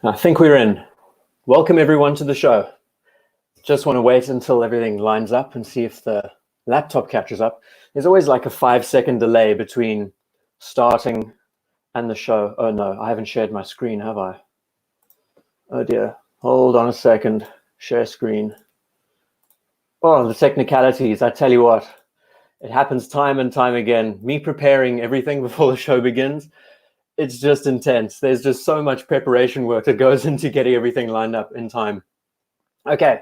I think we're in. Welcome everyone to the show. Just want to wait until everything lines up and see if the laptop catches up. There's always like a 5-second delay between starting and the show. Oh no, I haven't shared my screen, have I? Oh dear. Hold on a second. Share screen. Oh, the technicalities. I tell you what, it happens time and time again. Me preparing everything before the show begins, it's just intense. There's just so much preparation work that goes into getting everything lined up in time. Okay,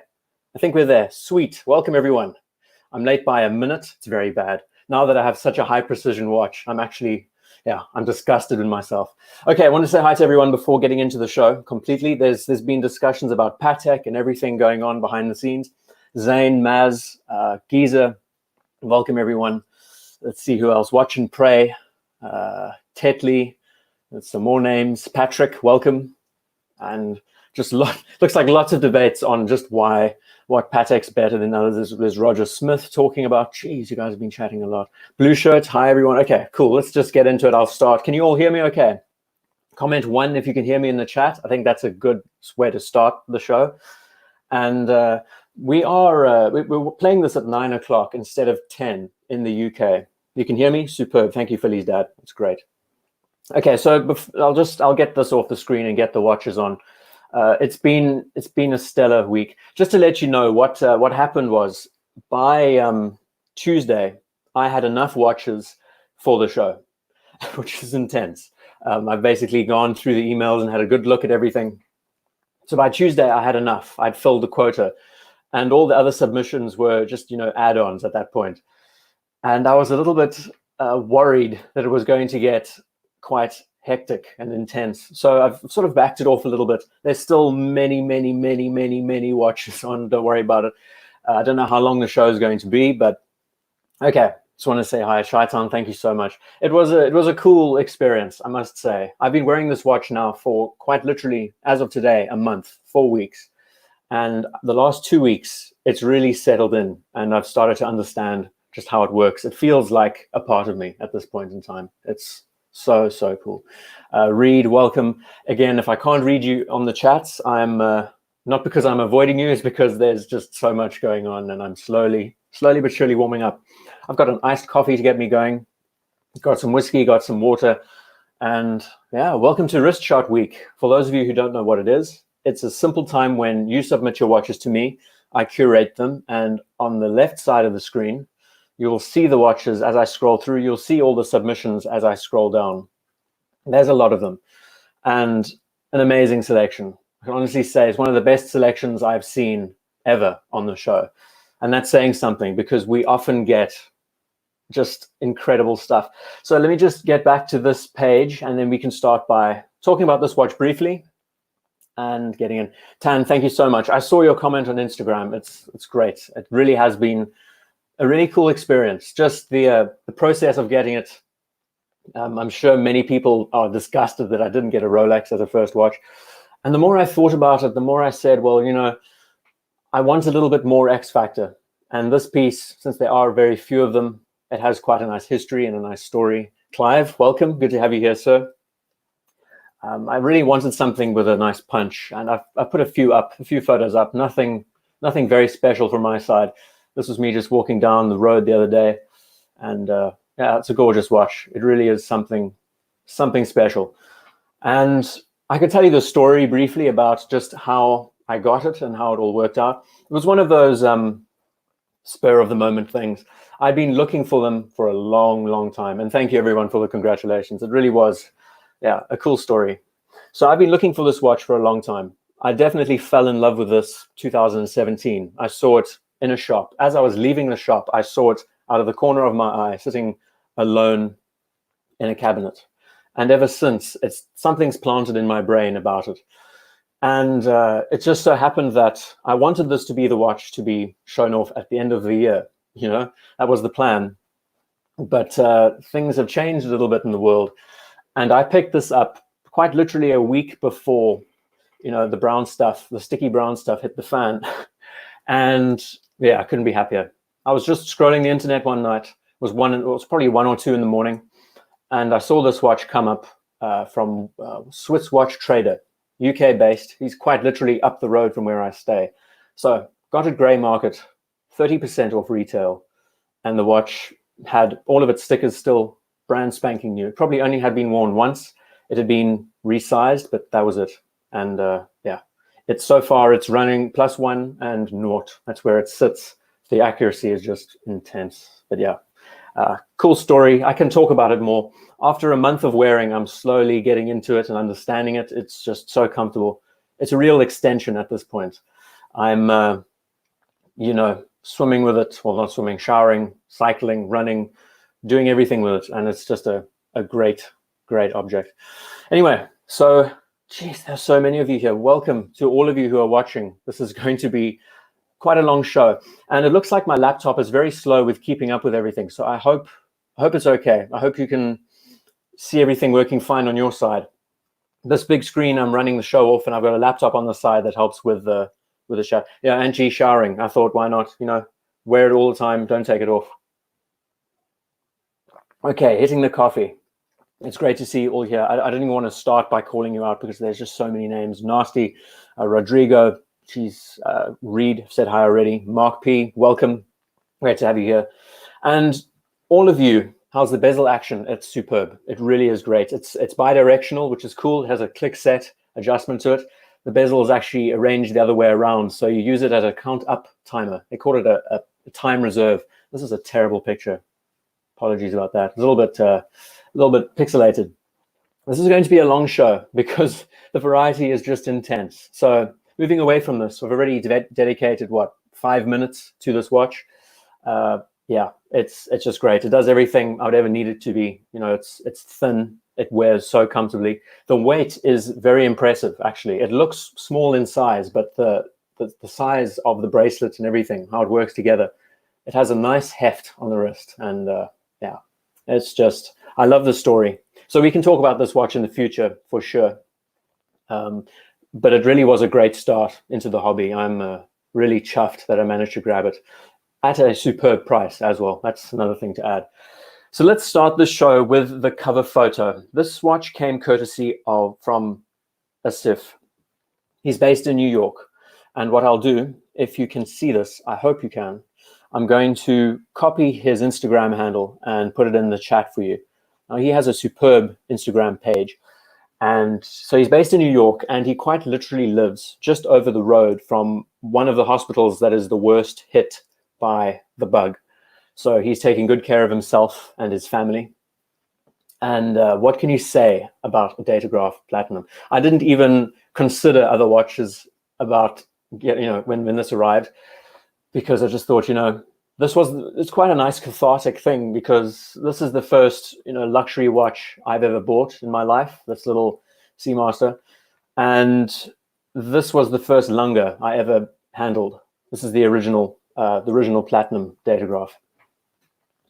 I think we're there. Sweet. Welcome, everyone. I'm late by a minute. It's very bad. Now that I have such a high precision watch, I'm disgusted with myself. Okay, I want to say hi to everyone before getting into the show completely. There's been discussions about Patek and everything going on behind the scenes. Zane, Maz, Giza, welcome, everyone. Let's see who else. Watch and Pray, Tetley. There's some more names. Patrick, welcome. And just looks like lots of debates on just what Patek's better than others. There's Roger Smith talking about, geez, you guys have been chatting a lot. Blue shirt, hi everyone. Okay, cool. Let's just get into it. I'll start. Can you all hear me okay? Comment 1 if you can hear me in the chat. I think that's a good way to start the show. And we're playing this at 9 o'clock instead of 10 in the UK. You can hear me? Superb. Thank you, Philly's dad. That's great. Okay, so I'll get this off the screen and get the watches on. It's been a stellar week. Just to let you know what happened was by Tuesday I had enough watches for the show, which is intense. I've basically gone through the emails and had a good look at everything. So by Tuesday I had enough. I'd filled the quota, and all the other submissions were just add-ons at that point. And I was a little bit worried that it was going to get quite hectic and intense. So I've sort of backed it off a little bit. There's still many watches on. Don't worry about it. I don't know how long the show is going to be, but okay. Just want to say hi, Shaitan. Thank you so much. It was a cool experience, I must say. I've been wearing this watch now for quite literally, as of today, a month, 4 weeks. And the last 2 weeks, it's really settled in, and I've started to understand just how it works. It feels like a part of me at this point in time. It's so cool. Reed, welcome. Again, if I can't read you on the chats, I'm not because I'm avoiding you, it's because there's just so much going on, and I'm slowly but surely warming up. I've got an iced coffee to get me going. Got some whiskey, got some water, and yeah, welcome to Wrist Shot Week. For those of you who don't know what it is, it's a simple time when you submit your watches to me, I curate them, and on the left side of the screen, you'll see the watches as I scroll through. You'll see all the submissions as I scroll down. There's a lot of them, and an amazing selection. I can honestly say it's one of the best selections I've seen ever on the show. And that's saying something, because we often get just incredible stuff. So let me just get back to this page, and then we can start by talking about this watch briefly and getting in. Tan, thank you so much. I saw your comment on Instagram. It's great. It really has been a really cool experience. Just the process of getting it. I'm sure many people are disgusted that I didn't get a Rolex as a first watch. And the more I thought about it, the more I said, well, I want a little bit more X factor. And this piece, since there are very few of them, it has quite a nice history and a nice story. Clive, welcome. Good to have you here, sir. I really wanted something with a nice punch, and I put a few photos up. Nothing very special from my side. This was me just walking down the road the other day, and yeah, it's a gorgeous watch. It really is something special. And I could tell you the story briefly about just how I got it and how it all worked out. It was one of those spur of the moment things. I've been looking for them for a long time, and thank you everyone for the congratulations. It really was, yeah, a cool story. So I've been looking for this watch for a long time. I definitely fell in love with this 2017. I saw it in a shop. As I was leaving the shop, I saw it out of the corner of my eye, sitting alone in a cabinet. And ever since, something's planted in my brain about it. And it just so happened that I wanted this to be the watch to be shown off at the end of the year. That was the plan. But things have changed a little bit in the world. And I picked this up quite literally a week before, the brown stuff, the sticky brown stuff hit the fan. And yeah, I couldn't be happier. I was just scrolling the internet one night. It was probably 1 or 2 in the morning. And I saw this watch come up from Swiss Watch Trader. UK based. He's quite literally up the road from where I stay. So got it grey market, 30% off retail. And the watch had all of its stickers still brand spanking new. It probably only had been worn once. It had been resized, but that was it. And yeah, it's so far it's running +1 and 0. That's where it sits. The accuracy is just intense. But yeah, cool story. I can talk about it more. After a month of wearing, I'm slowly getting into it and understanding it. It's just so comfortable. It's a real extension at this point. I'm, you know, swimming with it. Well, not swimming, showering, cycling, running, doing everything with it. And it's just a great, great object. Anyway, so, geez, there's so many of you here. Welcome to all of you who are watching. This is going to be quite a long show. And it looks like my laptop is very slow with keeping up with everything. So I hope it's okay. I hope you can see everything working fine on your side. This big screen, I'm running the show off, and I've got a laptop on the side that helps with the shower. Yeah, and G showering. I thought, why not? You know, wear it all the time. Don't take it off. Okay, hitting the coffee. It's great to see you all here. I don't even want to start by calling you out because there's just so many names. Nasty, Rodrigo, geez, Reed said hi already. Mark P, welcome. Great to have you here. And all of you, how's the bezel action? It's superb. It really is great. It's bi-directional, which is cool. It has a click set adjustment to it. The bezel is actually arranged the other way around, so you use it as a count up timer. They call it a time reserve. This is a terrible picture. Apologies about that. It's a little bit pixelated. This is going to be a long show because the variety is just intense. So moving away from this, we've already dedicated, what, 5 minutes to this watch. Yeah, it's just great. It does everything I would ever need it to be. You know, it's thin. It wears so comfortably. The weight is very impressive, actually. It looks small in size, but the size of the bracelet and everything, how it works together, it has a nice heft on the wrist. And yeah, it's just, I love the story. So we can talk about this watch in the future for sure. But it really was a great start into the hobby. I'm really chuffed that I managed to grab it at a superb price as well. That's another thing to add. So let's start the show with the cover photo. This watch came courtesy from Asif. He's based in New York. And what I'll do, if you can see this, I hope you can, I'm going to copy his Instagram handle and put it in the chat for you. Now, he has a superb Instagram page. And so he's based in New York, and he quite literally lives just over the road from one of the hospitals that is the worst hit by the bug. So he's taking good care of himself and his family. And what can you say about a Datograph Platinum? I didn't even consider other watches about, you know, when this arrived, because I just thought, you know, it's quite a nice cathartic thing, because this is the first, you know, luxury watch I've ever bought in my life, this little Seamaster. And this was the first Lange I ever handled. This is the original Platinum Datograph.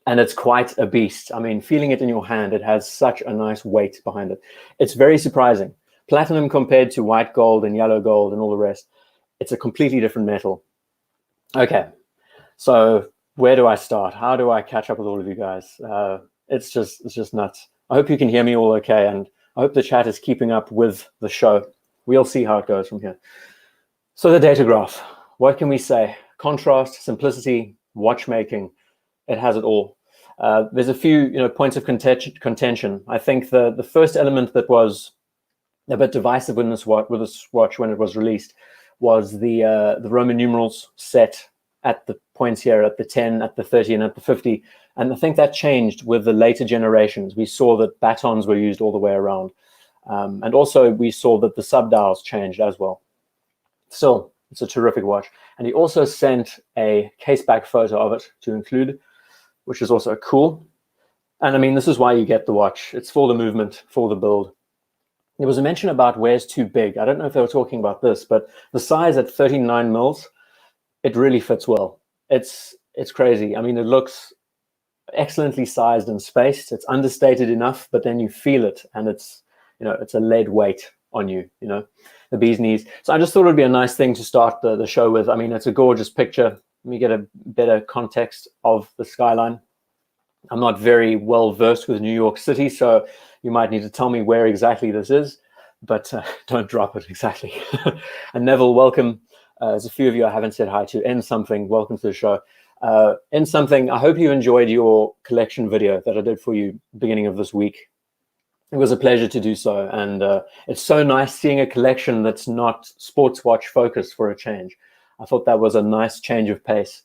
And it's quite a beast. I mean, feeling it in your hand, it has such a nice weight behind it. It's very surprising. Platinum compared to white gold and yellow gold and all the rest, it's a completely different metal. Okay, so where do I start? How do I catch up with all of you guys? It's just nuts. I hope you can hear me all okay, and I hope the chat is keeping up with the show. We'll see how it goes from here. So the Datograph, what can we say? Contrast, simplicity, watchmaking, it has it all. There's a few, you know, points of contention. I think the first element that was a bit divisive with this watch when it was released was the Roman numerals set at the points here, at the 10, at the 30, and at the 50. And I think that changed with the later generations. We saw that batons were used all the way around. And also we saw that the subdials changed as well. Still, it's a terrific watch. And he also sent a case-back photo of it to include, which is also cool. And I mean, this is why you get the watch. It's for the movement, for the build. There was a mention about where's too big. I don't know if they were talking about this, but the size at 39 mils, it really fits well. It's crazy. I mean, it looks excellently sized and spaced. It's understated enough, but then you feel it, and it's, you know, it's a lead weight on you, you know, the bee's knees. So I just thought it would be a nice thing to start the show with. I mean, it's a gorgeous picture. Let me get a better context of the skyline. I'm not very well versed with New York City, so you might need to tell me where exactly this is. but don't drop it, exactly. And Neville, welcome. There's a few of you I haven't said hi to. N something, welcome to the show. N something, I hope you enjoyed your collection video that I did for you beginning of this week. It was a pleasure to do so, and it's so nice seeing a collection that's not sports watch focused for a change. I thought that was a nice change of pace.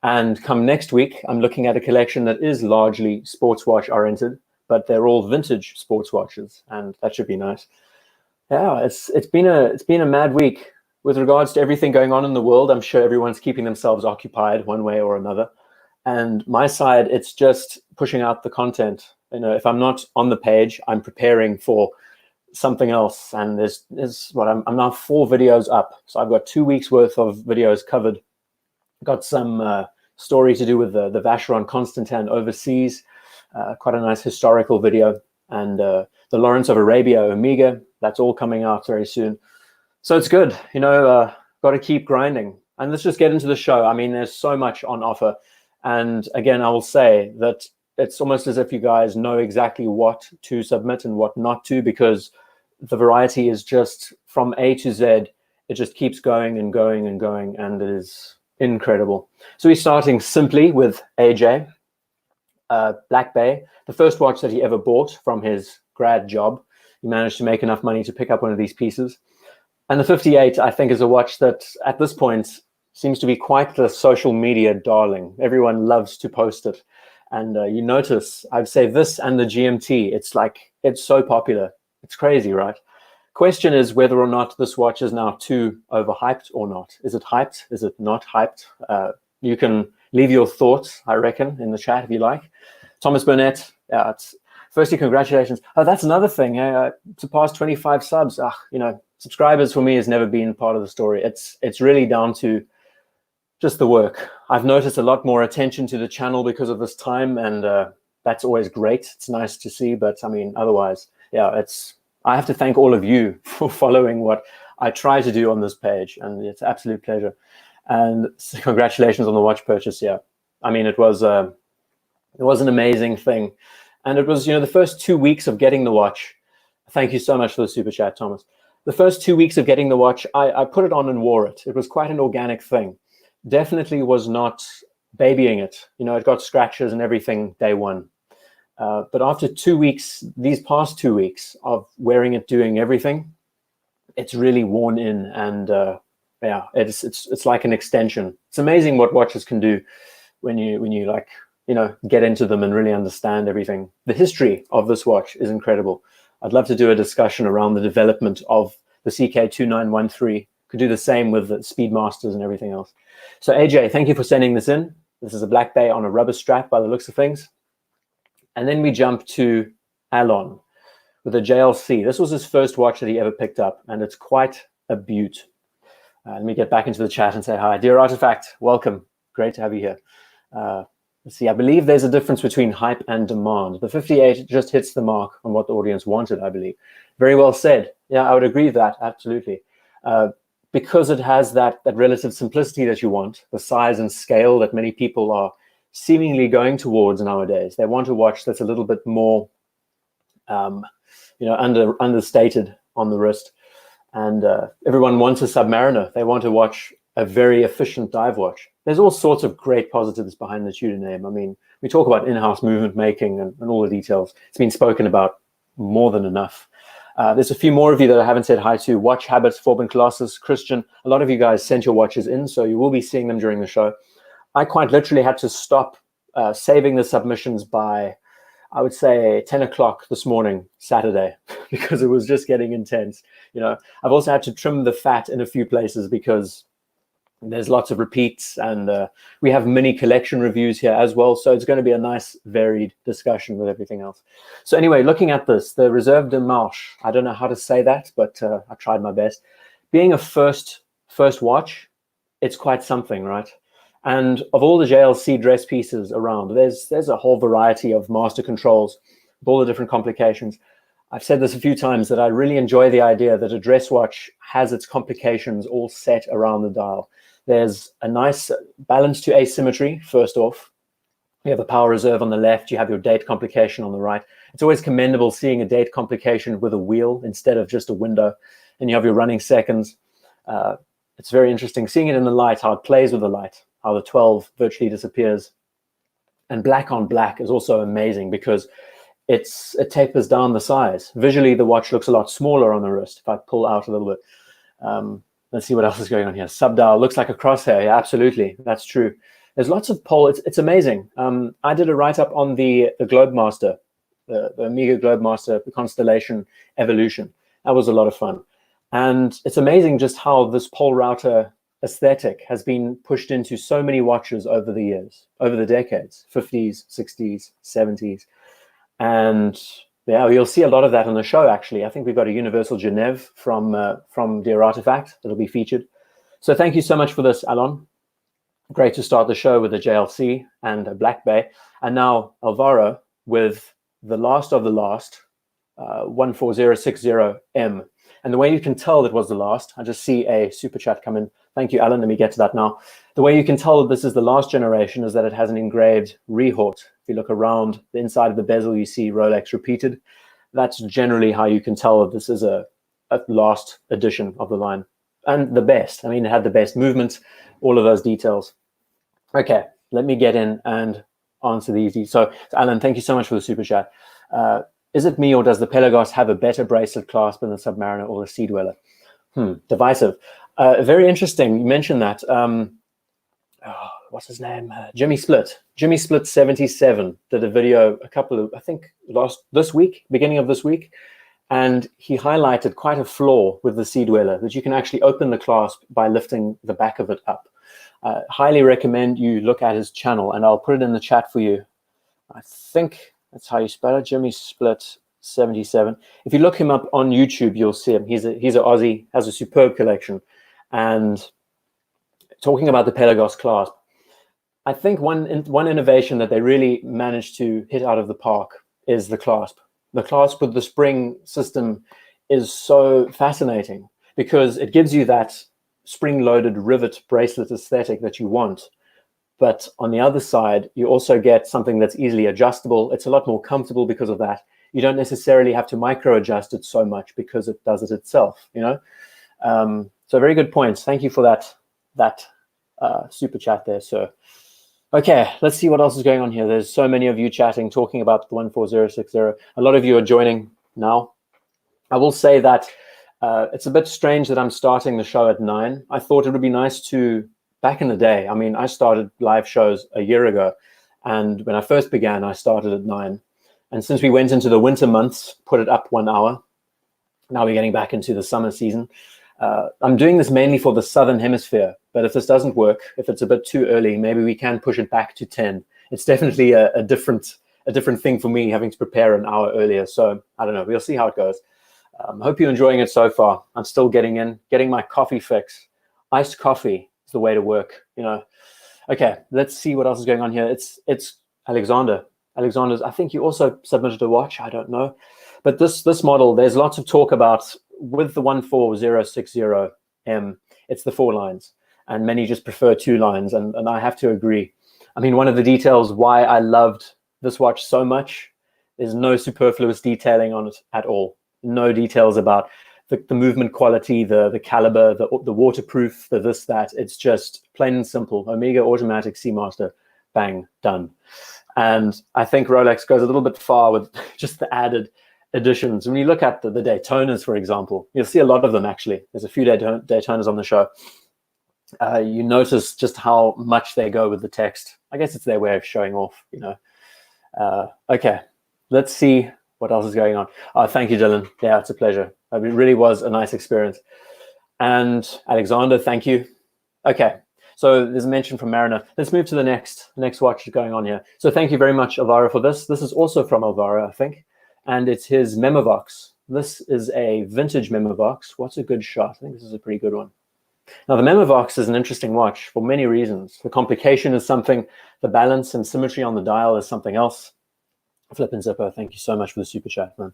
And come next week, I'm looking at a collection that is largely sports watch oriented, but they're all vintage sports watches, and that should be nice. Yeah, it's been a mad week with regards to everything going on in the world. I'm sure everyone's keeping themselves occupied one way or another. And my side, it's just pushing out the content. You know, if I'm not on the page, I'm preparing for something else. And there's what I'm now 4 videos up. So I've got 2 weeks worth of videos covered. Got some story to do with the Vacheron Constantin overseas, quite a nice historical video, and the Lawrence of Arabia Omega. That's all coming out very soon. So it's good, you know, got to keep grinding. And let's just get into the show. I mean, there's so much on offer. And again, I will say that it's almost as if you guys know exactly what to submit and what not to, because the variety is just from A to Z. It just keeps going and going and going, and it is incredible. So we're starting simply with AJ, Black Bay, the first watch that he ever bought from his grad job. He managed to make enough money to pick up one of these pieces. And the 58, I think, is a watch that at this point seems to be quite the social media darling. Everyone loves to post it. And you notice, I'd say this and the GMT, it's so popular. It's crazy, right? Question is whether or not this watch is now too overhyped or not. Is it hyped? Is it not hyped? You can leave your thoughts, I reckon, in the chat if you like. Thomas Burnett, firstly, congratulations. Oh, that's another thing. Surpassed 25 subs. You know, subscribers for me has never been part of the story. It's really down to just the work. I've noticed a lot more attention to the channel because of this time, and that's always great. It's nice to see, but I mean, otherwise, yeah, I have to thank all of you for following what I try to do on this page, and it's an absolute pleasure. And congratulations on the watch purchase. Yeah, I mean, it was an amazing thing, and it was, you know, the first 2 weeks of getting the watch. Thank you so much for the super chat, Thomas. The first 2 weeks of getting the watch, I put it on and wore it. It was quite an organic thing. Definitely was not babying it. You know, it got scratches and everything day one. But after 2 weeks, these past 2 weeks of wearing it, doing everything, it's really worn in, and yeah, it's like an extension. It's amazing what watches can do when you like, you know, get into them and really understand everything. The history of this watch is incredible. I'd love to do a discussion around the development of the CK2913. Could do the same with the Speedmasters and everything else. So AJ, thank you for sending this in. This is a Black Bay on a rubber strap by the looks of things. And then we jump to Alon with a JLC. This was his first watch that he ever picked up, and it's quite a beaut. Let me get back into the chat and say hi. Dear Artifact, welcome. Great to have you here. Let's see, I believe there's a difference between hype and demand. The 58 just hits the mark on what the audience wanted, I believe. Very well said. Yeah, I would agree with that, absolutely. Because it has that relative simplicity that you want, the size and scale that many people are seemingly going towards nowadays. They want a watch that's a little bit more, you know, understated on the wrist. And everyone wants a Submariner. They want to watch a very efficient dive watch. There's all sorts of great positives behind the Tudor name. I mean, we talk about in-house movement making and all the details. It's been spoken about more than enough. There's a few more of you that I haven't said hi to. Watch Habits, Forbin Colossus, Christian. A lot of you guys sent your watches in, so you will be seeing them during the show. I quite literally had to stop saving the submissions by, I would say, 10 o'clock this morning, Saturday, because it was just getting intense. You know, I've also had to trim the fat in a few places because there's lots of repeats, and we have mini collection reviews here as well. So it's going to be a nice varied discussion with everything else. So anyway, looking at this, the Reserve de Marche, I don't know how to say that, but I tried my best. Being a first watch, it's quite something, right? And of all the JLC dress pieces around, there's a whole variety of master controls with all the different complications. I've said this a few times that I really enjoy the idea that a dress watch has its complications all set around the dial. There's a nice balance to asymmetry, first off. You have a power reserve on the left. You have your date complication on the right. It's always commendable seeing a date complication with a wheel instead of just a window. And you have your running seconds. It's very interesting seeing it in the light, how it plays with the light, how the 12 virtually disappears. And black on black is also amazing because it tapers down the size. Visually, the watch looks a lot smaller on the wrist. If I pull out a little bit, let's see what else is going on here. Subdial looks like a crosshair. Yeah, absolutely. That's true. There's lots of pole. It's amazing. I did a write-up on the Globemaster, the Omega Globemaster, the Constellation Evolution. That was a lot of fun. And it's amazing just how this pole router aesthetic has been pushed into so many watches over the years, over the decades, 50s, 60s, 70s. And yeah, you'll see a lot of that on the show, actually. I think we've got a Universal Genève from Dear Artifact that'll be featured. So thank you so much for this, Alon. Great to start the show with a JLC and a Black Bay. And now Alvaro with the last of the last, 14060M. And the way you can tell it was the last, I just see a super chat come in. Thank you, Alan. Let me get to that now. The way you can tell that this is the last generation is that it has an engraved Rehort. If you look around the inside of the bezel, you see Rolex repeated. That's generally how you can tell that this is a last edition of the line. And the best. I mean, it had the best movement, all of those details. Okay, let me get in and answer these. So Alan, thank you so much for the super chat. Is it me, or does the Pelagos have a better bracelet clasp than the Submariner or the Sea Dweller? Divisive. Very interesting. You mentioned that. What's his name? Jimmy Split. Jimmy Split 77 did a video I think beginning of this week. And he highlighted quite a flaw with the Sea Dweller, that you can actually open the clasp by lifting the back of it up. Highly recommend you look at his channel, and I'll put it in the chat for you. I think that's how you spell it, Jimmy Split 77. If you look him up on YouTube, you'll see him. He's an Aussie, has a superb collection. And talking about the Pelagos clasp, I think one innovation that they really managed to hit out of the park is the clasp. The clasp with the spring system is so fascinating because it gives you that spring-loaded rivet bracelet aesthetic that you want. But on the other side, you also get something that's easily adjustable. It's a lot more comfortable because of that. You don't necessarily have to micro-adjust it so much because it does it itself, you know? So very good points. Thank you for that super chat there, sir. Okay, let's see what else is going on here. There's so many of you chatting, talking about the 14060. A lot of you are joining now. I will say that it's a bit strange that I'm starting the show at 9. I thought it would be nice to, back in the day, I mean, I started live shows a year ago. And when I first began, I started at 9. And since we went into the winter months, put it up 1 hour. Now we're getting back into the summer season. I'm doing this mainly for the Southern Hemisphere, but if this doesn't work, if it's a bit too early, maybe we can push it back to 10. It's definitely a different thing for me, having to prepare an hour earlier. So I don't know. We'll see how it goes. Hope you're enjoying it so far. I'm still getting my coffee fix. Iced coffee is the way to work, you know. Okay, let's see what else is going on here. It's Alexander. Alexander's, I think you also submitted a watch. I don't know. But this model, there's lots of talk about with the 14060M, it's the 4 lines. And many just prefer 2 lines. And I have to agree. I mean, one of the details why I loved this watch so much, there's no superfluous detailing on it at all. No details about the movement quality, the caliber, the waterproof, the this, that. It's just plain and simple. Omega automatic Seamaster, bang, done. And I think Rolex goes a little bit far with just the added additions. When you look at the Daytonas, for example, you'll see a lot of them, actually. There's a few Daytonas on the show. You notice just how much they go with the text. I guess it's their way of showing off, you know. Okay, let's see what else is going on. Thank you, Dylan. Yeah, it's a pleasure. It really was a nice experience. And Alexander, thank you. Okay, so there's a mention from Mariner. Let's move to the next watch going on here. So thank you very much, Alvaro, for this. This is also from Alvaro, I think. And it's his Memovox. This is a vintage Memovox. What's a good shot? I think this is a pretty good one. Now, the Memovox is an interesting watch for many reasons. The complication is something, the balance and symmetry on the dial is something else. Flip and Zipper, thank you so much for the super chat, man.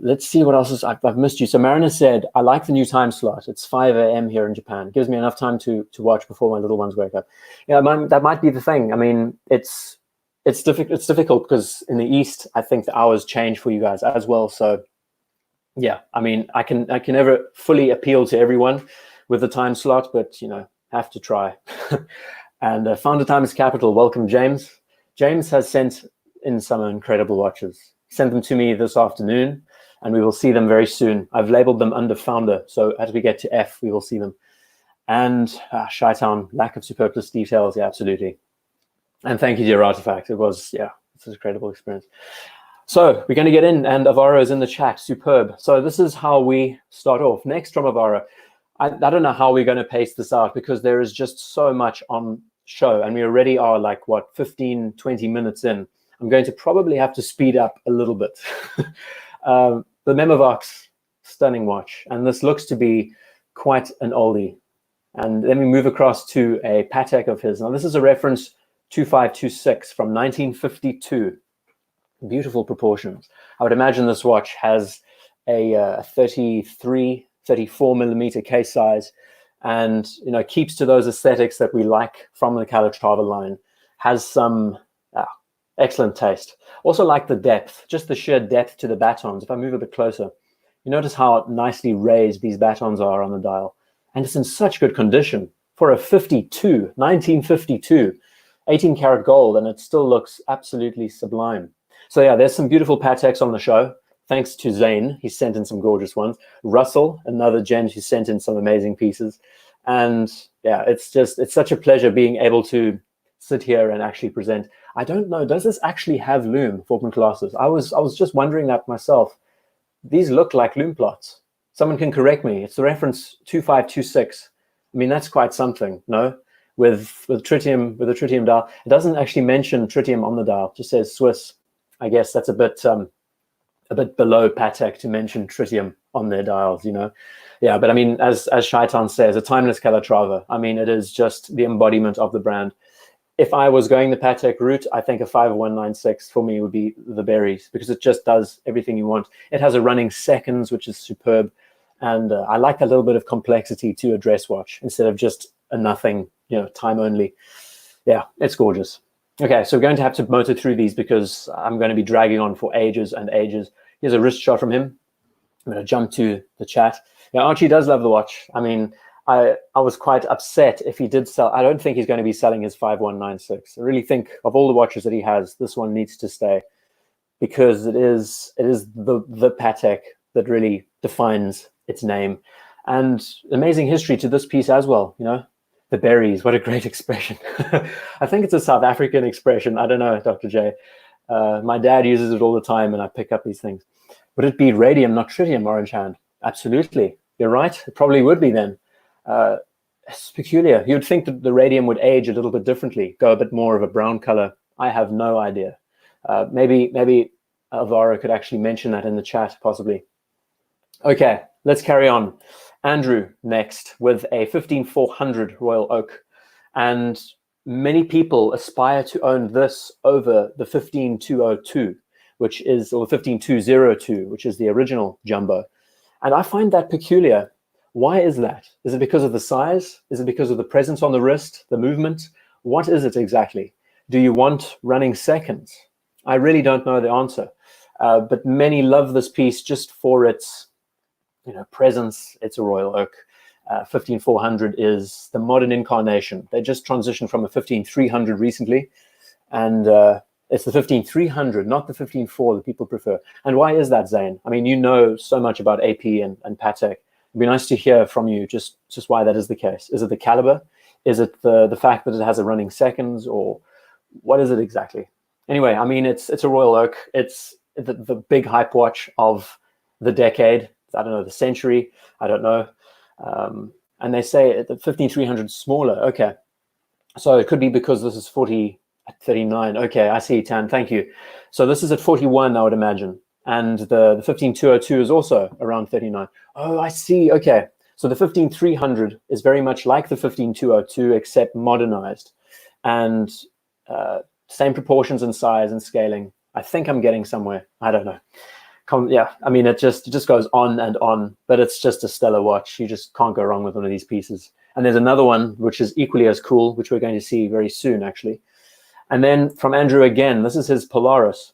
Let's see what else is. I've missed you. So Mariner said, I like the new time slot. It's 5 a.m. here in Japan. It gives me enough time to watch before my little ones wake up. Yeah, that might be the thing. I mean, it's it's difficult because in the East, I think the hours change for you guys as well. So yeah, I mean, I can never fully appeal to everyone with the time slot, but, you know, have to try. And Founder Time is Capital. Welcome, James. James has sent in some incredible watches. He sent them to me this afternoon, and we will see them very soon. I've labeled them under Founder, so as we get to F, we will see them. And Chi-Town, lack of superfluous details, yeah, absolutely. And thank you, dear Artifact. It was, yeah, it's an incredible experience. So we're going to get in, and Avaro is in the chat. Superb. So this is how we start off. Next from Avaro. I don't know how we're going to pace this out because there is just so much on show, and we already are like, what, 15, 20 minutes in. I'm going to probably have to speed up a little bit. The Memovox, stunning watch. And this looks to be quite an oldie. And then we move across to a Patek of his. Now, this is a reference 2526 from 1952. Beautiful proportions. I would imagine this watch has a 34 millimeter case size, and, you know, keeps to those aesthetics that we like from the Calatrava line. Has some excellent taste. Also like the depth, just the sheer depth to the batons. If I move a bit closer, you notice how nicely raised these batons are on the dial. And it's in such good condition for a 1952, 18 karat gold, and it still looks absolutely sublime. So yeah, there's some beautiful Pateks on the show. Thanks to Zane, he sent in some gorgeous ones. Russell, another gent who sent in some amazing pieces. And yeah, it's such a pleasure being able to sit here and actually present. I don't know, does this actually have loom for classes? I was just wondering that myself. These look like loom plots. Someone can correct me. It's the reference 2526. I mean, that's quite something, no? With tritium, with a tritium dial. It doesn't actually mention tritium on the dial. It just says Swiss. I guess that's a bit below Patek to mention tritium on their dials, you know. Yeah, but I mean, as Chi-Town says, a timeless Calatrava. I mean, it is just the embodiment of the brand. If I was going the Patek route, I think a 5196 for me would be the berries, because it just does everything you want. It has a running seconds, which is superb. And I like a little bit of complexity to a dress watch instead of just a nothing, you know, time only. Yeah, it's gorgeous. Okay, so we're going to have to motor through these because I'm going to be dragging on for ages and ages. Here's a wrist shot from him. I'm going to jump to the chat. Yeah, Archie does love the watch. I mean, I was quite upset if he did sell. I don't think he's going to be selling his 5196. I really think of all the watches that he has, this one needs to stay because it is the Patek that really defines its name. And amazing history to this piece as well, you know. The berries, what a great expression. I think it's a South African expression. I don't know, Dr. J. My dad uses it all the time, and I pick up these things. Would it be radium, not tritium, orange hand? Absolutely. You're right. It probably would be then. It's peculiar. You'd think that the radium would age a little bit differently, go a bit more of a brown color. I have no idea. Maybe Alvaro could actually mention that in the chat, possibly. Okay, let's carry on. Andrew next with a 15400 Royal Oak, and many people aspire to own this over the 15202, which is, or 15202, which is the original jumbo. And I find that peculiar. Why is that? Is it because of the size? Is it because of the presence on the wrist, the movement? What is it exactly? Do you want running seconds? I really don't know the answer. But many love this piece just for its, you know, presence. It's a Royal Oak. 15400 is the modern incarnation. They just transitioned from a 15300 recently, and it's the 15300, not the 154 that people prefer. And why is that, Zane? I mean, you know so much about AP and Patek. It'd be nice to hear from you just why that is the case. Is it the caliber? Is it the fact that it has a running seconds, or what is it exactly? Anyway, I mean, it's a Royal Oak. It's the big hype watch of the decade. I don't know, the century, I don't know. And they say the 15300 is smaller. Okay. So it could be because this is 40 at 39. Okay, I see, Tan, thank you. So this is at 41, I would imagine. And the 15202 is also around 39. Oh, I see, okay. So the 15300 is very much like the 15202, except modernized. And same proportions and size and scaling. I think I'm getting somewhere, I don't know. Yeah, I mean, it just goes on and on, but it's just a stellar watch. You just can't go wrong with one of these pieces. And there's another one which is equally as cool, which we're going to see very soon, actually. And then from Andrew again, this is his Polaris.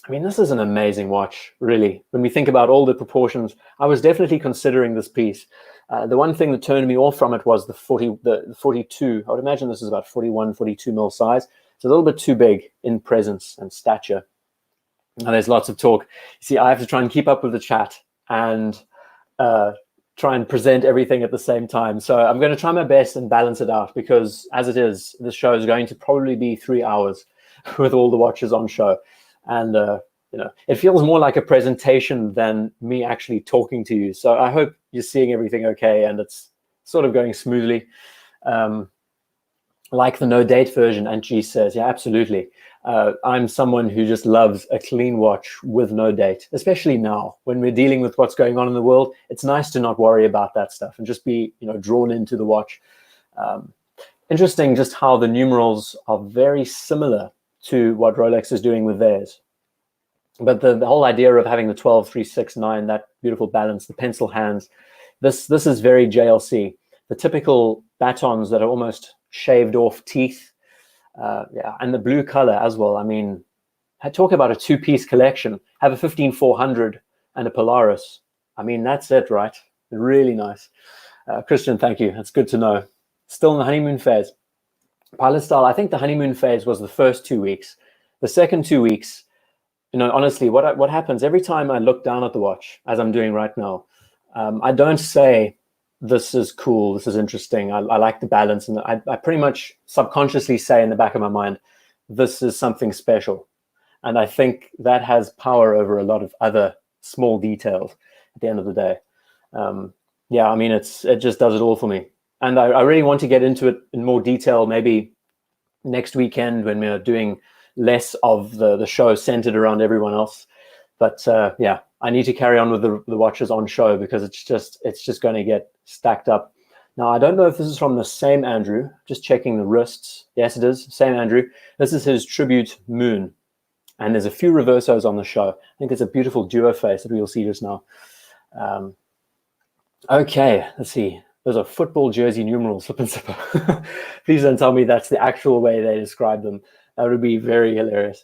I mean, this is an amazing watch, really. When we think about all the proportions, I was definitely considering this piece. The one thing that turned me off from it was the 42. I would imagine this is about 41, 42 mil size. It's a little bit too big in presence and stature. Now, there's lots of talk. See, I have to try and keep up with the chat and try and present everything at the same time. So I'm going to try my best and balance it out, because as it is, this show is going to probably be 3 hours with all the watches on show. And, you know, it feels more like a presentation than me actually talking to you. So I hope you're seeing everything okay and it's sort of going smoothly. Like the no date version, and G says, yeah, absolutely. I'm someone who just loves a clean watch with no date, especially now when we're dealing with what's going on in the world. It's nice to not worry about that stuff and just be, you know, drawn into the watch. Interesting just how the numerals are very similar to what Rolex is doing with theirs. But the whole idea of having the 12, 3, 6, 9, that beautiful balance, the pencil hands, this is very JLC. The typical batons that are almost shaved off teeth, yeah, and the blue color as well. I mean, I talk about a two-piece collection. Have a 15400 and a Polaris. I mean, that's it, right? Really nice. Christian, thank you. That's good to know. Still in the honeymoon phase. Pilot style, I think the honeymoon phase was the first 2 weeks. The second 2 weeks, you know, honestly, what happens every time I look down at the watch, as I'm doing right now, I don't say, this is cool, this is interesting, I like the balance. And I pretty much subconsciously say in the back of my mind, this is something special. And I think that has power over a lot of other small details at the end of the day. Yeah, I mean, it just does it all for me. And I really want to get into it in more detail, maybe next weekend when we're doing less of the show centered around everyone else. But yeah, I need to carry on with the watches on show, because it's just going to get stacked up. Now, I don't know if this is from the same Andrew, just checking the wrists. Yes, it is, same Andrew. This is his Tribute Moon. And there's a few reversos on the show. I think it's a beautiful duo face that we'll see just now. Okay, let's see. Those are football jersey numerals, flip and zipper. Please don't tell me that's the actual way they describe them. That would be very hilarious.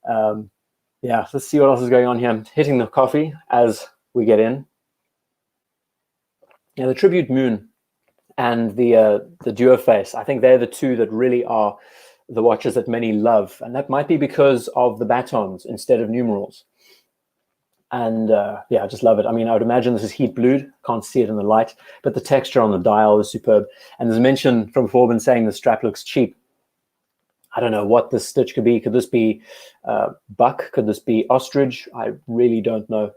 Yeah, let's see what else is going on here. I'm hitting the coffee as we get in. Yeah, the Tribute Moon and the Duo Face, I think they're the two that really are the watches that many love. And that might be because of the batons instead of numerals. And yeah, I just love it. I mean, I would imagine this is heat blued. Can't see it in the light, but the texture on the dial is superb. And there's a mention from Forbin saying the strap looks cheap. I don't know what this stitch could be. Could this be buck? Could this be ostrich? I really don't know.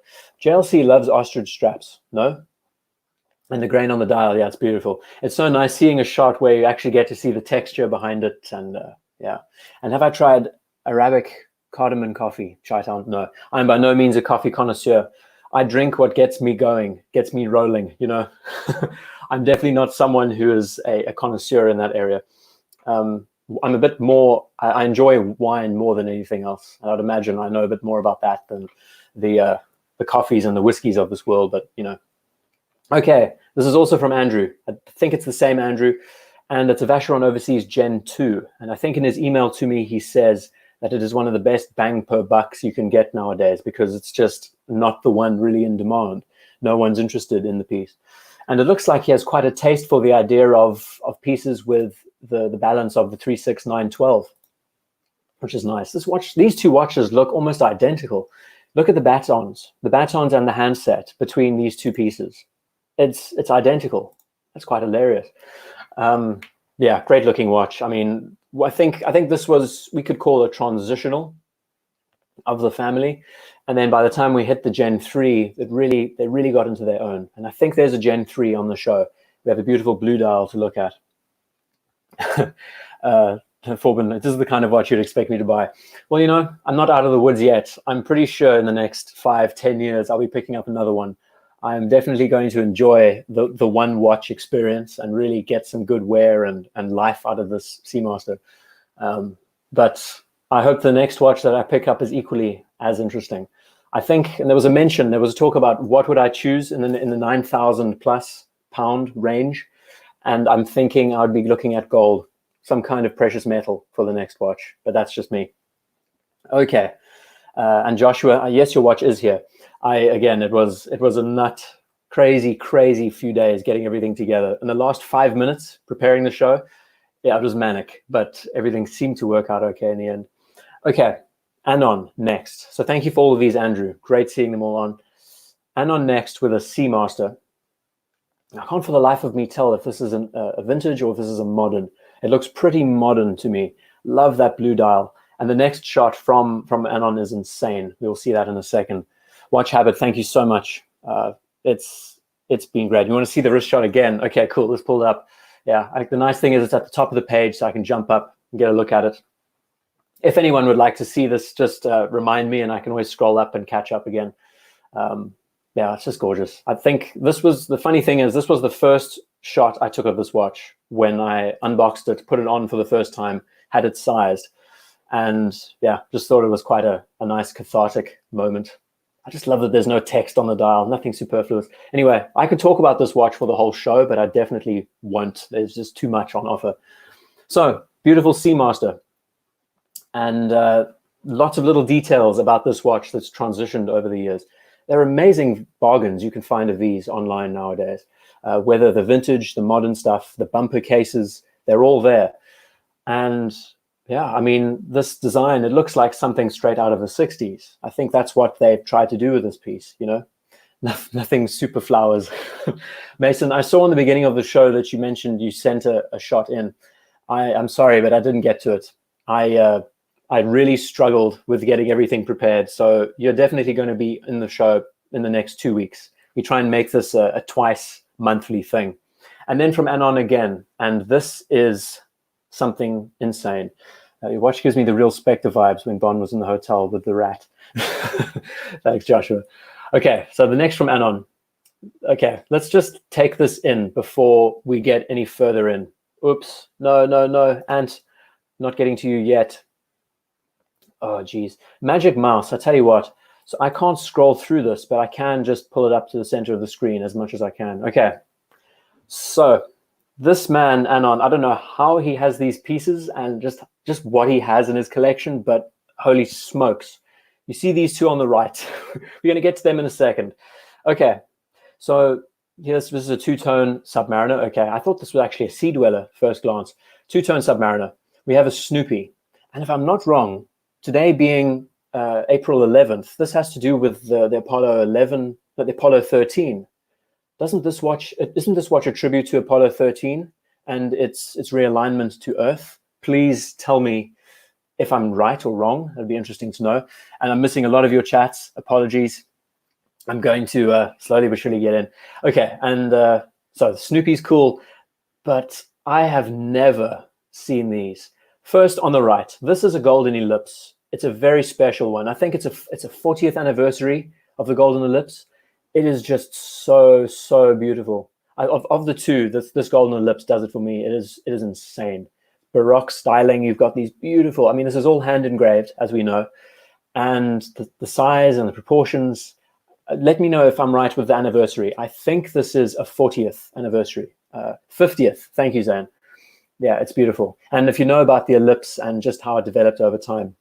JLC loves ostrich straps, no? And the grain on the dial, yeah, it's beautiful. It's so nice seeing a shot where you actually get to see the texture behind it. And yeah. And have I tried Arabic cardamom coffee? Chi-town? No. I'm by no means a coffee connoisseur. I drink what gets me going, gets me rolling, you know. I'm definitely not someone who is a connoisseur in that area. I'm a bit more, I enjoy wine more than anything else. And I'd imagine I know a bit more about that than the coffees and the whiskeys of this world, but you know. Okay, this is also from Andrew. I think it's the same Andrew, and it's a Vacheron Overseas Gen 2. And I think in his email to me, he says that it is one of the best bang per bucks you can get nowadays, because it's just not the one really in demand. No one's interested in the piece. And it looks like he has quite a taste for the idea of pieces with the balance of the 3, 6, 9, 12, which is nice. These two watches look almost identical. Look at the batons and the handset between these two pieces. It's identical. That's quite hilarious. Yeah, great looking watch. I mean, I think this was, we could call a transitional of the family. And then by the time we hit the Gen 3, they really got into their own. And I think there's a Gen 3 on the show. We have a beautiful blue dial to look at. Forbin, this is the kind of watch you'd expect me to buy. Well, you know, I'm not out of the woods yet. I'm pretty sure in the next 5-10 years, I'll be picking up another one. I'm definitely going to enjoy the one watch experience and really get some good wear and life out of this Seamaster. But I hope the next watch that I pick up is equally as interesting. I think, and there was a talk about what would I choose in the 9,000 plus pound range. And I'm thinking I'd be looking at gold. some kind of precious metal for the next watch, but that's just me. Okay, and Joshua, yes, your watch is here. Again, it was a crazy few days getting everything together. In the last 5 minutes preparing the show, yeah, it was manic, but everything seemed to work out okay in the end. Okay, Anon next. So thank you for all of these, Andrew. Great seeing them all on. Anon next with a Seamaster. I can't for the life of me tell if this is a vintage or if this is a modern. It looks pretty modern to me. Love that blue dial. And the next shot from Anon is insane. We'll see that in a second. Watch Habit, thank you so much. It's been great. You want to see the wrist shot again? Okay, cool. Let's pull it up. Yeah, the nice thing is it's at the top of the page, so I can jump up and get a look at it. If anyone would like to see this, just remind me, and I can always scroll up and catch up again. Yeah, it's just gorgeous. I think the funny thing is, this was the first shot I took of this watch when I unboxed it, put it on for the first time, had it sized. And yeah, just thought it was quite a nice cathartic moment. I just love that there's no text on the dial, nothing superfluous. Anyway, I could talk about this watch for the whole show, but I definitely won't. There's just too much on offer. So, beautiful Seamaster. And lots of little details about this watch that's transitioned over the years. There are amazing bargains you can find of these online nowadays. Whether the vintage, the modern stuff, the bumper cases, they're all there. And yeah, I mean, this design, it looks like something straight out of the 60s. I think that's what they've tried to do with this piece, you know? Nothing super flowers. Mason, I saw in the beginning of the show that you mentioned you sent a shot in. I'm sorry, but I didn't get to it. I really struggled with getting everything prepared. So you're definitely going to be in the show in the next 2 weeks. We try and make this a twice monthly thing. And then from Anon again. And this is something insane. Your watch gives me the real Spectre vibes when Bond was in the hotel with the rat. Thanks, Joshua. Okay, so the next from Anon. Okay, let's just take this in before we get any further in. Oops, no, Ant, not getting to you yet. Oh, geez. Magic mouse, I tell you what. So I can't scroll through this, but I can just pull it up to the center of the screen as much as I can. Okay, so this man, Anon, I don't know how he has these pieces and just what he has in his collection, but holy smokes. You see these two on the right. We're going to get to them in a second. Okay, so this is a two-tone Submariner. Okay, I thought this was actually a Sea Dweller, first glance. Two-tone Submariner. We have a Snoopy. And if I'm not wrong, today being April 11th, this has to do with the Apollo 11, the Apollo 13. Isn't this watch a tribute to Apollo 13 and its realignment to Earth? Please tell me if I'm right or wrong. That'd be interesting to know. And I'm missing a lot of your chats. Apologies. I'm going to slowly but surely get in. Okay, and so Snoopy's cool, but I have never seen these. First on the right, this is a golden ellipse. It's a very special one. I think it's a 40th anniversary of the golden ellipse. It is just so beautiful. Of the two, this golden ellipse does it for me. It is insane. Baroque styling. You've got these beautiful. I mean, this is all hand engraved, as we know, and the size and the proportions. Let me know if I'm right with the anniversary. I think this is a 40th anniversary. 50th. Thank you, Zan. Yeah, it's beautiful. And if you know about the ellipse and just how it developed over time,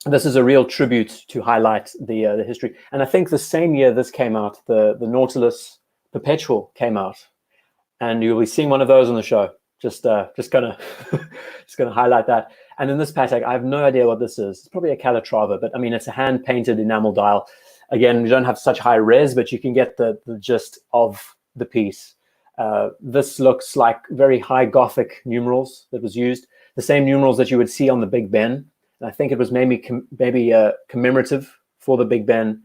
this is a real tribute to highlight the history. And I think the same year this came out, the Nautilus Perpetual came out, and you'll be seeing one of those on the show. Just gonna highlight that. And in this Patek, I have no idea what this is. It's probably a Calatrava, but I mean, it's a hand-painted enamel dial. Again, we don't have such high res, but you can get the gist of the piece. This looks like very high Gothic numerals that was used, the same numerals that you would see on the Big Ben. And I think it was maybe commemorative for the Big Ben,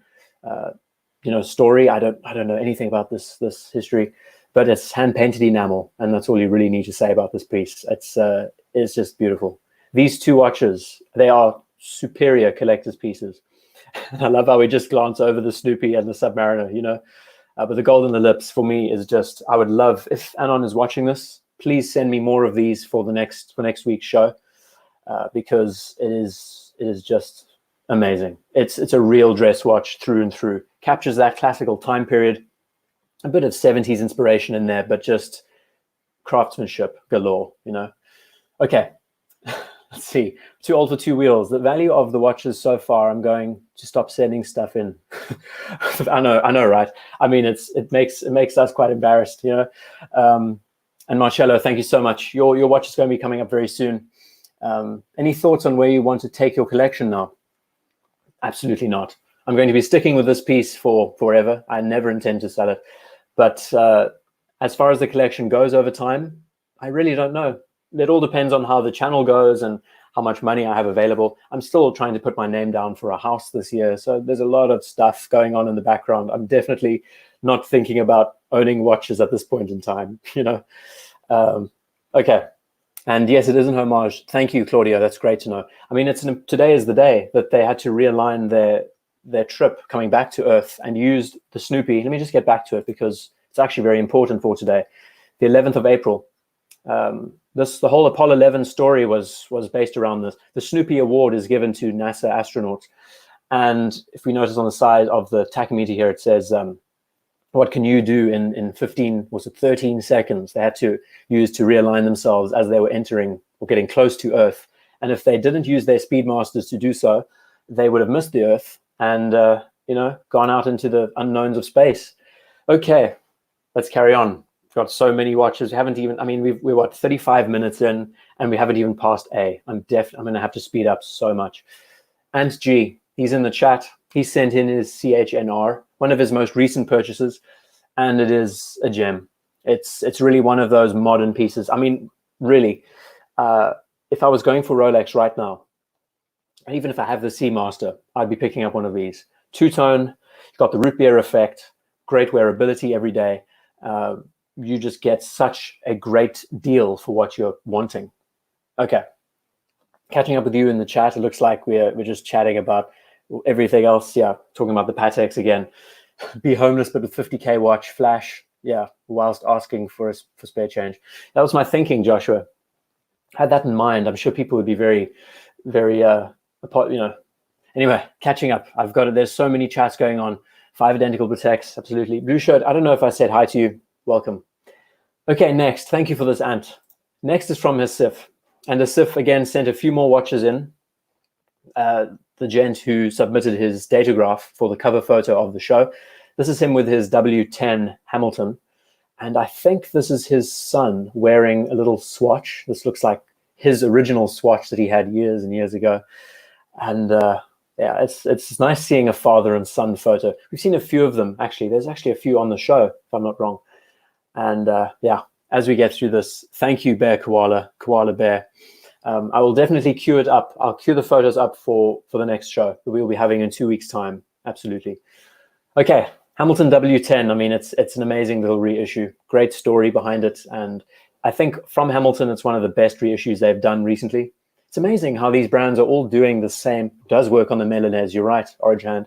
story. I don't know anything about this history, but it's hand painted enamel, and that's all you really need to say about this piece. It's just beautiful. These two watches, they are superior collector's pieces. And I love how we just glance over the Snoopy and the Submariner, but the golden ellipse for me is just, I would love, if Anon is watching this, please send me more of these for next week's show, because it is just amazing. It's a real dress watch through and through. Captures that classical time period, a bit of 70s inspiration in there, but just craftsmanship galore, Okay, let's see. Too old for two wheels. The value of the watches so far, I'm going to stop sending stuff in. I know, right? I mean, it makes us quite embarrassed, you know. And Marcello, thank you so much. Your watch is going to be coming up very soon. Any thoughts on where you want to take your collection now? Absolutely not. I'm going to be sticking with this piece for forever. I never intend to sell it. But as far as the collection goes over time, I really don't know. It all depends on how the channel goes and how much money I have available. I'm still trying to put my name down for a house this year. So there's a lot of stuff going on in the background. I'm definitely not thinking about owning watches at this point in time, you know. Okay. And yes, it is an homage. Thank you, Claudia. That's great to know. I mean, today is the day that they had to realign their trip coming back to Earth and used the Snoopy. Let me just get back to it because it's actually very important for today. The 11th of April. The whole Apollo 11 story was based around this. The Snoopy Award is given to NASA astronauts. And if we notice on the side of the tachymeter here, it says, what can you do in 13 seconds they had to use to realign themselves as they were entering or getting close to Earth. And if they didn't use their Speedmasters to do so, they would have missed the Earth and, you know, gone out into the unknowns of space. Okay, let's carry on. We've got so many watches. We haven't even, I mean, we're what, 35 minutes in and we haven't even passed A. I'm going to have to speed up so much. Ant G, he's in the chat. He sent in his CHNR, one of his most recent purchases, and it is a gem. It's really one of those modern pieces. I mean, really, if I was going for Rolex right now, even if I have the Seamaster, I'd be picking up one of these. Two-tone, you've got the root beer effect, great wearability every day. You just get such a great deal for what you're wanting. Okay, catching up with you in the chat. It looks like we're just chatting about everything else. Yeah, talking about the Pateks again. Be homeless but with 50K watch, flash. Yeah, whilst asking for spare change. That was my thinking, Joshua. I had that in mind. I'm sure people would be very, very, you know. Anyway, catching up. I've got it. There's so many chats going on. 5 identical Pateks, absolutely. Blue shirt. I don't know if I said hi to you. Welcome. Okay, next. Thank you for this, Ant. Next is from Hasif. And Hasif, again, sent a few more watches in. The gent who submitted his Datograph for the cover photo of the show. This is him with his W10 Hamilton. And I think this is his son wearing a little swatch. This looks like his original swatch that he had years and years ago. And yeah, it's nice seeing a father and son photo. We've seen a few of them, actually. There's actually a few on the show, if I'm not wrong. And yeah, as we get through this, thank you, Bear Koala Bear. I will definitely queue it up. I'll queue the photos up for the next show that we'll be having in 2 weeks' time. Absolutely. Okay, Hamilton W10. I mean, it's an amazing little reissue. Great story behind it. And I think from Hamilton, it's one of the best reissues they've done recently. It's amazing how these brands are all doing the same. It does work on the Milanese, you're right, Orange Hand.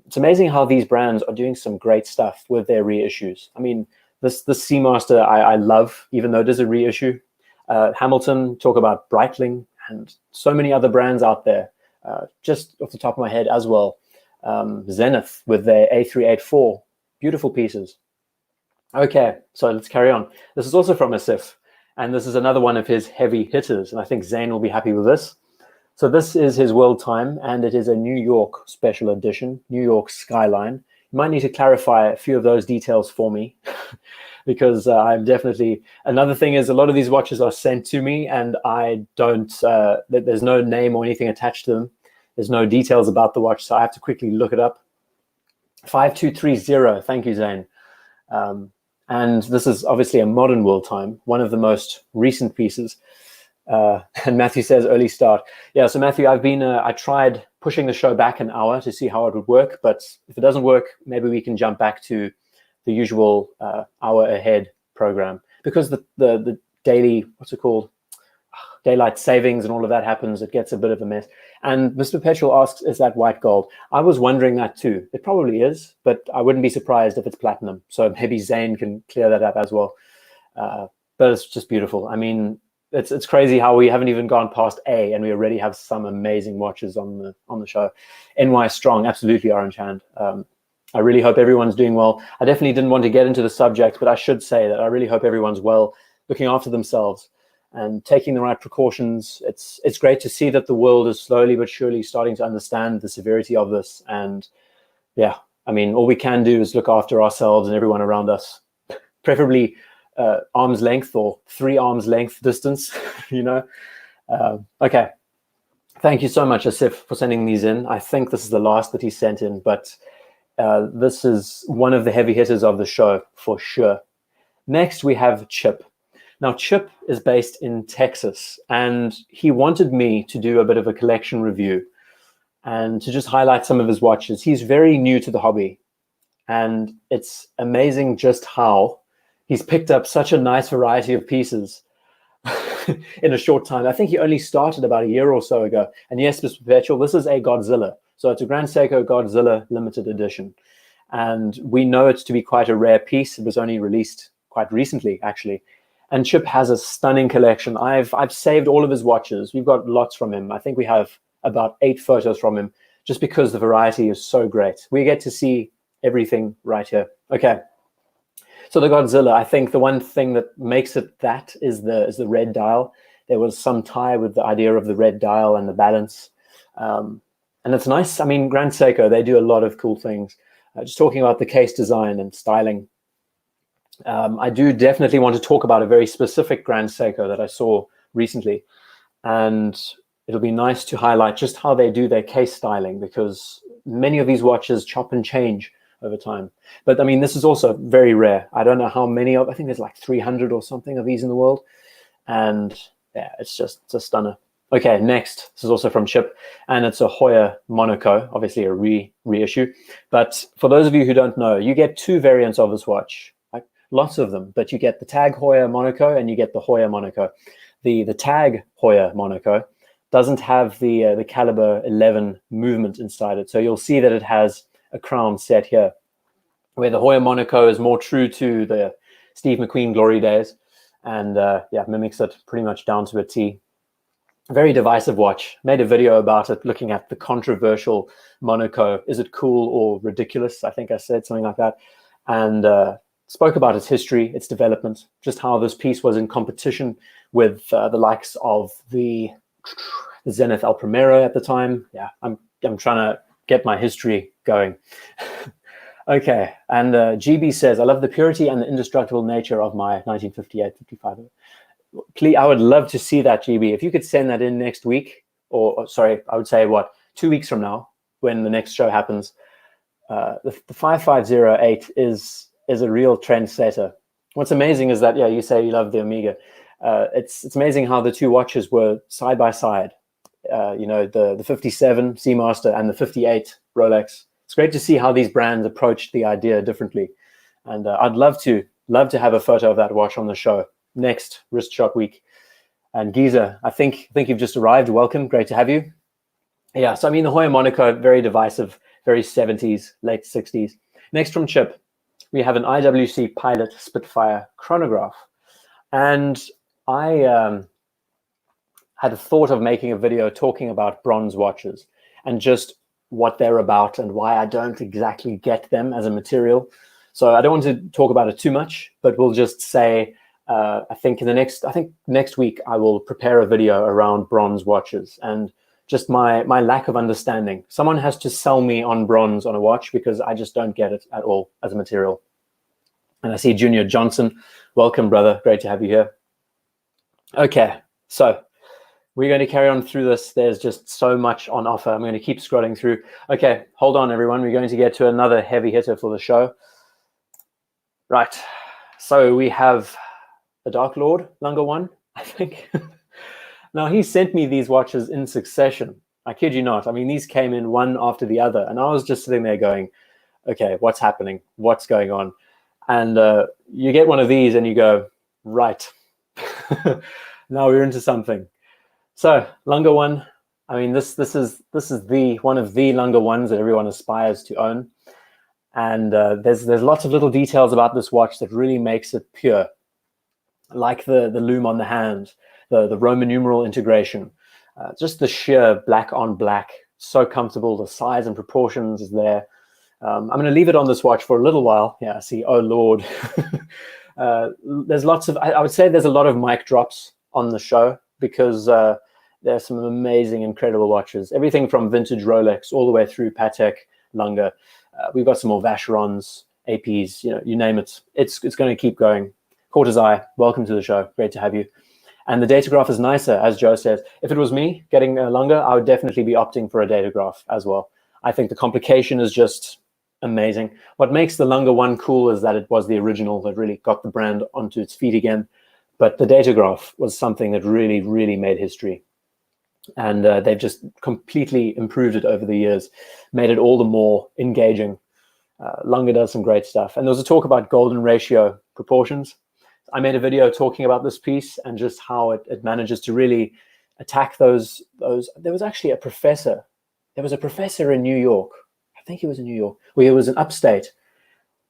It's amazing how these brands are doing some great stuff with their reissues. I mean, this Seamaster I love, even though it is a reissue. Hamilton, talk about Breitling, and so many other brands out there. Just off the top of my head as well. Zenith with their A384. Beautiful pieces. Okay, so let's carry on. This is also from Asif. And this is another one of his heavy hitters. And I think Zane will be happy with this. So this is his World Time, and it is a New York special edition, New York Skyline. You might need to clarify a few of those details for me because I'm definitely... Another thing is a lot of these watches are sent to me and I don't... there's no name or anything attached to them. There's no details about the watch, so I have to quickly look it up. 5230, thank you, Zane. And this is obviously a modern World Time, one of the most recent pieces. And Matthew says early start. Yeah, so Matthew, I tried pushing the show back an hour to see how it would work, but if it doesn't work, maybe we can jump back to the usual hour ahead program. Because the daily, what's it called? Daylight savings and all of that happens, it gets a bit of a mess. And Mr. Perpetual asks, is that white gold? I was wondering that too. It probably is, but I wouldn't be surprised if it's platinum. So maybe Zane can clear that up as well. But it's just beautiful. I mean, it's crazy how we haven't even gone past A and we already have some amazing watches on the show. NY Strong, absolutely Orange Hand. I really hope everyone's doing well. I definitely didn't want to get into the subject, but I should say that I really hope everyone's well, looking after themselves. and taking the right precautions. It's great to see that the world is slowly but surely starting to understand the severity of this. And yeah, I mean, all we can do is look after ourselves and everyone around us, preferably arm's length or 3 arms length distance, you know. Okay. Thank you so much, Asif, for sending these in. I think this is the last that he sent in, but this is one of the heavy hitters of the show for sure. Next, we have Chip. Now, Chip is based in Texas, and he wanted me to do a bit of a collection review and to just highlight some of his watches. He's very new to the hobby, and it's amazing just how he's picked up such a nice variety of pieces in a short time. I think he only started about a year or so ago. And yes, Mr. Perpetual, this is a Godzilla. So it's a Grand Seiko Godzilla limited edition. And we know it to be quite a rare piece. It was only released quite recently, actually. And Chip has a stunning collection. I've saved all of his watches. We've got lots from him. I think we have about 8 photos from him, just because the variety is so great. We get to see everything right here. Okay. So the Godzilla, I think the one thing that makes it that is the red dial. There was some tie with the idea of the red dial and the balance. And it's nice. I mean, Grand Seiko, they do a lot of cool things. Just talking about the case design and styling. I do definitely want to talk about a very specific Grand Seiko that I saw recently. And it'll be nice to highlight just how they do their case styling, because many of these watches chop and change over time. But I mean, this is also very rare. I don't know how many of, I think there's like 300 or something of these in the world. And yeah, it's a stunner. Okay, next, this is also from Chip, and it's a Hoya Monaco, obviously a reissue. But for those of you who don't know, you get 2 variants of this watch, like lots of them, but you get the Tag Hoya Monaco and you get the Hoya Monaco. The Tag Hoya Monaco doesn't have the caliber 11 movement inside it. So you'll see that it has a crown set here, where the Hoya Monaco is more true to the Steve McQueen glory days, and yeah, mimics it pretty much down to a T. Very divisive watch. Made a video about it, looking at the controversial Monaco. Is it cool or ridiculous? I think I said something like that, and spoke about its history, its development, just how this piece was in competition with the likes of the Zenith El Primero at the time. Yeah, I'm trying to get my history going. Okay, and GB says, I love the purity and the indestructible nature of my 1958-55. Please, I would love to see that, GB. If you could send that in next week, or sorry, I would say, what, 2 weeks from now, when the next show happens. The 5508 is a real trendsetter. What's amazing is that, yeah, you say you love the Omega. It's amazing how the 2 watches were side by side. You know, the 57 Seamaster and the 58 Rolex. It's great to see how these brands approached the idea differently. And I'd love to have a photo of that watch on the show next Wrist Shot Week. And Giza, I think you've just arrived. Welcome. Great to have you. Yeah, so I mean, the Hoya Monaco, very divisive, very 70s, late 60s. Next from Chip, we have an IWC Pilot Spitfire chronograph. And I had a thought of making a video talking about bronze watches and just what they're about and why I don't exactly get them as a material. So I don't want to talk about it too much, but we'll just say, I think next week I will prepare a video around bronze watches and just my lack of understanding. Someone has to sell me on bronze on a watch, because I just don't get it at all as a material. And I see Junior Johnson. Welcome, brother. Great to have you here. Okay, so we're going to carry on through this. There's just so much on offer. I'm going to keep scrolling through. Okay, hold on, everyone. We're going to get to another heavy hitter for the show. Right. So we have the Dark Lord, Lange 1, I think. Now, he sent me these watches in succession. I kid you not. I mean, these came in one after the other. And I was just sitting there going, okay, what's happening? What's going on? And you get one of these and you go, right. Now we're into something. So Lange 1, I mean, this is the one of the Lange 1s that everyone aspires to own. And there's lots of little details about this watch that really makes it pure, like the lume on the hand, the Roman numeral integration, just the sheer black on black, so comfortable. The size and proportions is there. I'm going to leave it on this watch for a little while. Yeah, I see. Oh Lord. There's lots of, I would say there's a lot of mic drops on the show because there's some amazing, incredible watches. Everything from vintage Rolex all the way through Patek, Lange. We've got some more Vacherons, APs, you name it. It's going to keep going. Quarter's Eye, welcome to the show. Great to have you. And the Datograph is nicer, as Joe says. If it was me getting a Lange, I would definitely be opting for a Datograph as well. I think the complication is just amazing. What makes the Lange one cool is that it was the original that really got the brand onto its feet again. But the Datograph was something that really, really made history. And they've just completely improved it over the years, made it all the more engaging. Lange does some great stuff. And there was a talk about golden ratio proportions. I made a video talking about this piece and just how it manages to really attack those. There was actually a professor. There was a professor in New York. I think he was in New York, where he was in upstate.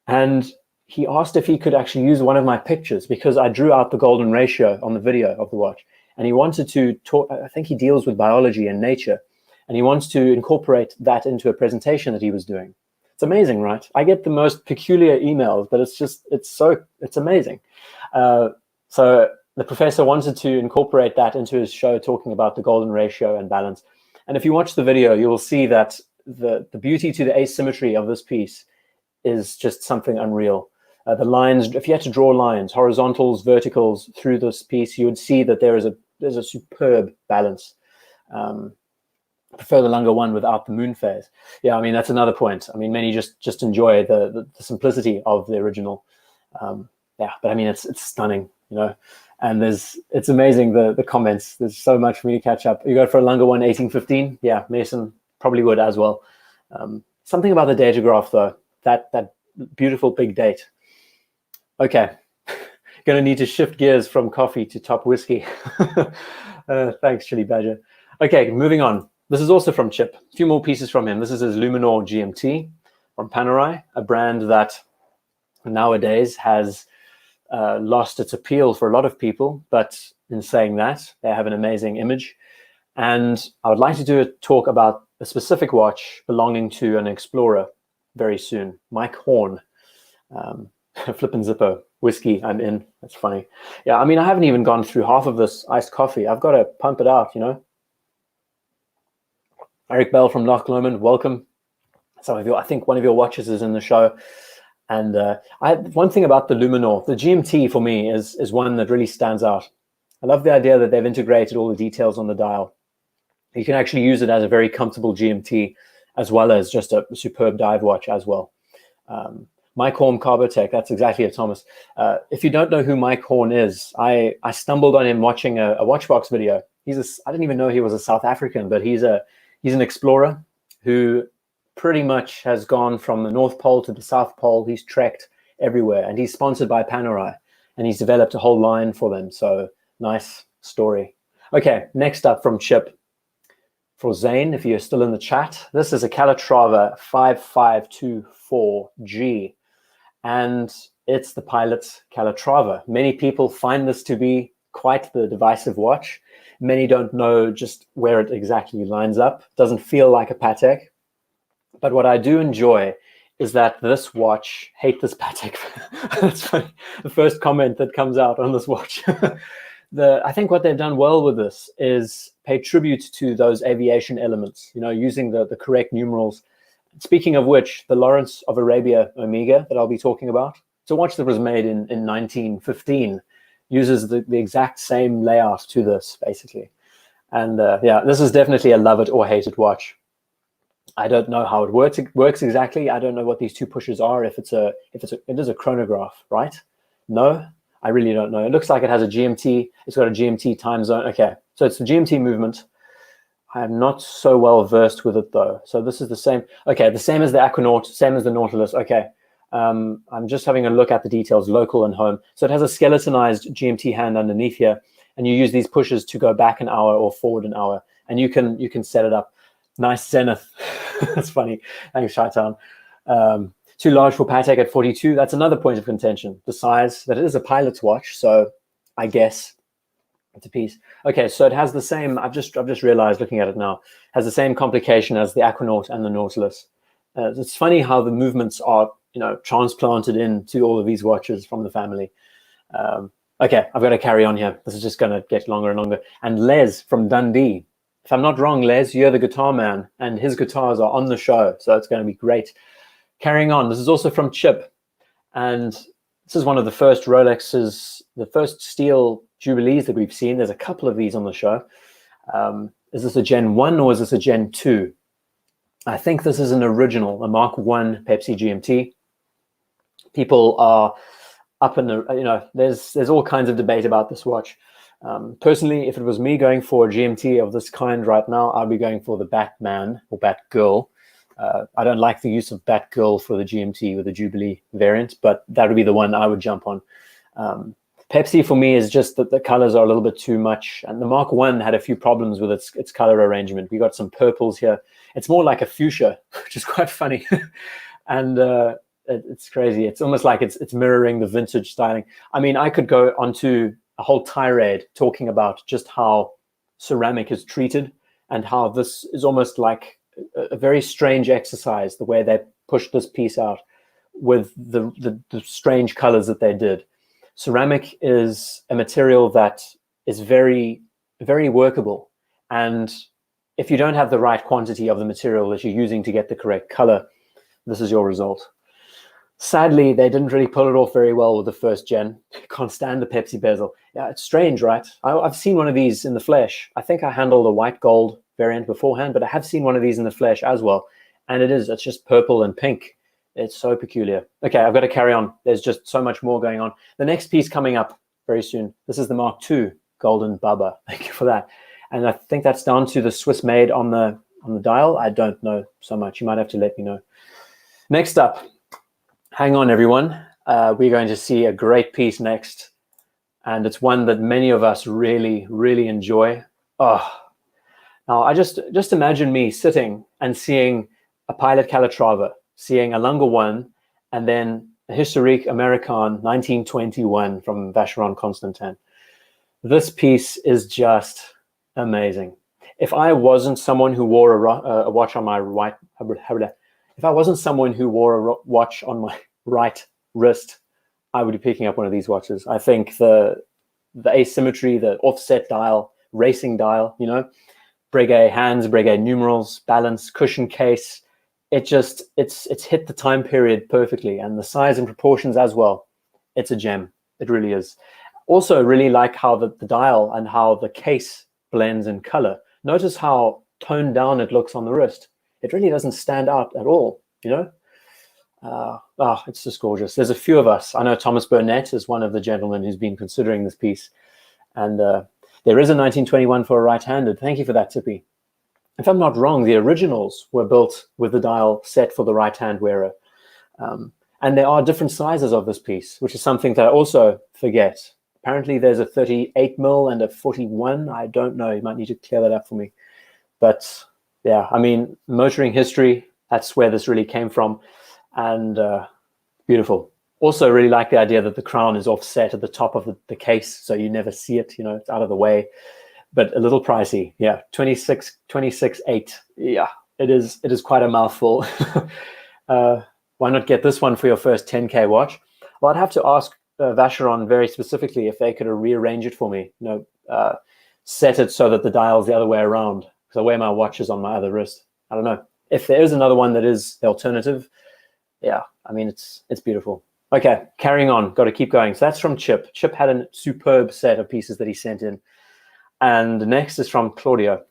And he asked if he could actually use one of my pictures because I drew out the golden ratio on the video of the watch. And he wanted to talk, I think he deals with biology and nature. And he wants to incorporate that into a presentation that he was doing. It's amazing, right? I get the most peculiar emails, but it's amazing. So the professor wanted to incorporate that into his show, talking about the golden ratio and balance. And if you watch the video, you will see that the beauty to the asymmetry of this piece is just something unreal. The lines, if you had to draw lines, horizontals, verticals through this piece, you would see that there's a superb balance. I prefer the Lange one without the moon phase. Yeah, I mean, that's another point. I mean, many just enjoy the simplicity of the original. Yeah, but I mean, it's stunning, and it's amazing, the comments. There's so much for me to catch up. You go for a Lange one 1815? Yeah, Mason probably would as well. Something about the Datograph, though, that beautiful big date. Okay, going to need to shift gears from coffee to top whiskey. Thanks, Chili Badger. Okay, moving on. This is also from Chip. A few more pieces from him. This is his Luminor GMT from Panerai, a brand that nowadays has lost its appeal for a lot of people. But in saying that, they have an amazing image. And I would like to do a talk about a specific watch belonging to an Explorer very soon. Mike Horn. Flippin' Zippo. Whiskey, I'm in. That's funny. Yeah, I mean, I haven't even gone through half of this iced coffee. I've got to pump it out, Eric Bell from Loch Lomond, welcome. I think one of your watches is in the show. And one thing about the Luminor, the GMT for me is one that really stands out. I love the idea that they've integrated all the details on the dial. You can actually use it as a very comfortable GMT as well as just a superb dive watch as well. Mike Horn Carbotech, that's exactly it, Thomas. If you don't know who Mike Horn is, I stumbled on him watching a Watchbox video. I didn't even know he was a South African, but he's an explorer who pretty much has gone from the North Pole to the South Pole. He's trekked everywhere, and he's sponsored by Panerai, and he's developed a whole line for them. So nice story. Okay, next up from Chip. For Zane, if you're still in the chat, this is a Calatrava 5524G, and it's the Pilot's Calatrava. Many people find this to be quite the divisive watch. Many don't know just where it exactly lines up. It doesn't feel like a Patek. But what I do enjoy is that this watch, hate this Patek. That's funny. The first comment that comes out on this watch. I think what they've done well with this is pay tribute to those aviation elements, using the correct numerals. Speaking of which, the Lawrence of Arabia Omega that I'll be talking about, it's a watch that was made in 1915, uses the exact same layout to this, basically. And yeah, this is definitely a love it or hate it watch. I don't know how it works exactly. I don't know what these two pushes are. It is a chronograph, right? No, I really don't know. It looks like it has a GMT. It's got a GMT time zone. Okay, so it's the GMT movement. I am not so well versed with it though. So this is the same. Okay, the same as the Aquanaut, same as the Nautilus. Okay, I'm just having a look at the details, local and home. So it has a skeletonized GMT hand underneath here, and you use these pushes to go back an hour or forward an hour, and you can set it up. Nice zenith. That's funny. Thanks, Shaitan. Too large for Patek at 42. That's another point of contention. The size, that it is a pilot's watch, so I guess it's a piece. Okay, so it has the same, I've just realized looking at it now, has the same complication as the Aquanaut and the Nautilus. It's funny how the movements are, transplanted into all of these watches from the family. Okay, I've got to carry on here. This is just going to get longer and longer. And Les from Dundee. If I'm not wrong, Les, you're the guitar man, and his guitars are on the show, so it's going to be great. Carrying on, this is also from Chip, and this is one of the first Rolexes, the first steel Jubilees that we've seen. There's a couple of these on the show. Is this a Gen 1 or is this a Gen 2? I think this is an original, a Mark 1 Pepsi GMT. People are up in the, you know, there's all kinds of debate about this watch. Personally, if it was me going for a GMT of this kind right now, I'd be going for the Batman or Batgirl. I don't like the use of Batgirl for the GMT with the Jubilee variant, but that would be the one I would jump on. Pepsi for me is just that the colors are a little bit too much, and the Mark 1 had a few problems with its color arrangement. We got some purples here. It's more like a fuchsia, which is quite funny. And it's crazy. It's almost like it's mirroring the vintage styling. I mean, I could go onto a whole tirade talking about just how ceramic is treated and how this is almost like a very strange exercise, the way they pushed this piece out with the strange colors that they did. Ceramic is a material that is very, very workable. And if you don't have the right quantity of the material that you're using to get the correct color, this is your result. Sadly, they didn't really pull it off very well with the first gen. Can't stand the Pepsi bezel. Yeah, it's strange, right? I've seen one of these in the flesh. I think I handled a white gold variant beforehand, but I have seen one of these in the flesh as well. And it's just purple and pink. It's so peculiar. Okay, I've got to carry on. There's just so much more going on. The next piece coming up very soon. This is the Mark II Golden Bubba. Thank you for that. And I think that's down to the Swiss made on the dial. I don't know so much. You might have to let me know. Next up, hang on everyone. We're going to see a great piece next. And it's one that many of us really, really enjoy. Oh, now I just imagine me sitting and seeing a Pilot Calatrava, seeing a Lange 1, and then a Historique Americain 1921 from Vacheron Constantin. This piece is just amazing. If I wasn't someone who wore a watch on my right, if I wasn't someone who wore a watch on my right wrist, I would be picking up one of these watches. I think the asymmetry, the offset dial, racing dial, you know, Breguet hands, Breguet numerals, balance, cushion case. It's hit the time period perfectly, and the size and proportions as well. It's a gem. It really is. Also, really like how the dial and how the case blends in color. Notice how toned down it looks on the wrist. It really doesn't stand out at all, you know? It's just gorgeous. There's a few of us. I know Thomas Burnett is one of the gentlemen who's been considering this piece. And there is a 1921 for a right-handed. Thank you for that, Tippy. If I'm not wrong, the originals were built with the dial set for the right-hand wearer. And there are different sizes of this piece, which is something that I also forget. Apparently there's a 38 mil and a 41. I don't know. You might need to clear that up for me. But yeah, I mean, motoring history, that's where this really came from. And beautiful. Also really like the idea that the crown is offset at the top of the case, so you never see it, you know, it's out of the way. But a little pricey. Yeah, 26.8. Yeah, it is quite a mouthful. Why not get this one for your first 10K watch? Well, I'd have to ask Vacheron very specifically if they could rearrange it for me, you know, set it so that the dial's the other way around, because I wear my watches on my other wrist. I don't know. If there is another one that is the alternative, yeah, I mean, it's beautiful. Okay, carrying on. Got to keep going. So that's from Chip. Chip had a superb set of pieces that he sent in. And the next is from Claudio.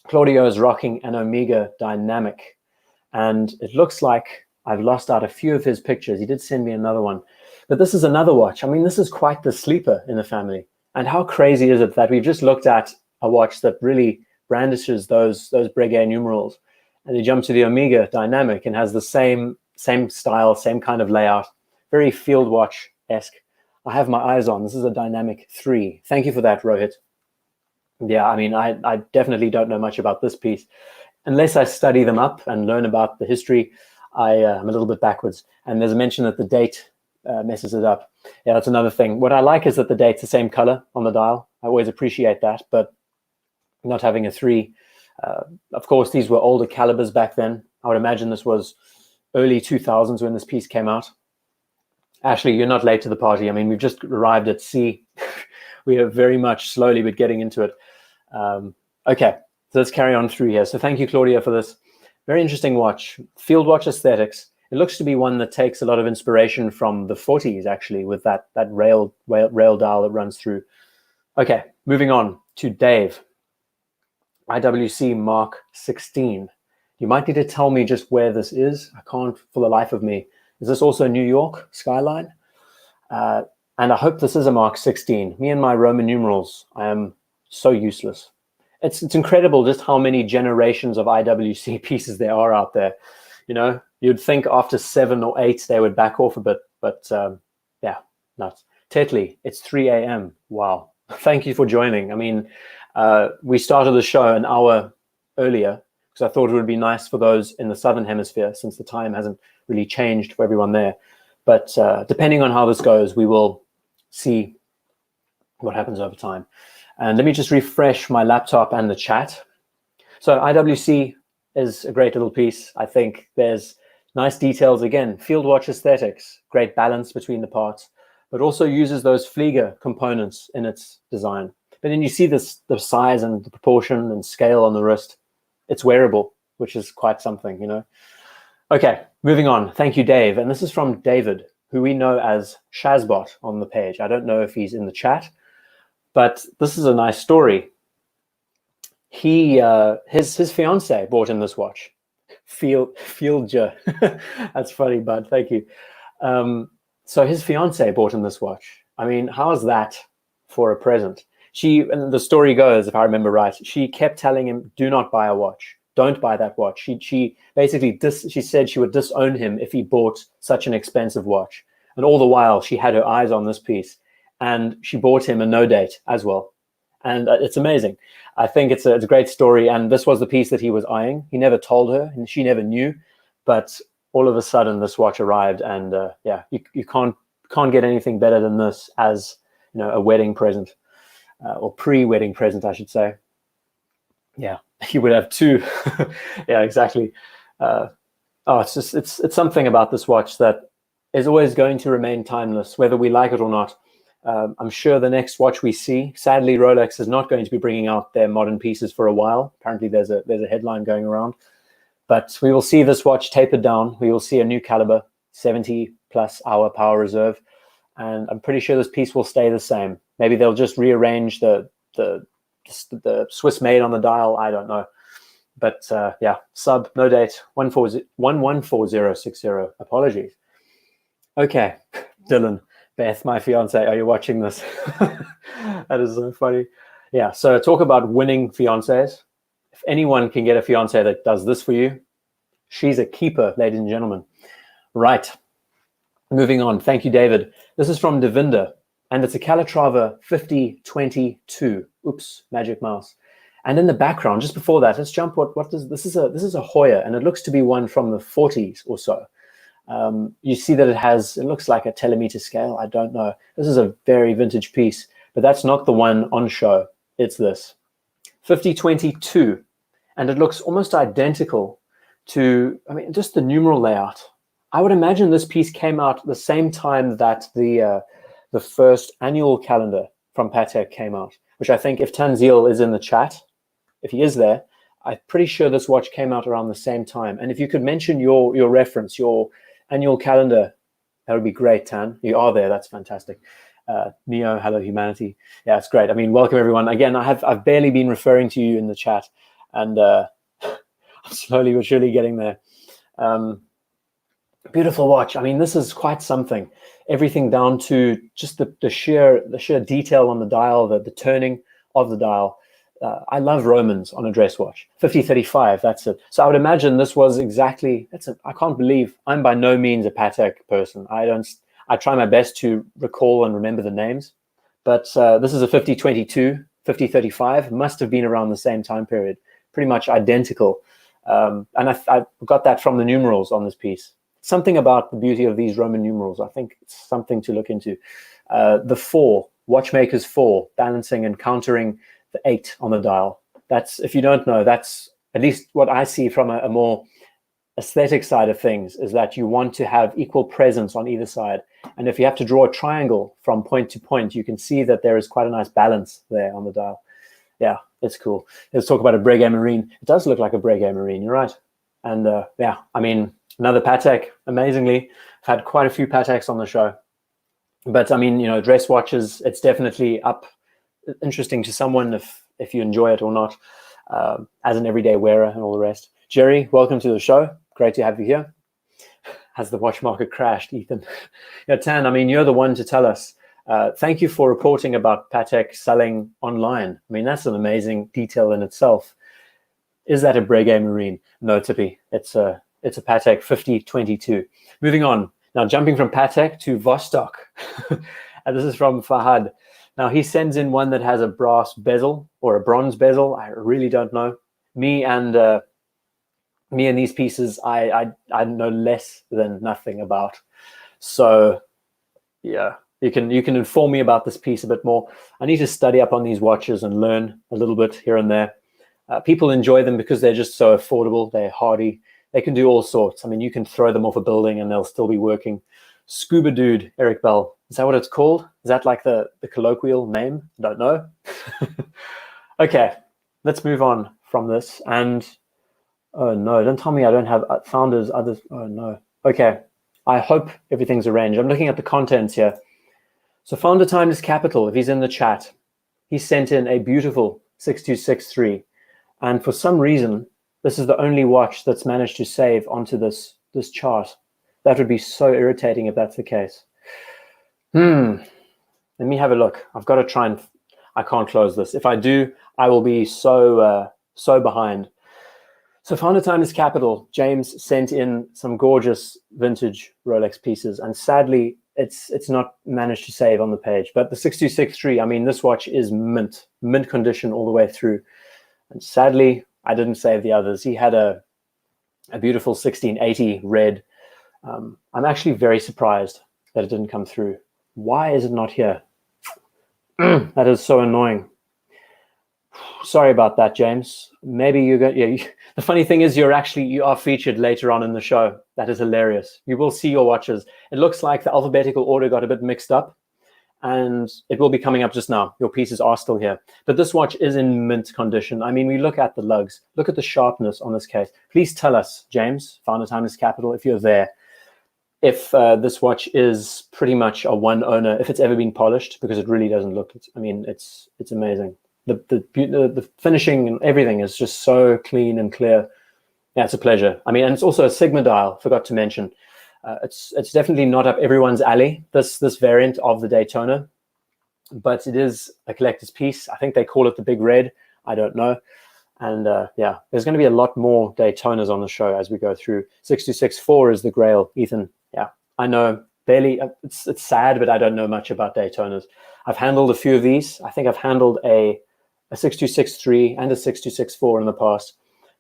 Claudio is rocking an Omega Dynamic. And it looks like I've lost out a few of his pictures. He did send me another one. But this is another watch. I mean, this is quite the sleeper in the family. And how crazy is it that we've just looked at a watch that really brandishes those Breguet numerals, and you jump to the Omega Dynamic and has the same style, same kind of layout, very field watch-esque. I have my eyes on. This is a Dynamic 3. Thank you for that, Rohit. Yeah, I mean, I definitely don't know much about this piece. Unless I study them up and learn about the history, I'm a little bit backwards. And there's a mention that the date messes it up. Yeah, that's another thing. What I like is that the date's the same color on the dial. I always appreciate that, but not having a 3. Of course, these were older calibers back then. I would imagine this was early 2000s when this piece came out. Ashley, you're not late to the party. I mean, we've just arrived at sea. We are very much slowly but getting into it. Okay, so let's carry on through here. So thank you, Claudia, for this very interesting watch. Field watch aesthetics. It looks to be one that takes a lot of inspiration from the 40s, actually, with that rail dial that runs through. Okay, moving on to Dave. IWC Mark 16. You might need to tell me just where this is. I can't for the life of me. Is this also New York skyline? And I hope this is a Mark 16. Me and my Roman numerals, I am so useless. It's incredible just how many generations of IWC pieces there are out there. You know, you'd think after 7 or 8 they would back off a bit, but yeah, nuts. Tetley, it's 3 a.m. Wow. Thank you for joining. I mean, we started the show an hour earlier because I thought it would be nice for those in the Southern Hemisphere since the time hasn't really changed for everyone there. But depending on how this goes, we will see what happens over time. And let me just refresh my laptop and the chat. So IWC is a great little piece. I think there's nice details. Again, field watch aesthetics, great balance between the parts, but also uses those Flieger components in its design. But then you see the size and the proportion and scale on the wrist. It's wearable, which is quite something, you know. Okay, moving on. Thank you, Dave. And this is from David, who we know as Shazbot on the page. I don't know if he's in the chat, but this is a nice story. His fiance bought him this watch. Fieldja. That's funny, bud. Thank you. So his fiance bought him this watch. I mean, how's that for a present? And the story goes, if I remember right, she kept telling him, do not buy a watch. Don't buy that watch. She basically, she said she would disown him if he bought such an expensive watch. And all the while, she had her eyes on this piece. And she bought him a no date as well. And it's amazing. I think it's a great story. And this was the piece that he was eyeing. He never told her, and she never knew. But all of a sudden, this watch arrived. And yeah, you can't get anything better than this as, you know, a wedding present. Or pre-wedding present, I should say. Yeah, you would have 2. Yeah, exactly. It's something about this watch that is always going to remain timeless, whether we like it or not. I'm sure the next watch we see, sadly, Rolex is not going to be bringing out their modern pieces for a while. Apparently, there's a headline going around. But we will see this watch tapered down. We will see a new caliber, 70+ hour power reserve. And I'm pretty sure this piece will stay the same. Maybe they'll just rearrange the Swiss made on the dial. I don't know. But yeah, sub, no date, 114060. Apologies. Okay, Dylan, Beth, my fiance, are you watching this? That is so funny. Yeah, so talk about winning fiancés. If anyone can get a fiancé that does this for you, she's a keeper, ladies and gentlemen. Right. Moving on. Thank you, David. This is from Devinder, and it's a Calatrava 5022. Oops, magic mouse. And in the background, just before that, let's jump. This is a Hoya, and it looks to be one from the 40s or so. You see that it looks like a telemeter scale. I don't know. This is a very vintage piece, but that's not the one on show. It's this 5022, and it looks almost identical to, I mean, just the numeral layout. I would imagine this piece came out the same time that the first annual calendar from Patek came out, which I think, if Tanzil is in the chat, if he is there, I'm pretty sure this watch came out around the same time. And if you could mention your reference, your annual calendar, that would be great, Tan. You are there. That's fantastic. Neo, hello, humanity. Yeah, it's great. I mean, welcome, everyone. Again, I've barely been referring to you in the chat, and I'm slowly but surely getting there. Beautiful watch. I mean, this is quite something. Everything down to just the sheer detail on the dial, the turning of the dial. I love Romans on a dress watch. 5035, that's it. So I would imagine this was exactly, I can't believe, I'm by no means a Patek person. I try my best to recall and remember the names, but this is a 5022, 5035, must have been around the same time period, pretty much identical. And I got that from the numerals on this piece. Something about the beauty of these Roman numerals. I think it's something to look into. The 4, watchmaker's 4, balancing and countering the 8 on the dial. That's, if you don't know, that's at least what I see from a more aesthetic side of things is that you want to have equal presence on either side. And if you have to draw a triangle from point to point, you can see that there is quite a nice balance there on the dial. Yeah, it's cool. Let's talk about a Breguet Marine. It does look like a Breguet Marine, you're right. And yeah, I mean, another Patek, amazingly. I've had quite a few Pateks on the show. But I mean, you know, dress watches, it's definitely interesting to someone if you enjoy it or not, as an everyday wearer and all the rest. Jerry, welcome to the show. Great to have you here. Has the watch market crashed, Ethan? Yeah, Tan, I mean, you're the one to tell us. Thank you for reporting about Patek selling online. I mean, that's an amazing detail in itself. Is that a Breguet Marine? No, Tippy. It's a Patek 5022. Moving on. Now, jumping from Patek to Vostok. And this is from Fahad. Now, he sends in one that has a brass bezel or a bronze bezel. I really don't know. Me and these pieces, I know less than nothing about. So, yeah, you can inform me about this piece a bit more. I need to study up on these watches and learn a little bit here and there. People enjoy them because they're just so affordable. They're hardy. They can do all sorts. I mean, you can throw them off a building and they'll still be working. Scuba Dude, Eric Bell. Is that what it's called? Is that like the colloquial name? Don't know. Okay, let's move on from this. And oh no, don't tell me I don't have founders, others. Oh no. Okay, I hope everything's arranged. I'm looking at the contents here. So Founder Time is Capital, if he's in the chat, he sent in a beautiful 6263. And for some reason, this is the only watch that's managed to save onto this chart. That would be so irritating if that's the case. Let me have a look. I've got to try and, I can't close this. If I do, I will be so behind. So Founder Time is Capital. James sent in some gorgeous vintage Rolex pieces, and sadly, it's not managed to save on the page. But the 6263, I mean, this watch is mint condition all the way through. And sadly, I didn't save the others. He had a beautiful 1680 red. I'm actually very surprised that it didn't come through. Why is it not here? That is so annoying. Sorry about that, James. Maybe you got, yeah. The funny thing is you are featured later on in the show. That is hilarious. You will see your watches. It looks like the alphabetical order got a bit mixed up, and it will be coming up just now. Your pieces are still here. But this watch is in mint condition. I mean, we look at the lugs. Look at the sharpness on this case. Please tell us, James, Founder Time is Capital, if you're there, if this watch is pretty much a one owner, if it's ever been polished, because it really doesn't look, I mean, it's amazing. The finishing and everything is just so clean and clear. Yeah, it's a pleasure. I mean, and it's also a Sigma dial, forgot to mention. It's definitely not up everyone's alley, this variant of the Daytona, but it is a collector's piece. I think they call it the Big Red. I don't know. And yeah, there's going to be a lot more Daytonas on the show as we go through. 6264 is the Grail, Ethan. Yeah, I know. Barely. It's sad, but I don't know much about Daytonas. I've handled a few of these. I think I've handled a 6263 and a 6264 in the past,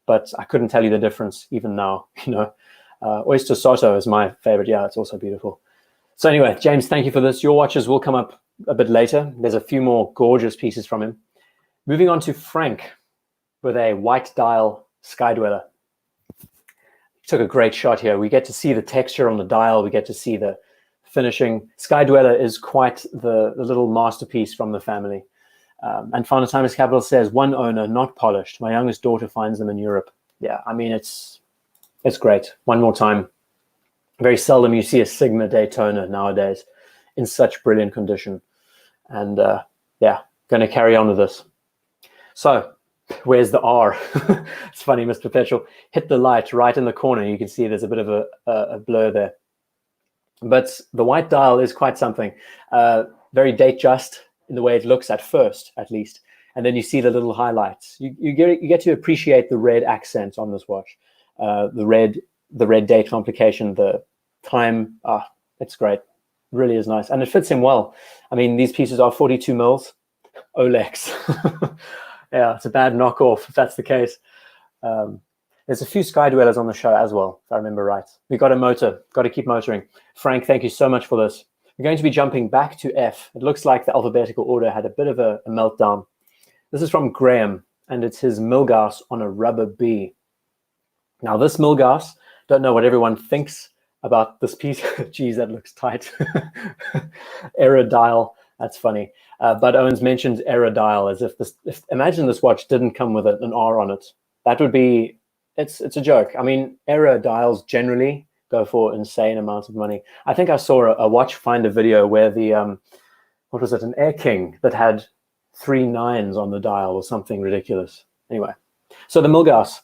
but I couldn't tell you the difference even now. You know, Oyster Soto is my favorite. Yeah, it's also beautiful. So anyway, James, thank you for this. Your watches will come up a bit later. There's a few more gorgeous pieces from him. Moving on to Frank with a white dial Sky Dweller. He took a great shot here. We get to see the texture on the dial. We get to see the finishing. Sky Dweller is quite the little masterpiece from the family. And Founder Time is Capital says, one owner, not polished. My youngest daughter finds them in Europe. Yeah, I mean, it's great. One more time. Very seldom you see a Sigma Daytona nowadays in such brilliant condition. And yeah, going to carry on with this. So where's the R? It's funny, Mr. Perpetual. Hit the light right in the corner. You can see there's a bit of a blur there. But the white dial is quite something. Very Datejust in the way it looks at first, at least. And then you see the little highlights. You get to appreciate the red accent on this watch. The red date complication, the time. It's great. It really is nice. And it fits him well. I mean, these pieces are 42 mils. Olex. Yeah, it's a bad knockoff if that's the case. There's a few Sky Dwellers on the show as well, if I remember right. We got a motor, got to keep motoring. Frank, thank you so much for this. We're going to be jumping back to F. It looks like the alphabetical order had a bit of a meltdown. This is from Graham, and it's his Milgauss on a rubber B. Now, this Milgauss Don't know what everyone thinks about this piece. Geez, that looks tight. Error dial. That's funny. Bud Owens mentions error dial as if this. Imagine this watch didn't come with an R on it. That would be. It's a joke. I mean, error dials generally go for insane amounts of money. I think I saw a watch finder video where the what was it? An Air King that had 3 9s on the dial or something ridiculous. Anyway, so the Milgauss.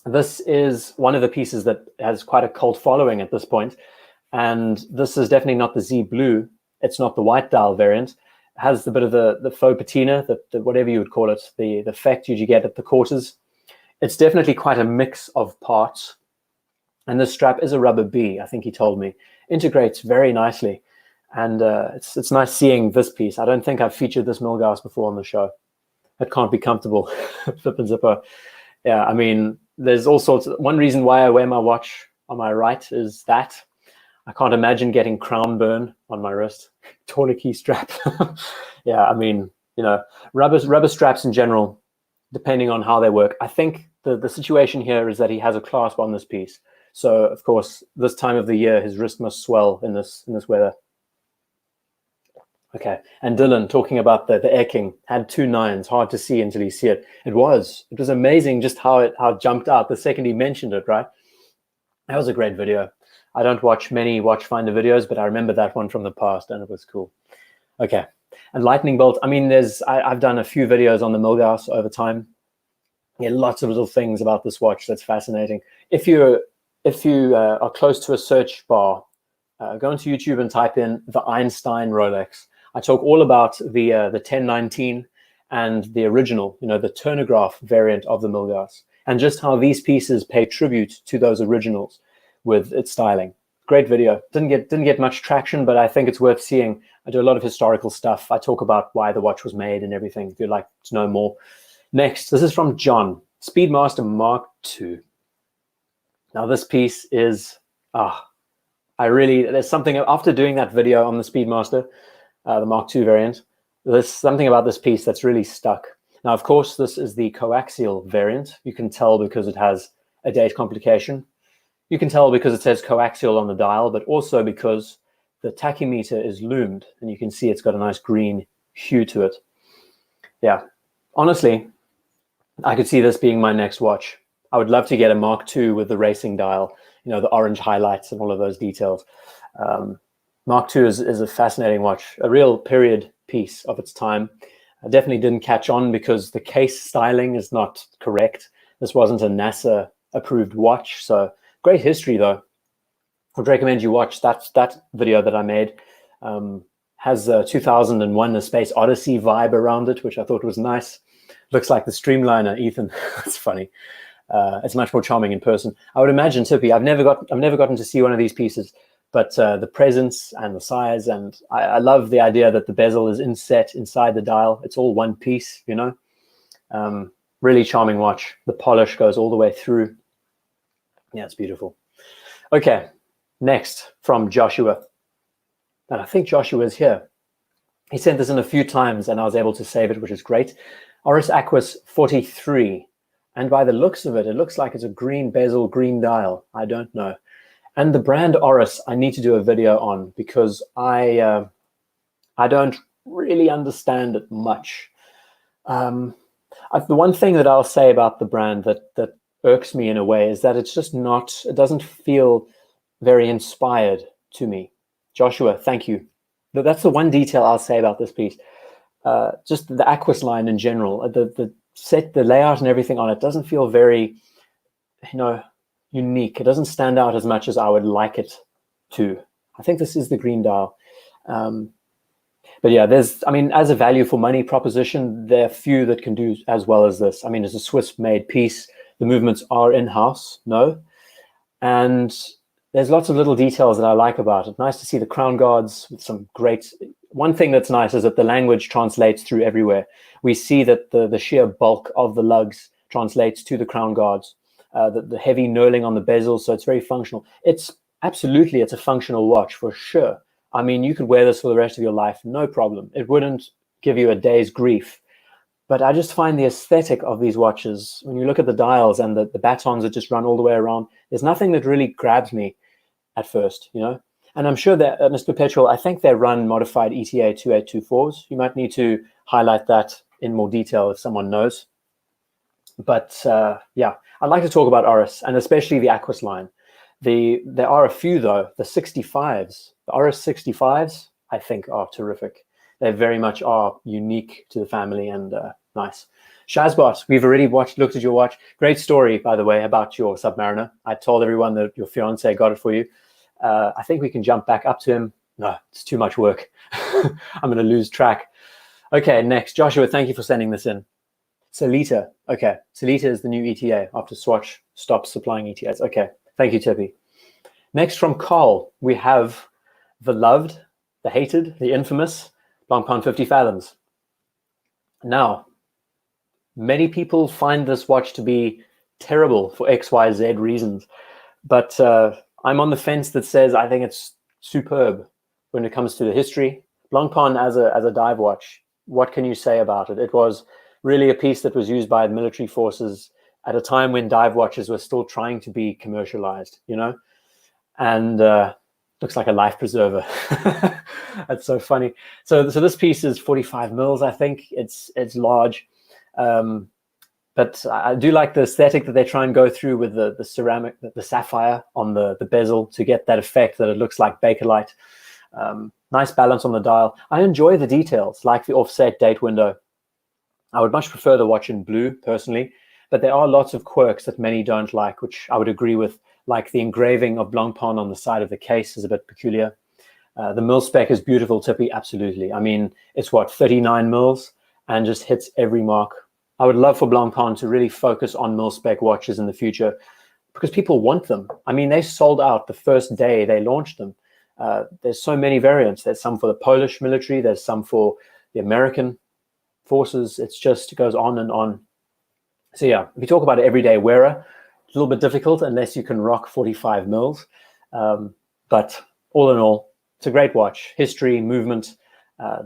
This is one of the pieces that has quite a cult following at this point, and this is definitely not the Z Blue. It's not the white dial variant. It has a bit of the faux patina, the whatever you would call it, the effect you get at the quarters. It's definitely quite a mix of parts, and this strap is a rubber B. I think he told me integrates very nicely, and it's nice seeing this piece. I don't think I've featured this Milgauss before on the show. It can't be comfortable. Flip and zipper. Yeah, I mean, there's all sorts of, one reason why I wear my watch on my right is that I can't imagine getting crown burn on my wrist. Tourniquet strap. Yeah, I mean, you know, rubber straps in general, depending on how they work. I think the situation here is that he has a clasp on this piece. So of course, this time of the year, his wrist must swell in this weather. Okay, and Dylan talking about the Air King had 2 9s, hard to see until you see it. It was amazing just how it jumped out the second he mentioned it, right? That was a great video. I don't watch many watchfinder videos, but I remember that one from the past, and it was cool. Okay, and lightning bolt. I mean, I've done a few videos on the Milgauss over time. Yeah, lots of little things about this watch that's fascinating. If you are close to a search bar, go into YouTube and type in the Einstein Rolex. I talk all about the 1019 and the original, you know, the Turnograph variant of the Milgauss, and just how these pieces pay tribute to those originals with its styling. Great video. Didn't get much traction, but I think it's worth seeing. I do a lot of historical stuff. I talk about why the watch was made and everything, if you'd like to know more. Next, this is from John, Speedmaster Mark II. Now this piece is, there's something, after doing that video on the Speedmaster, the Mark II variant, there's something about this piece that's really stuck. Now, of course, this is the coaxial variant. You can tell because it has a date complication. You can tell because it says coaxial on the dial, but also because the tachymeter is loomed, and you can see it's got a nice green hue to it. Yeah, honestly, I could see this being my next watch. I would love to get a Mark II with the racing dial, you know, the orange highlights and all of those details. Mark II is a fascinating watch, a real period piece of its time. I definitely didn't catch on because the case styling is not correct. This wasn't a NASA-approved watch, so great history, though. I would recommend you watch that video that I made. Has a 2001 A Space Odyssey vibe around it, which I thought was nice. Looks like the Streamliner, Ethan. That's funny. It's much more charming in person. I would imagine, Tippy, I've never gotten to see one of these pieces, but the presence and the size, and I love the idea that the bezel is inset inside the dial. It's all one piece, you know. Really charming watch. The polish goes all the way through. Yeah, it's beautiful. Okay, next from Joshua. And I think Joshua is here. He sent this in a few times and I was able to save it, which is great. Oris Aquas 43. And by the looks of it, it looks like it's a green bezel, green dial. I don't know. And the brand Oris, I need to do a video on because I don't really understand it much. The one thing that I'll say about the brand that irks me in a way is that it's just not, it doesn't feel very inspired to me. Joshua, thank you. That's the one detail I'll say about this piece. Just the Aquas line in general, the set, the layout and everything on it doesn't feel very, you know, unique. It doesn't stand out as much as I would like it to. I think this is the green dial. But yeah, I mean, as a value for money proposition, there are few that can do as well as this. I mean, it's a Swiss-made piece. The movements are in-house, and there's lots of little details that I like about it. Nice to see the crown guards with some great. One thing that's nice is that the language translates through everywhere. We see that the sheer bulk of the lugs translates to the crown guards. The heavy knurling on the bezel, so it's very functional. It's a functional watch for sure. I mean, you could wear this for the rest of your life, no problem. It wouldn't give you a day's grief. But I just find the aesthetic of these watches, when you look at the dials and the batons that just run all the way around, there's nothing that really grabs me at first, you know. And I'm sure that Mr. Perpetual, I think they run modified ETA 2824s. You might need to highlight that in more detail if someone knows. But yeah, I'd like to talk about Oris, and especially the Aquas line. There are a few, though, the 65s. The Oris 65s, I think, are terrific. They very much are unique to the family and nice. Shazbot, we've already looked at your watch. Great story, by the way, about your Submariner. I told everyone that your fiance got it for you. I think we can jump back up to him. No, it's too much work. I'm going to lose track. Okay, next. Joshua, thank you for sending this in. Sellita. Okay, Sellita is the new ETA after Swatch stops supplying ETAs. Okay, thank you, Tippy. Next from Carl, we have the loved, the hated, the infamous Blancpain 50 Fathoms. Now, many people find this watch to be terrible for XYZ reasons, but I'm on the fence that says I think it's superb when it comes to the history. Blancpain as a dive watch, what can you say about it? It was really a piece that was used by the military forces at a time when dive watches were still trying to be commercialized, you know, and looks like a life preserver. That's so funny. So this piece is 45 mils, I think. It's large, but I do like the aesthetic that they try and go through with the ceramic, the sapphire on the bezel to get that effect that it looks like Bakelite. Nice balance on the dial. I enjoy the details, like the offset date window. I would much prefer the watch in blue, personally, but there are lots of quirks that many don't like, which I would agree with, like the engraving of Blancpain on the side of the case is a bit peculiar. The mil spec is beautiful, Tippy, absolutely. I mean, it's what, 39 mils, and just hits every mark. I would love for Blancpain to really focus on mil spec watches in the future because people want them. I mean, they sold out the first day they launched them. There's so many variants. There's some for the Polish military. There's some for the American forces. It goes on and on. So yeah, if you talk about an everyday wearer, it's a little bit difficult unless you can rock 45 mils. But all in all, it's a great watch. History, movement,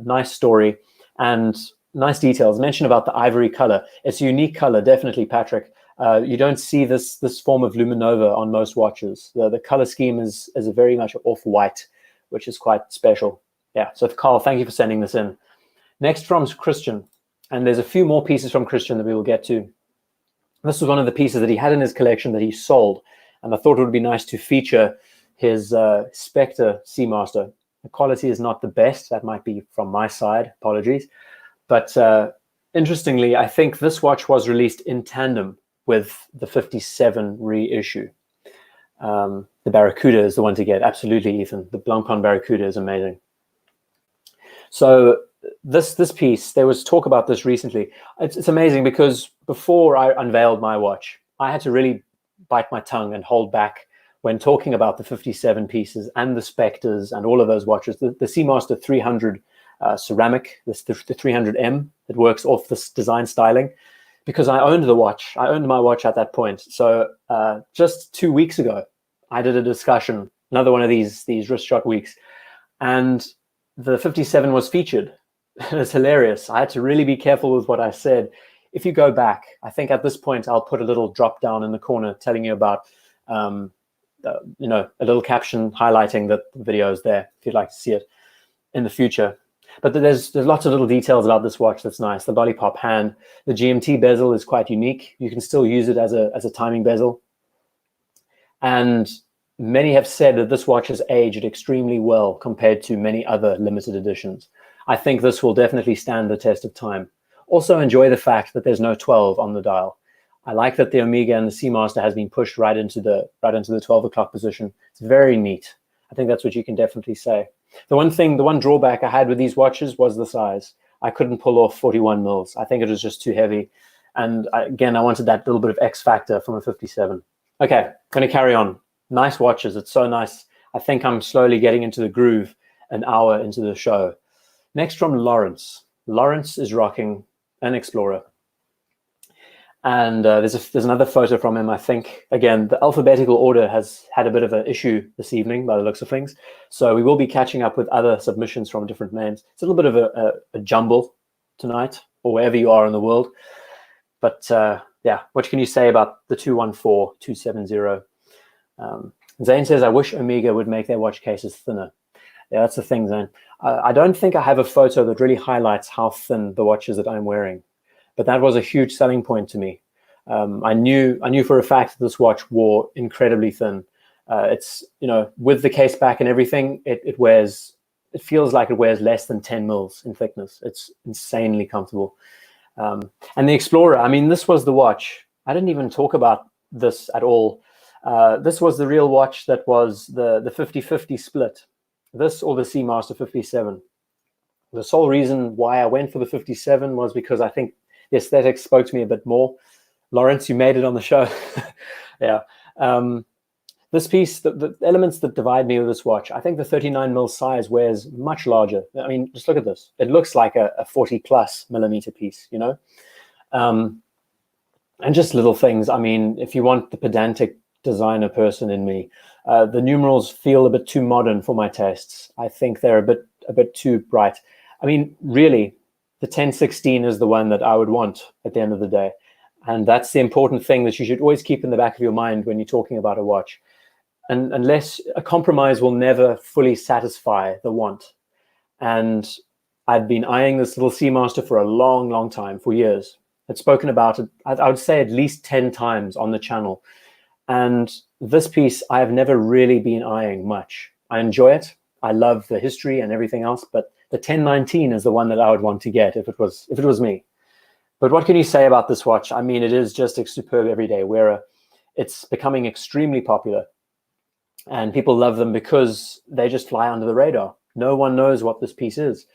nice story, and nice details. Mention about the ivory color. It's a unique color, definitely, Patrick. You don't see this form of luminova on most watches. The color scheme is a very much off-white, which is quite special. Yeah, so Carl, thank you for sending this in. Next from Christian, and there's a few more pieces from Christian that we will get to. This was one of the pieces that he had in his collection that he sold, and I thought it would be nice to feature his Spectre Seamaster. The quality is not the best. That might be from my side. Apologies. But interestingly, I think this watch was released in tandem with the 57 reissue. The Barracuda is the one to get. Absolutely, Ethan. The Blancpain Barracuda is amazing. So this piece, there was talk about this recently. It's amazing because before I unveiled my watch, I had to really bite my tongue and hold back when talking about the 57 pieces and the Spectres and all of those watches. The Seamaster 300 ceramic, the 300M that works off this design styling, because I owned the watch. I owned my watch at that point. So just 2 weeks ago, I did a discussion, another one of these wrist shot weeks, and the 57 was featured. It's hilarious. I had to really be careful with what I said. If you go back, I think at this point, I'll put a little drop down in the corner telling you about, you know, a little caption highlighting that the video is there if you'd like to see it in the future. But there's lots of little details about this watch that's nice. The body pop hand, the GMT bezel is quite unique. You can still use it as a timing bezel. And many have said that this watch has aged extremely well compared to many other limited editions. I think this will definitely stand the test of time. Also enjoy the fact that there's no 12 on the dial. I like that the Omega and the Seamaster has been pushed right into the 12 o'clock position. It's very neat. I think that's what you can definitely say. The one drawback I had with these watches was the size. I couldn't pull off 41 mils. I think it was just too heavy. And again, I wanted that little bit of X factor from a 57. Okay, going to carry on. Nice watches. It's so nice. I think I'm slowly getting into the groove an hour into the show. Next from Lawrence. Lawrence is rocking an Explorer. And there's another photo from him, I think. Again, the alphabetical order has had a bit of an issue this evening by the looks of things. So we will be catching up with other submissions from different names. It's a little bit of a jumble tonight. or wherever you are in the world. But yeah, what can you say about the 214, 270? Zane says, I wish Omega would make their watch cases thinner. Yeah, that's the thing, Zane. I don't think I have a photo that really highlights how thin the watch is that I'm wearing, but that was a huge selling point to me. I knew for a fact that this watch wore incredibly thin. It's, you know, with the case back and everything, it feels like it wears less than 10 mils in thickness. It's insanely comfortable. And the Explorer, I mean, this was the watch. I didn't even talk about this at all. This was the real watch that was the 50-50 split. This or the Seamaster 57. The sole reason why I went for the 57 was because I think the aesthetics spoke to me a bit more. Lawrence, you made it on the show. Yeah. This piece, the elements that divide me with this watch, I think the 39 mil size wears much larger. I mean, just look at this. It looks like a 40 plus millimeter piece, you know? And just little things. I mean, if you want the pedantic designer person in me, the numerals feel a bit too modern for my tastes. I think they're a bit too bright. I mean, really, the 1016 is the one that I would want at the end of the day. And that's the important thing that you should always keep in the back of your mind when you're talking about a watch. And unless a compromise will never fully satisfy the want. And I'd been eyeing this little Seamaster for a long, long time, for years. I'd spoken about it, I would say at least 10 times on the channel. And this piece, I have never really been eyeing much. I enjoy it. I love the history and everything else, but the 1019 is the one that I would want to get if it was me. But what can you say about this watch? I mean, it is just a superb everyday wearer. It's becoming extremely popular. And people love them because they just fly under the radar. No one knows what this piece is.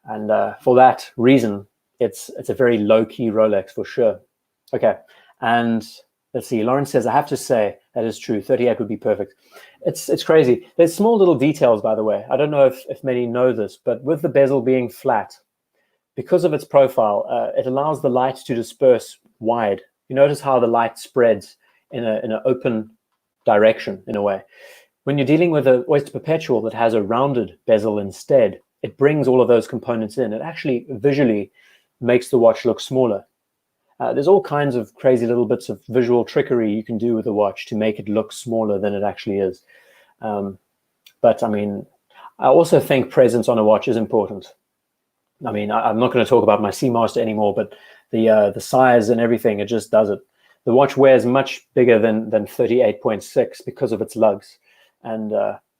And for that reason, it's a very low-key Rolex for sure. Okay, and let's see. Lawrence says, I have to say, that is true. 38 would be perfect. It's crazy. There's small little details, by the way. I don't know if many know this, but with the bezel being flat, because of its profile, it allows the light to disperse wide. You notice how the light spreads in an open direction, in a way. When you're dealing with an Oyster Perpetual that has a rounded bezel instead, it brings all of those components in. It actually visually makes the watch look smaller. There's all kinds of crazy little bits of visual trickery you can do with the watch to make it look smaller than it actually is. But I mean, I also think presence on a watch is important. I mean, I'm not going to talk about my Seamaster anymore, but the size and everything, it just does it. The watch wears much bigger than 38.6 because of its lugs. And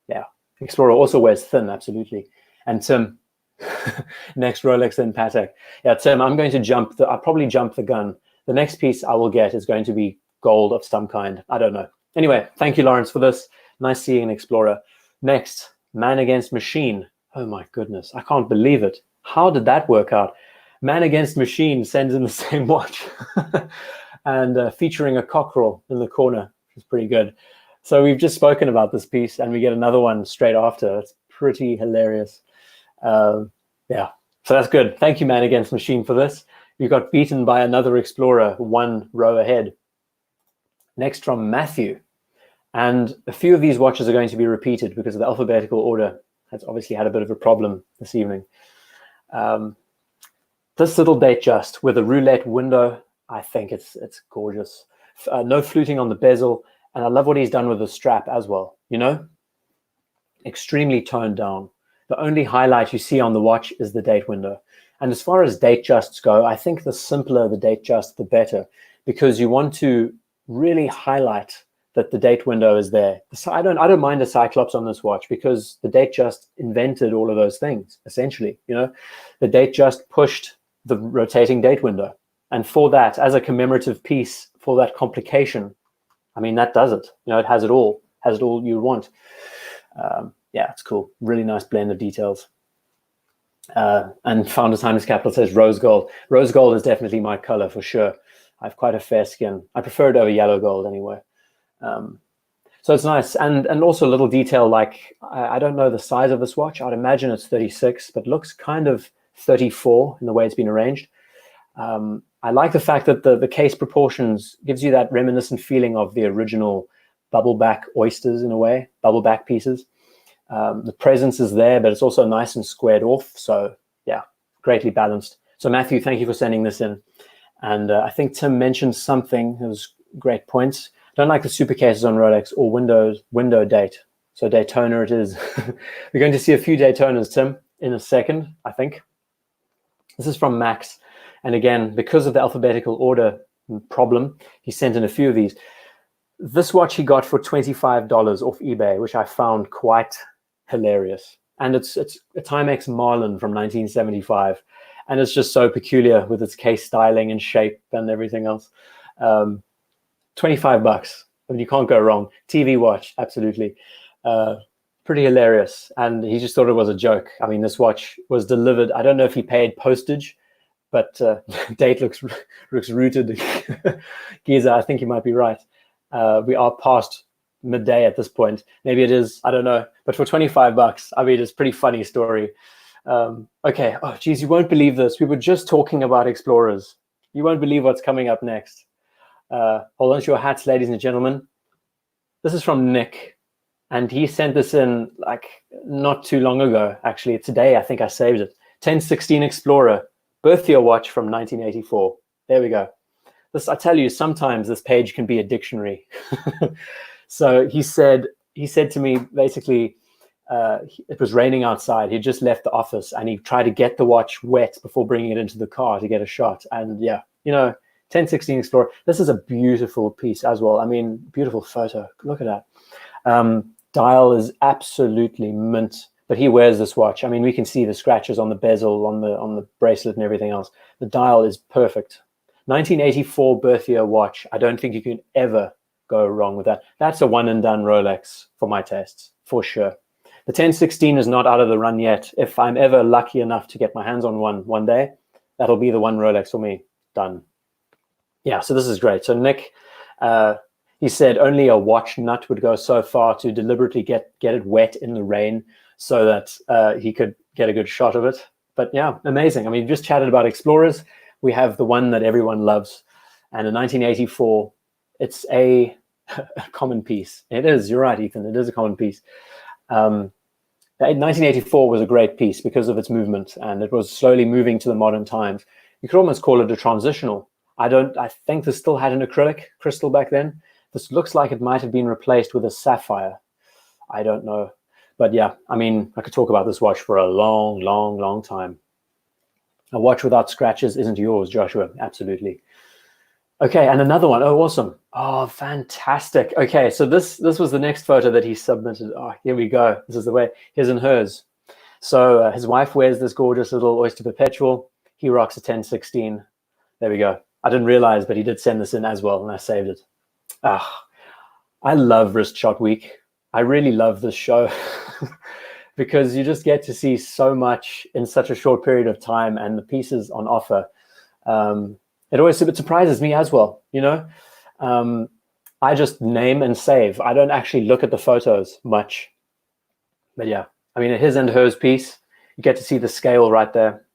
yeah, Explorer also wears thin, absolutely. And Tim, next Rolex, then Patek. Yeah, Tim, I'll probably jump the gun. The next piece I will get is going to be gold of some kind. I don't know. Anyway, thank you, Lawrence, for this. Nice seeing an Explorer. Next, Man Against Machine. Oh my goodness, I can't believe it. How did that work out? Man Against Machine sends in the same watch. And featuring a cockerel in the corner, which is pretty good. So we've just spoken about this piece, and we get another one straight after. It's pretty hilarious. Yeah, so that's good. Thank you, Man Against Machine, for this. You got beaten by another Explorer, one row ahead. Next from Matthew. And a few of these watches are going to be repeated because of the alphabetical order. That's obviously had a bit of a problem this evening. This little Datejust with a roulette window, I think it's gorgeous. No fluting on the bezel, and I love what he's done with the strap as well, you know? Extremely toned down. The only highlight you see on the watch is the date window. And as far as Datejusts go, I think the simpler the Datejust, the better, because you want to really highlight that the date window is there. I don't mind a Cyclops on this watch because the Datejust invented all of those things, essentially, you know? The Datejust pushed the rotating date window. And for that, as a commemorative piece, for that complication, I mean, that does it. You know, it has it all you want. Yeah, it's cool. Really nice blend of details. And Founder Timeless Capital says rose gold. Rose gold is definitely my color for sure. I have quite a fair skin. I prefer it over yellow gold anyway. So it's nice. And also a little detail, like, I don't know the size of this watch. I'd imagine it's 36, but looks kind of 34 in the way it's been arranged. I like the fact that the case proportions gives you that reminiscent feeling of the original bubble back oysters in a way, bubble back pieces. The presence is there, but it's also nice and squared off. So yeah, greatly balanced. So Matthew, thank you for sending this in. And I think Tim mentioned something. It was great points. Don't like the super cases on Rolex or window date. So Daytona it is. We're going to see a few Daytonas, Tim, in a second, I think. This is from Max. And again, because of the alphabetical order problem, he sent in a few of these. This watch he got for $25 off eBay, which I found quite hilarious. And it's a Timex Marlin from 1975. And it's just so peculiar with its case styling and shape and everything else. $25. I mean, you can't go wrong. TV watch, absolutely. Pretty hilarious. And he just thought it was a joke. I mean, this watch was delivered. I don't know if he paid postage, but date looks rooted. Giza, I think you might be right. We are past midday at this point. Maybe it is, I don't know. But for $25, I mean, it's a pretty funny story. Okay, oh geez, you won't believe this. We were just talking about Explorers. You won't believe what's coming up next. Hold on to your hats, ladies and gentlemen. This is from Nick, and he sent this in like not too long ago. Actually, today I think I saved it. 1016 Explorer, birth year watch from 1984. There we go. This, I tell you, sometimes this page can be a dictionary. So he said to me basically. It was raining outside. He just left the office and he tried to get the watch wet before bringing it into the car to get a shot. And yeah, you know, 1016 Explorer. This is a beautiful piece as well. I mean, beautiful photo. Look at that. Dial is absolutely mint, but he wears this watch. I mean, we can see the scratches on the bezel, on the bracelet and everything else. The dial is perfect. 1984 birth year watch. I don't think you can ever go wrong with that. That's a one and done Rolex for my tastes, for sure. The 1016 is not out of the run yet. If I'm ever lucky enough to get my hands on one day, that'll be the one Rolex for me. Done. Yeah, so this is great. So Nick, he said only a watch nut would go so far to deliberately get it wet in the rain so that he could get a good shot of it. But yeah, amazing. I mean, just chatted about Explorers. We have the one that everyone loves. And in 1984, it's a common piece. It is. You're right, Ethan. It is a common piece. 1984 was a great piece because of its movement, and it was slowly moving to the modern times. You could almost call it a transitional. I think this still had an acrylic crystal back then. This looks like it might have been replaced with a sapphire. I don't know. But yeah, I mean, I could talk about this watch for a long, long, long time. A watch without scratches isn't yours, Joshua. Absolutely. Okay, and another one. Oh, awesome. Oh, fantastic. Okay, so this was the next photo that he submitted. Oh, here we go. This is the way, his and hers. So his wife wears this gorgeous little Oyster Perpetual. He rocks a 1016. There we go. I didn't realize, but he did send this in as well, and I saved it. Ah, I love Wrist Shot Week. I really love this show because you just get to see so much in such a short period of time, and the pieces on offer. It surprises me as well, you know. I just name and save. I don't actually look at the photos much. But yeah, I mean, a his and hers piece, you get to see the scale right there.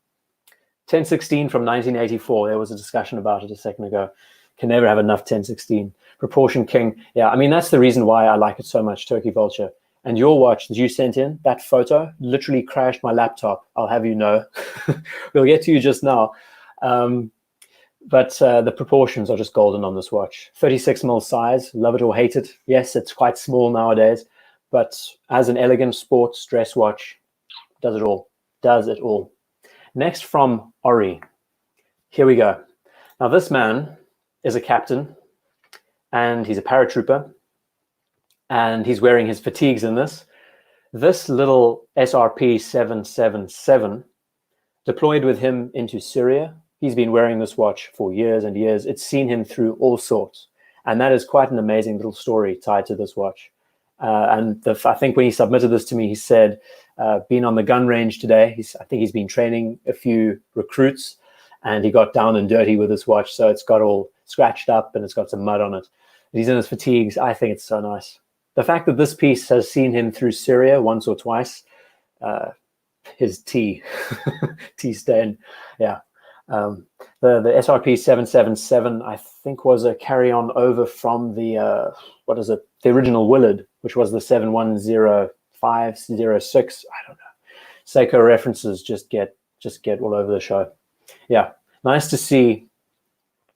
1016 from 1984. There was a discussion about it a second ago. Can never have enough 1016. Proportion King. Yeah, I mean, that's the reason why I like it so much, Turkey Vulture. And your watch that you sent in, that photo, literally crashed my laptop. I'll have you know. We'll get to you just now. But the proportions are just golden on this watch. 36 mil size, love it or hate it. Yes, it's quite small nowadays, but as an elegant sports dress watch, does it all. Does it all. Next from Ori. Here we go. Now this man is a captain, and he's a paratrooper, and he's wearing his fatigues in this. This little SRP 777 deployed with him into Syria. He's been wearing this watch for years and years. It's seen him through all sorts. And that is quite an amazing little story tied to this watch. I think when he submitted this to me, he said, been on the gun range today. I think he's been training a few recruits, and he got down and dirty with this watch. So it's got all scratched up and it's got some mud on it. He's in his fatigues. I think it's so nice. The fact that this piece has seen him through Syria once or twice, his T stain. Yeah. The SRP 777, I think, was a carry-on over from the the original Willard, which was the 710-506. I don't know. Seiko references just get all over the show. yeah, nice to see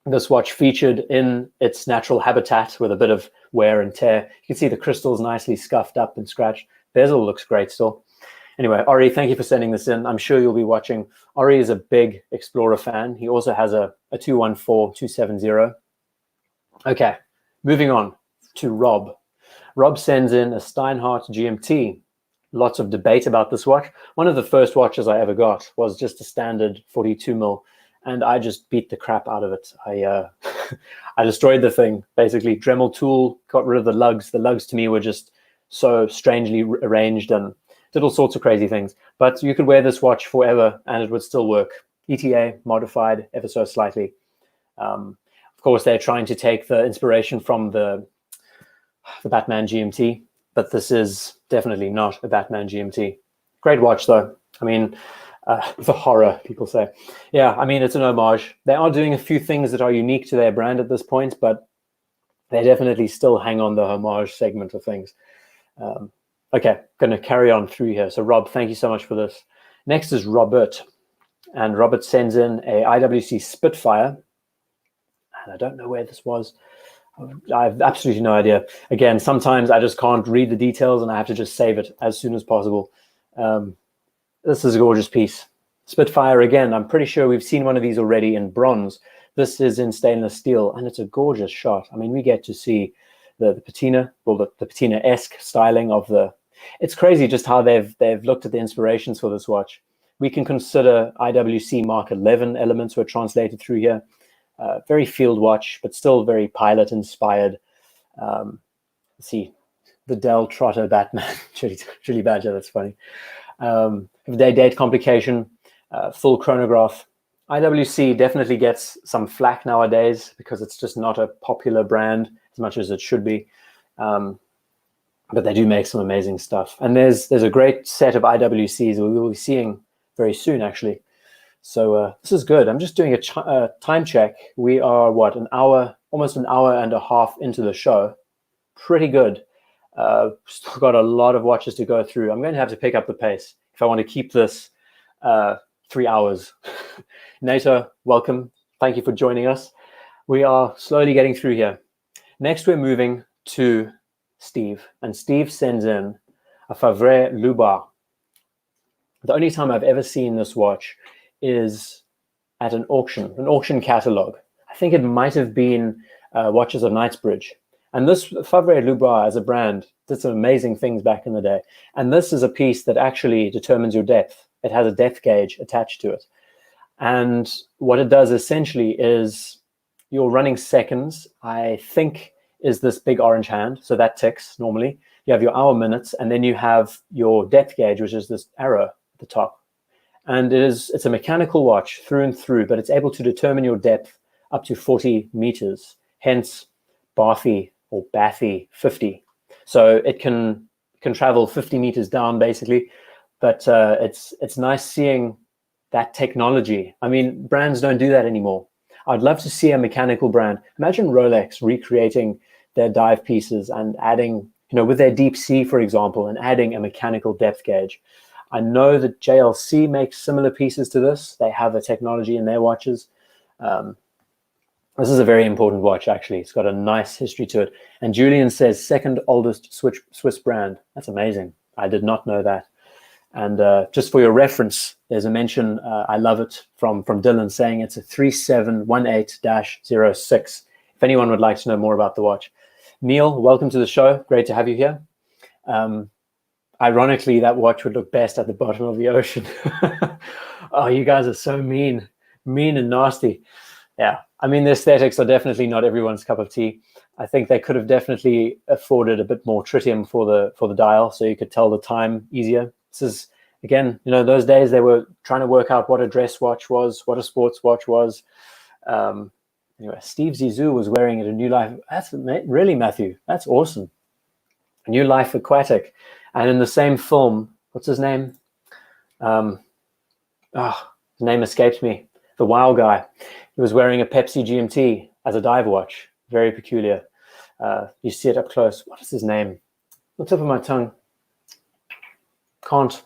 this watch featured in its natural habitat with a bit of wear and tear. You can see the crystals nicely scuffed up and scratched. Bezel looks great still. Anyway, Ori, thank you for sending this in. I'm sure you'll be watching. Ori is a big Explorer fan. He also has a 214-270. Okay, moving on to Rob. Rob sends in a Steinhart GMT. Lots of debate about this watch. One of the first watches I ever got was just a standard 42 mil, and I just beat the crap out of it. I destroyed the thing, basically. Dremel tool, got rid of the lugs. The lugs to me were just so strangely arranged and did all sorts of crazy things. But you could wear this watch forever and it would still work. ETA modified ever so slightly. Of course, they're trying to take the inspiration from the Batman GMT, but this is definitely not a Batman GMT. Great watch, though. I mean, the horror, people say. Yeah, I mean, it's an homage. They are doing a few things that are unique to their brand at this point, but they definitely still hang on the homage segment of things. Okay, going to carry on through here. So, Rob, thank you so much for this. Next is Robert. And Robert sends in a IWC Spitfire. And I don't know where this was. I have absolutely no idea. Again, sometimes I just can't read the details and I have to just save it as soon as possible. This is a gorgeous piece. Spitfire, again, I'm pretty sure we've seen one of these already in bronze. This is in stainless steel, and it's a gorgeous shot. I mean, we get to see the patina, well, the patina-esque styling of the... It's crazy just how they've looked at the inspirations for this watch. We can consider IWC Mark 11 elements were translated through here. Very field watch, but still very pilot-inspired. Let's see, the Dell Trotter Batman, Chili Badger, that's funny. Date complication, full chronograph. IWC definitely gets some flack nowadays because it's just not a popular brand as much as it should be. But they do make some amazing stuff. And there's a great set of IWCs we will be seeing very soon, actually. So this is good. I'm just doing a time check. We are, what, almost an hour and a half into the show. Pretty good. Still got a lot of watches to go through. I'm going to have to pick up the pace if I want to keep this 3 hours. Nato, welcome. Thank you for joining us. We are slowly getting through here. Next, we're moving to Steve. And Steve sends in a Favre Lubar. The only time I've ever seen this watch is at an auction catalog. I think it might have been Watches of Knightsbridge. And this Favre Lubar as a brand did some amazing things back in the day. And this is a piece that actually determines your depth. It has a depth gauge attached to it. And what it does essentially is you're running seconds, I think, is this big orange hand. So that ticks normally. You have your hour minutes, and then you have your depth gauge, which is this arrow at the top. And it's a mechanical watch through and through, but it's able to determine your depth up to 40 meters, hence Bathy or Bathy 50. So it can travel 50 meters down basically, but it's nice seeing that technology. I mean, brands don't do that anymore. I'd love to see a mechanical brand. Imagine Rolex recreating their dive pieces and adding, with their Deep Sea, for example, and adding a mechanical depth gauge. I know that JLC makes similar pieces to this. They have a technology in their watches. This is a very important watch, actually. It's got a nice history to it. And Julian says, second oldest Swiss brand. That's amazing. I did not know that. And just for your reference, there's a mention, I love it, from Dylan saying it's a 3718-06. If anyone would like to know more about the watch. Neil, welcome to the show. Great to have you here. Ironically, that watch would look best at the bottom of the ocean. Oh, you guys are so mean and nasty. Yeah, I mean, the aesthetics are definitely not everyone's cup of tea. I think they could have definitely afforded a bit more tritium for the dial, so you could tell the time easier. This is, again, those days they were trying to work out what a dress watch was, what a sports watch was. Anyway, Steve Zissou was wearing it a New Life. That's really, Matthew. That's awesome. A New Life Aquatic. And in the same film, what's his name? His name escapes me. The WoW guy. He was wearing a Pepsi GMT as a dive watch. Very peculiar. You see it up close. What is his name? On the tip of my tongue. Can't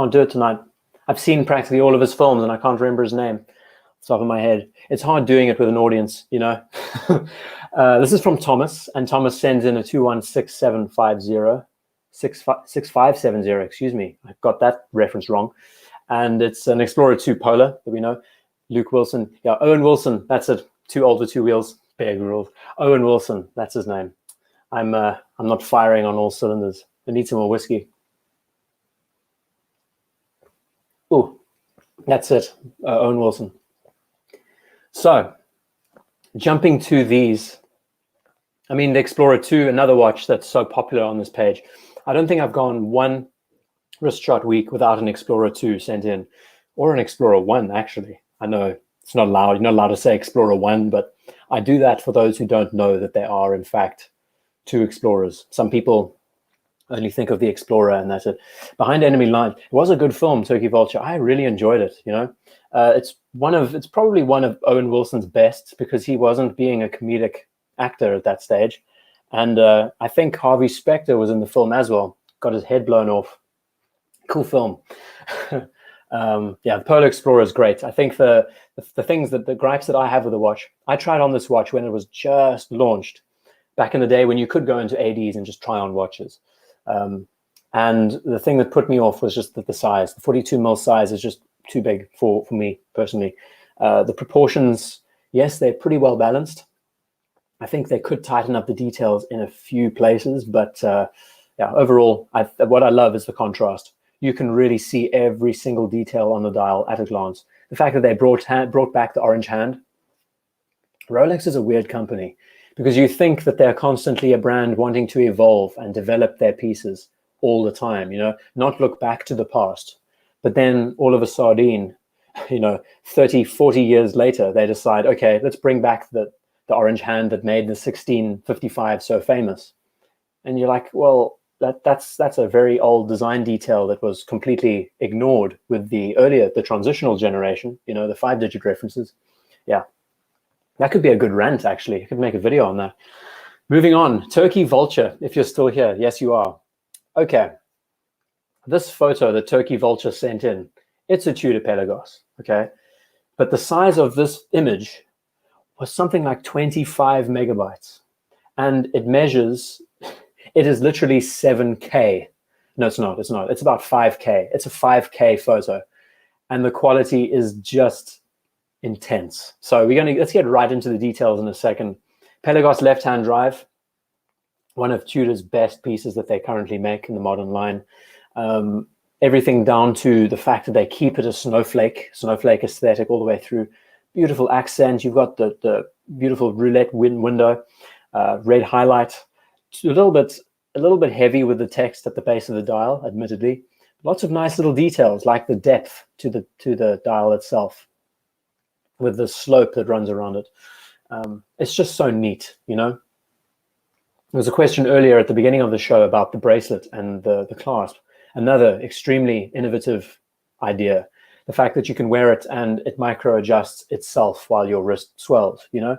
do it tonight. I've seen practically all of his films and I can't remember his name. top of my head. It's hard doing it with an audience, you know. This is from Thomas, and Thomas sends in a 216750, 6570, excuse me. I got that reference wrong. And it's an Explorer 2 Polar that we know. Luke Wilson, yeah, Owen Wilson, that's it. 2 older 2 wheels, big rules. Owen Wilson, that's his name. I'm not firing on all cylinders. I need some more whiskey. Oh, that's it, Owen Wilson. So, jumping to these, I mean, the Explorer 2, another watch that's so popular on this page. I don't think I've gone one wrist shot week without an Explorer 2 sent in, or an Explorer 1, actually. I know it's not allowed, you're not allowed to say Explorer 1, but I do that for those who don't know that there are, in fact, 2 Explorers. Some people only think of the Explorer and that's it. Behind Enemy Lines, it was a good film, Turkey Vulture. I really enjoyed it, you know. It's probably one of Owen Wilson's best because he wasn't being a comedic actor at that stage. And I think Harvey Specter was in the film as well, got his head blown off. Cool film. Yeah, the Polar Explorer is great. I think the things that the gripes that I have with the watch, I tried on this watch when it was just launched back in the day when you could go into ADs and just try on watches. And the thing that put me off was just the size. The 42mm size is just too big for me personally. The proportions, yes, they're pretty well balanced. I think they could tighten up the details in a few places, but yeah, overall, what I love is the contrast. You can really see every single detail on the dial at a glance. The fact that they brought back the orange hand. Rolex is a weird company because you think that they're constantly a brand wanting to evolve and develop their pieces all the time, you know, not look back to the past. But then all of a sudden, you know, 30, 40 years later, they decide, okay, let's bring back the orange hand that made the 1655 so famous. And you're like, well, that's a very old design detail that was completely ignored with the transitional generation, you know, the 5-digit references. Yeah, that could be a good rant, actually. I could make a video on that. Moving on, Turkey Vulture, if you're still here. Yes, you are. Okay, this photo that Turkey Vulture sent in, it's a Tudor Pelagos, okay? But the size of this image was something like 25 megabytes. And it measures, it is literally 7K. No, it's not. It's about 5K. It's a 5K photo. And the quality is just intense. So let's get right into the details in a second. Pelagos left-hand drive, one of Tudor's best pieces that they currently make in the modern line. Everything down to the fact that they keep it a snowflake aesthetic all the way through. Beautiful accent. You've got the beautiful roulette window, red highlight. A little bit heavy with the text at the base of the dial, admittedly. Lots of nice little details like the depth to the dial itself with the slope that runs around it. It's just so neat, you know. There was a question earlier at the beginning of the show about the bracelet and the clasp. Another extremely innovative idea. The fact that you can wear it and it micro adjusts itself while your wrist swells, you know.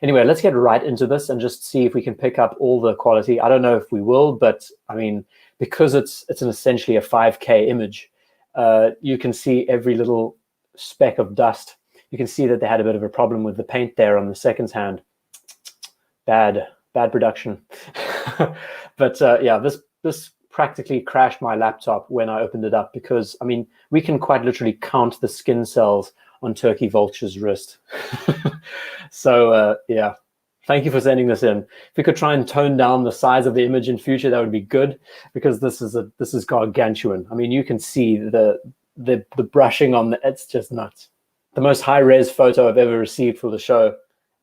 Anyway, let's get right into this and just see if we can pick up all the quality. I don't know if we will, but I mean, because it's essentially a 5K image, you can see every little speck of dust. You can see that they had a bit of a problem with the paint there on the seconds hand. Bad production. But yeah, this practically crashed my laptop when I opened it up because, I mean, we can quite literally count the skin cells on Turkey Vulture's wrist. So yeah, thank you for sending this in. If we could try and tone down the size of the image in future, that would be good because this is gargantuan. I mean, you can see the brushing on it's just nuts. The most high-res photo I've ever received for the show.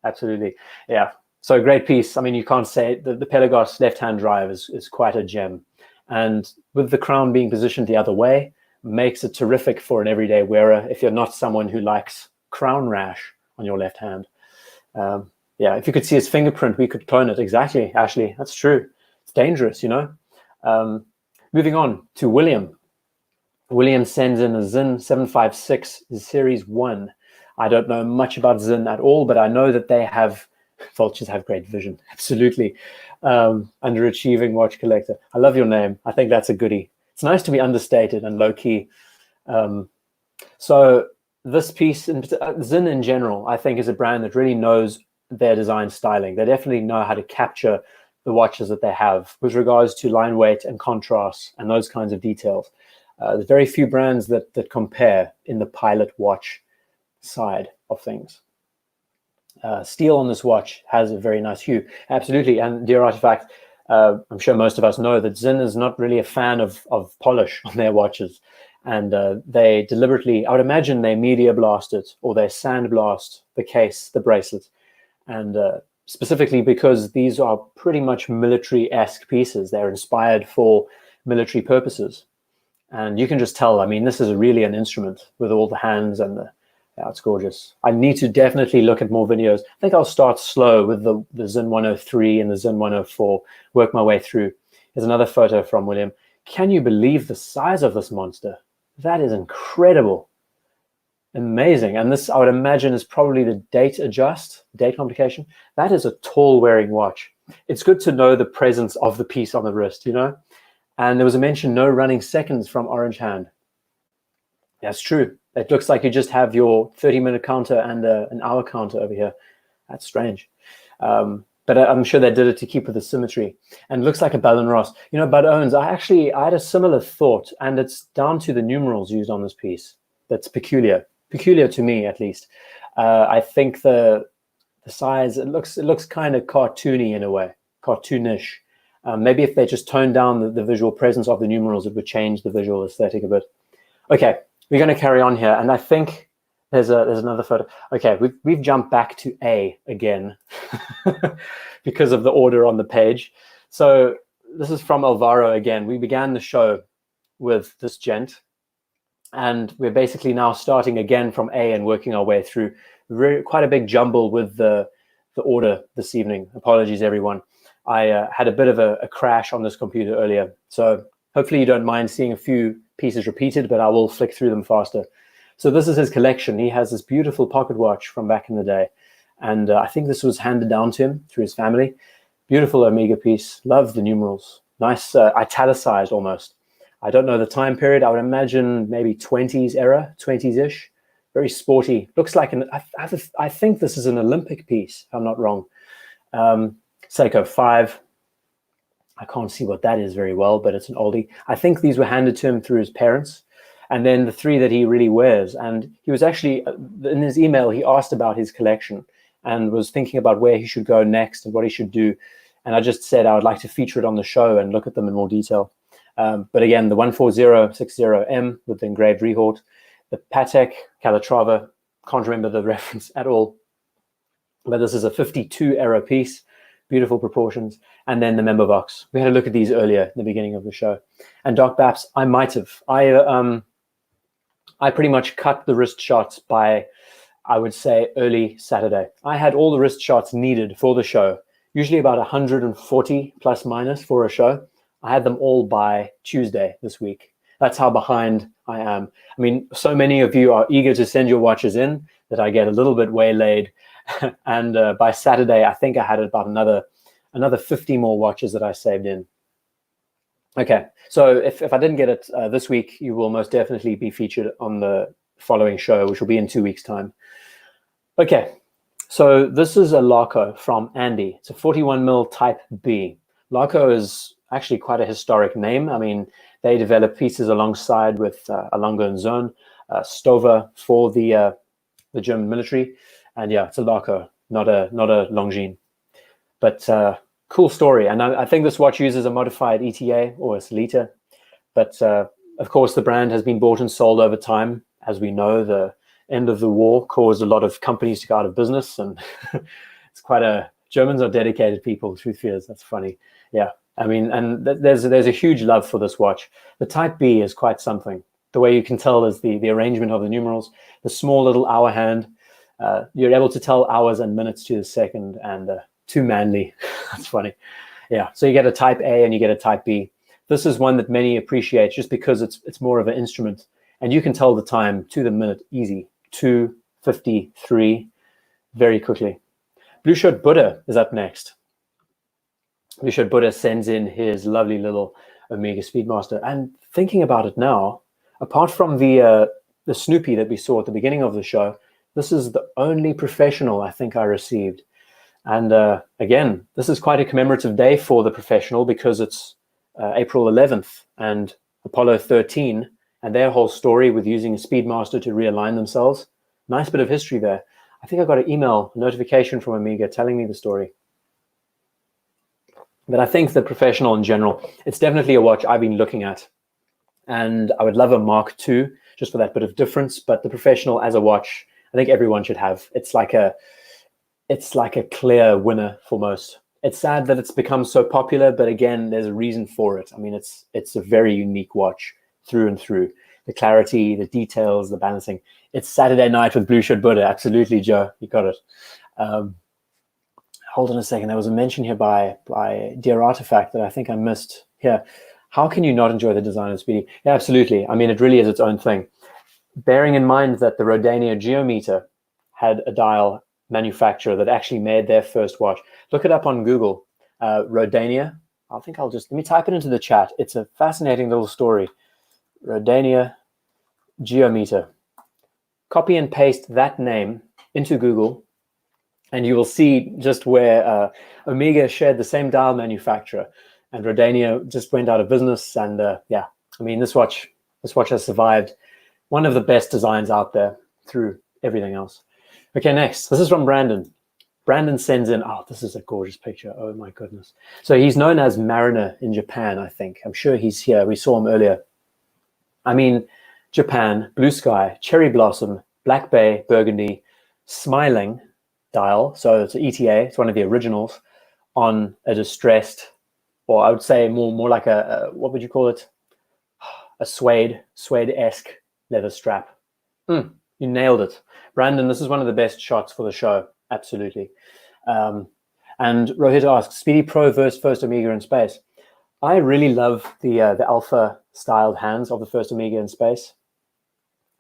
Absolutely, yeah. So great piece. I mean, you can't say the Pelagos left-hand drive is quite a gem. And with the crown being positioned the other way, makes it terrific for an everyday wearer if you're not someone who likes crown rash on your left hand. Yeah, if you could see his fingerprint, we could clone it. Exactly, Ashley, that's true. It's dangerous, you know. Moving on to William. William sends in a Sinn 756 Series 1. I don't know much about Sinn at all, but I know that Vultures have great vision, absolutely. Underachieving watch collector. I love your name. I think that's a goodie. It's nice to be understated and low-key. So this piece, Sinn in general, I think is a brand that really knows their design styling. They definitely know how to capture the watches that they have with regards to line weight and contrast and those kinds of details. There's very few brands that compare in the pilot watch side of things. Steel on this watch has a very nice hue. Absolutely. And dear artifact, I'm sure most of us know that Sinn is not really a fan of polish on their watches. And they deliberately, I would imagine they media blast it or they sandblast the case, the bracelet. And specifically because these are pretty much military-esque pieces. They're inspired for military purposes. And you can just tell, I mean, this is really an instrument with all the hands and the, yeah, it's gorgeous. I need to definitely look at more videos. I think I'll start slow with the Sinn 103 and the Sinn 104, work my way through. Here's another photo from William. Can you believe the size of this monster? That is incredible. Amazing. And this, I would imagine, is probably the Datejust, date complication. That is a tall wearing watch. It's good to know the presence of the piece on the wrist, you know? And there was a mention, no running seconds from Orange Hand. That's true. It looks like you just have your 30-minute counter and an hour counter over here. That's strange. But I'm sure they did it to keep with the symmetry. And it looks like a Bell & Ross. You know, Bud Owens, I had a similar thought, and it's down to the numerals used on this piece. That's peculiar to me, at least. I think the size, it looks kind of cartoony in a way, cartoonish. Maybe if they just toned down the visual presence of the numerals, it would change the visual aesthetic a bit. Okay, we're going to carry on here, and I think there's another photo. Okay, we've jumped back to A again because of the order on the page. So this is from Alvaro again. We began the show with this gent, and we're basically now starting again from A and working our way through. Quite a big jumble with the order this evening. Apologies, everyone. I had a bit of a crash on this computer earlier, so hopefully you don't mind seeing a few pieces repeated, but I will flick through them faster. So this is his collection. He has this beautiful pocket watch from back in the day, and I think this was handed down to him through his family. Beautiful Omega piece. Love the numerals. Nice, italicized almost. I don't know the time period. I would imagine maybe 20s era, 20s-ish. Very sporty. Looks like I think this is an Olympic piece, if I'm not wrong. Seiko 5. I can't see what that is very well, but it's an oldie. I think these were handed to him through his parents. And then the 3 that he really wears. And he was actually, in his email, he asked about his collection and was thinking about where he should go next and what he should do. And I just said I would like to feature it on the show and look at them in more detail. But again, the 14060M with the engraved Rehort, the Patek Calatrava, can't remember the reference at all. But this is a 52 era piece, beautiful proportions. And then the member box. We had a look at these earlier in the beginning of the show. And Doc Baps, I might have. I pretty much cut the wrist shots by, I would say, early Saturday. I had all the wrist shots needed for the show, usually about 140 plus minus for a show. I had them all by Tuesday this week. That's how behind I am. I mean, so many of you are eager to send your watches in that I get a little bit waylaid. And by Saturday, I think I had about another 50 more watches that I saved in. Okay, so if I didn't get it this week, you will most definitely be featured on the following show, which will be in 2 weeks' time. Okay, so this is a Larco from Andy. It's a 41mm Type B. Larco is actually quite a historic name. I mean, they develop pieces alongside with Lange and Söhne, Stover for the German military. And yeah, it's a Larco, not a Longines. But cool story. And I think this watch uses a modified ETA or a Solita. But of course, the brand has been bought and sold over time. As we know, the end of the war caused a lot of companies to go out of business. And it's Germans are dedicated people, truth is. That's funny. Yeah. I mean, and there's a huge love for this watch. The Type B is quite something. The way you can tell is the arrangement of the numerals, the small little hour hand. You're able to tell hours and minutes to the second, and too manly. That's funny. Yeah, so you get a Type A and you get a Type B. This is one that many appreciate just because it's more of an instrument, and you can tell the time to the minute easy. 2:53 very quickly. Blue Shirt Buddha is up next. Blue Shirt Buddha sends in his lovely little Omega Speedmaster, and thinking about it now, apart from the the Snoopy that we saw at the beginning of the show, this is the only professional I think I received. And again, this is quite a commemorative day for the professional because it's April 11th and Apollo 13 and their whole story with using a Speedmaster to realign themselves. Nice bit of history there. I think I got an email notification from Omega telling me the story. But I think the professional in general, it's definitely a watch I've been looking at. And I would love a Mark II just for that bit of difference. But the professional as a watch, I think everyone should have. It's like a clear winner for most. It's sad that it's become so popular, but again, there's a reason for it. I mean, it's a very unique watch through and through. The clarity, the details, the balancing. It's Saturday night with Blue Shirt Buddha. Absolutely, Joe. You got it. Hold on a second. There was a mention here by Dear Artifact that I think I missed here. How can you not enjoy the design of Speedy? Yeah, absolutely. I mean, it really is its own thing. Bearing in mind that the Rodania Geometer had a dial manufacturer that actually made their first watch. Look it up on Google. Rodania. Let me type it into the chat. It's a fascinating little story. Rodania Geometer. Copy and paste that name into Google, and you will see just where Omega shared the same dial manufacturer, and Rodania just went out of business. And yeah, I mean, this watch has survived. One of the best designs out there through everything else. Okay, next. This is from Brandon. Brandon sends in, oh, this is a gorgeous picture. Oh my goodness. So he's known as Mariner in Japan, I think. I'm sure he's here. We saw him earlier. I mean, Japan, blue sky, cherry blossom, black bay, burgundy, smiling dial. So it's an ETA. It's one of the originals on a distressed, or I would say more like a what would you call it? A suede-esque leather strap. You nailed it. Brandon, this is one of the best shots for the show. Absolutely. And Rohit asks, Speedy Pro versus First Omega in space. I really love the alpha styled hands of the First Omega in space.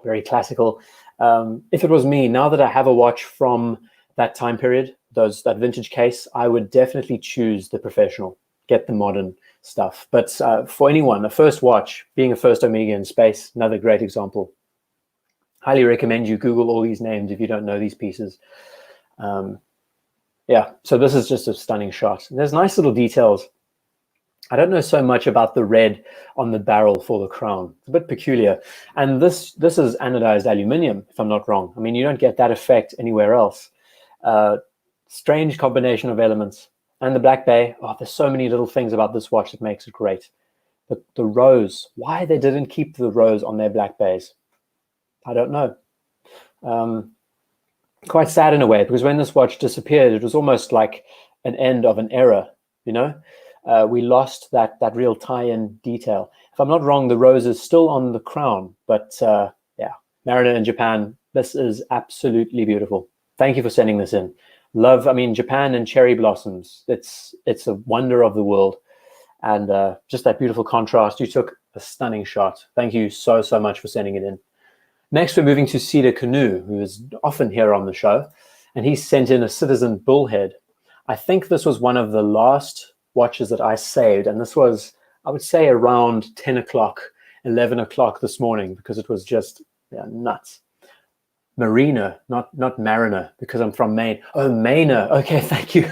Very classical. If it was me, now that I have a watch from that time period, that vintage case, I would definitely choose the professional, get the modern stuff. But for anyone, a first watch, being a First Omega in space, another great example. Highly recommend you Google all these names if you don't know these pieces. Yeah, so this is just a stunning shot. There's nice little details. I don't know so much about the red on the barrel for the crown. It's a bit peculiar. And this is anodized aluminium, if I'm not wrong. I mean, you don't get that effect anywhere else. Strange combination of elements. And the black bay, oh, there's so many little things about this watch that makes it great. The rose, why they didn't keep the rose on their black bays, I don't know. Quite sad in a way, because when this watch disappeared, it was almost like an end of an era, you know? We lost that real tie-in detail. If I'm not wrong, the rose is still on the crown, but yeah, Mariner in Japan, this is absolutely beautiful. Thank you for sending this in. Love, I mean, Japan and cherry blossoms, it's a wonder of the world. And just that beautiful contrast. You took a stunning shot. Thank you so much for sending it in. Next, we're moving to Cedar Canoe, who is often here on the show, and he sent in a Citizen Bullhead. I think this was one of the last watches that I saved, and this was, I would say, around 10 o'clock, 11 o'clock this morning, because it was just nuts. Marina, not Mariner, because I'm from Maine. Oh, Mainer. Okay, thank you.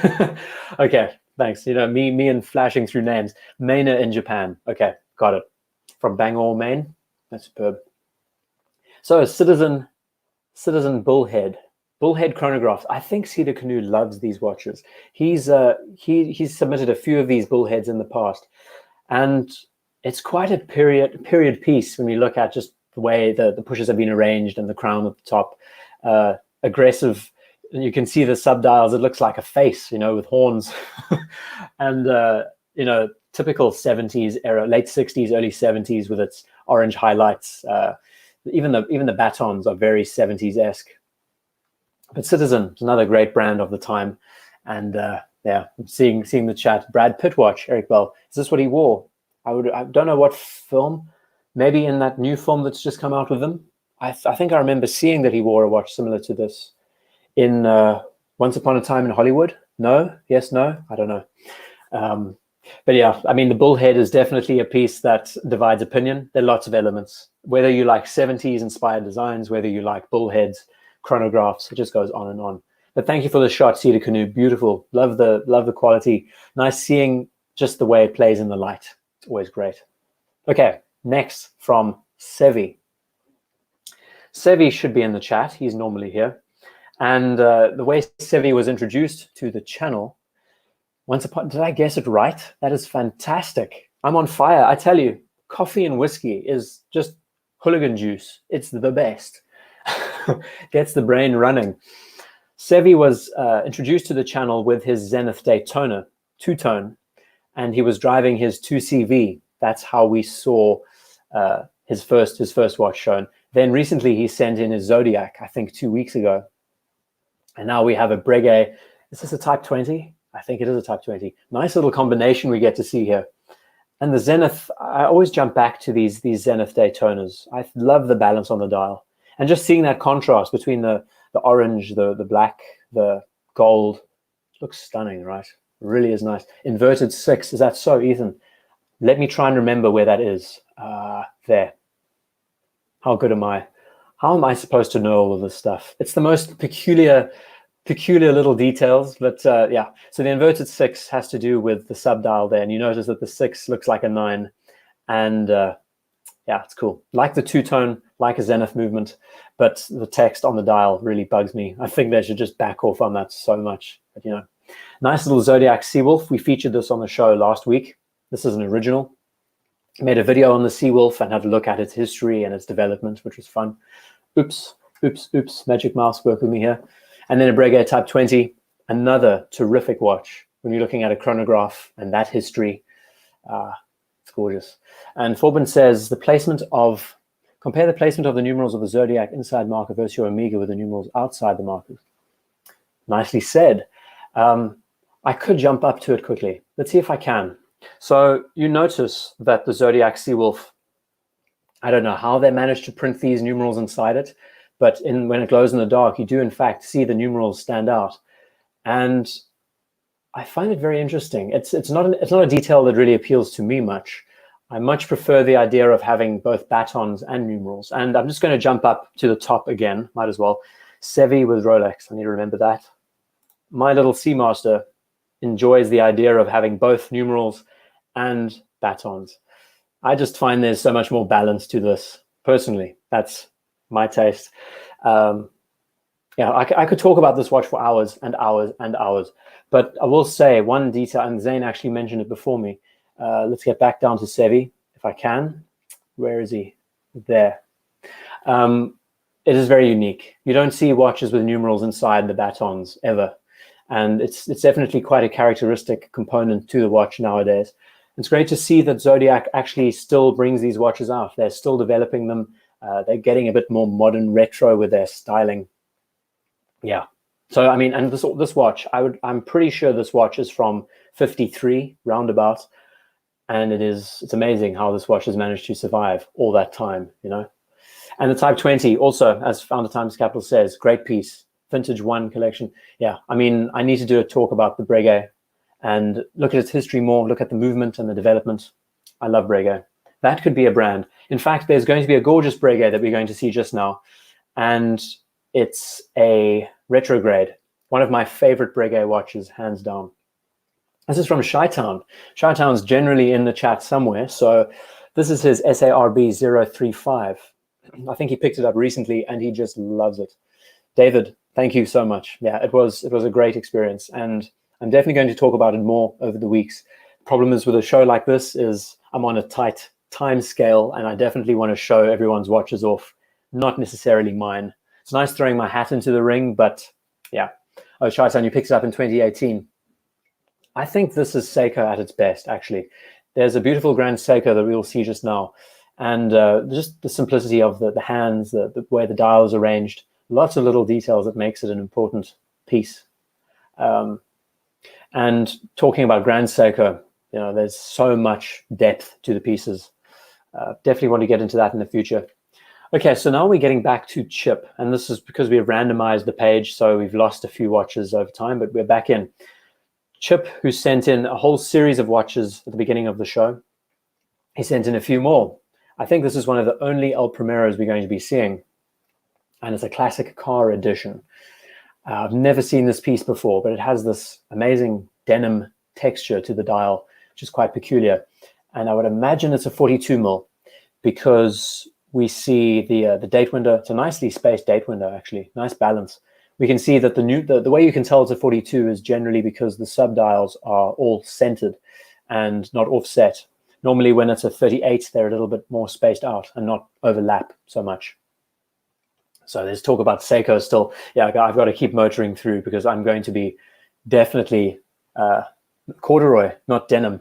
Okay, thanks. You know, me and flashing through names. Mainer in Japan. Okay, got it. From Bangor, Maine. That's superb. So Citizen Bullhead chronographs. I think Cedar Canoe loves these watches. He's submitted a few of these bullheads in the past, and it's quite a period piece when you look at just the way the pushes have been arranged and the crown at the top. Aggressive. You can see the subdials. It looks like a face, you know, with horns, and you know, typical 70s era, late 60s, early 70s with its orange highlights. Even the batons are very 70s-esque. But Citizen is another great brand of the time. And yeah, I'm seeing the chat. Brad Pitt watch, Eric Bell. Is this what he wore? I don't know what film. Maybe in that new film that's just come out with him. I think I remember seeing that he wore a watch similar to this in Once Upon a Time in Hollywood. No? Yes, no? I don't know. But yeah, I mean, the bullhead is definitely a piece that divides opinion. There are lots of elements. Whether you like 70s inspired designs, whether you like bullheads, chronographs, it just goes on and on. But thank you for the shot, Cedar Canoe. Beautiful. Love the quality. Nice seeing just the way it plays in the light. It's always great. Okay, next from Sevi. Sevi should be in the chat. He's normally here. And the way Sevi was introduced to the channel, once upon, did I guess it right? That is fantastic. I'm on fire. I tell you, coffee and whiskey is just hooligan juice. It's the best. Gets the brain running. Sevi was introduced to the channel with his Zenith Daytona two-tone, and he was driving his 2CV. That's how we saw his first watch shown. Then recently he sent in his Zodiac, I think 2 weeks ago. And now we have a Breguet. Is this a Type 20? I think it is a Type 20. Nice little combination we get to see here. And the Zenith, I always jump back to these Zenith Daytonas. I love the balance on the dial. And just seeing that contrast between the orange, the black, the gold, looks stunning, right? Really is nice. Inverted 6, is that so, Ethan? Let me try and remember where that is. There. How good am I? How am I supposed to know all of this stuff? It's the most peculiar little details, but yeah. So the inverted 6 has to do with the subdial there, and you notice that the 6 looks like a 9, and yeah, it's cool. Like the two-tone, like a Zenith movement, but the text on the dial really bugs me. I think they should just back off on that so much, but you know. Nice little Zodiac Seawolf. We featured this on the show last week. This is an original. Made a video on the Seawolf and had a look at its history and its development, which was fun. Oops, oops, oops. Magic Mouse work with me here. And then a Breguet Type 20, another terrific watch. When you're looking at a chronograph and that history, it's gorgeous. And Forbin says, compare the placement of the numerals of the Zodiac inside marker versus your Omega with the numerals outside the markers. Nicely said. I could jump up to it quickly. Let's see if I can. So you notice that the Zodiac Seawolf, I don't know how they managed to print these numerals inside it, but when it glows in the dark, you do in fact see the numerals stand out. And I find it very interesting. It's not a detail that really appeals to me much. I much prefer the idea of having both batons and numerals. And I'm just going to jump up to the top again, might as well. Sevi with Rolex, I need to remember that. My little Seamaster enjoys the idea of having both numerals and batons. I just find there's so much more balance to this, personally. That's my taste. Yeah, I could talk about this watch for hours and hours and hours, but I will say one detail, and Zane actually mentioned it before me. Let's get back down to Sevi, if I can. Where is he? There. It is very unique. You don't see watches with numerals inside the batons ever. And it's definitely quite a characteristic component to the watch nowadays. It's great to see that Zodiac actually still brings these watches out. They're still developing them. They're getting a bit more modern retro with their styling. Yeah. So, I mean, and this watch, I'm pretty sure this watch is from 53, roundabout. And it's amazing how this watch has managed to survive all that time, you know. And the Type 20 also, as Founder Times Capital says, great piece. Vintage 1 collection. Yeah, I mean, I need to do a talk about the Breguet and look at its history more, look at the movement and the development. I love Breguet. That could be a brand. In fact, there's going to be a gorgeous Breguet that we're going to see just now, and it's a retrograde. One of my favorite Breguet watches, hands down. This is from Chi-Town. Chi-Town's generally in the chat somewhere, so this is his SARB 035. I think he picked it up recently, and he just loves it. David, thank you so much. Yeah, it was a great experience, and I'm definitely going to talk about it more over the weeks. Problem is with a show like this is I'm on a tight time scale, and I definitely want to show everyone's watches off, not necessarily mine. It's nice throwing my hat into the ring, but yeah. Oh, Chi-Town, you picked it up in 2018. I think this is Seiko at its best, actually. There's a beautiful Grand Seiko that we will see just now, and just the simplicity of the hands, the way the dial is arranged. Lots of little details that makes it an important piece. And talking about Grand Seiko, you know, there's so much depth to the pieces. Definitely want to get into that in the future. Okay, so now we're getting back to chip, and this is because we have randomized the page, so we've lost a few watches over time, but we're back in. Chip, who sent in a whole series of watches at the beginning of the show, he sent in a few more. I think this is one of the only El Primeros we're going to be seeing, and it's a classic car edition. I've never seen this piece before, but it has this amazing denim texture to the dial, which is quite peculiar. And I would imagine it's a 42 mil because we see the date window. It's a nicely spaced date window, actually. Nice balance. We can see that the way you can tell it's a 42 is generally because the subdials are all centered and not offset. Normally when it's a 38, they're a little bit more spaced out and not overlap so much. So there's talk about Seiko still. Yeah, I've got to keep motoring through because I'm going to be definitely corduroy, not denim.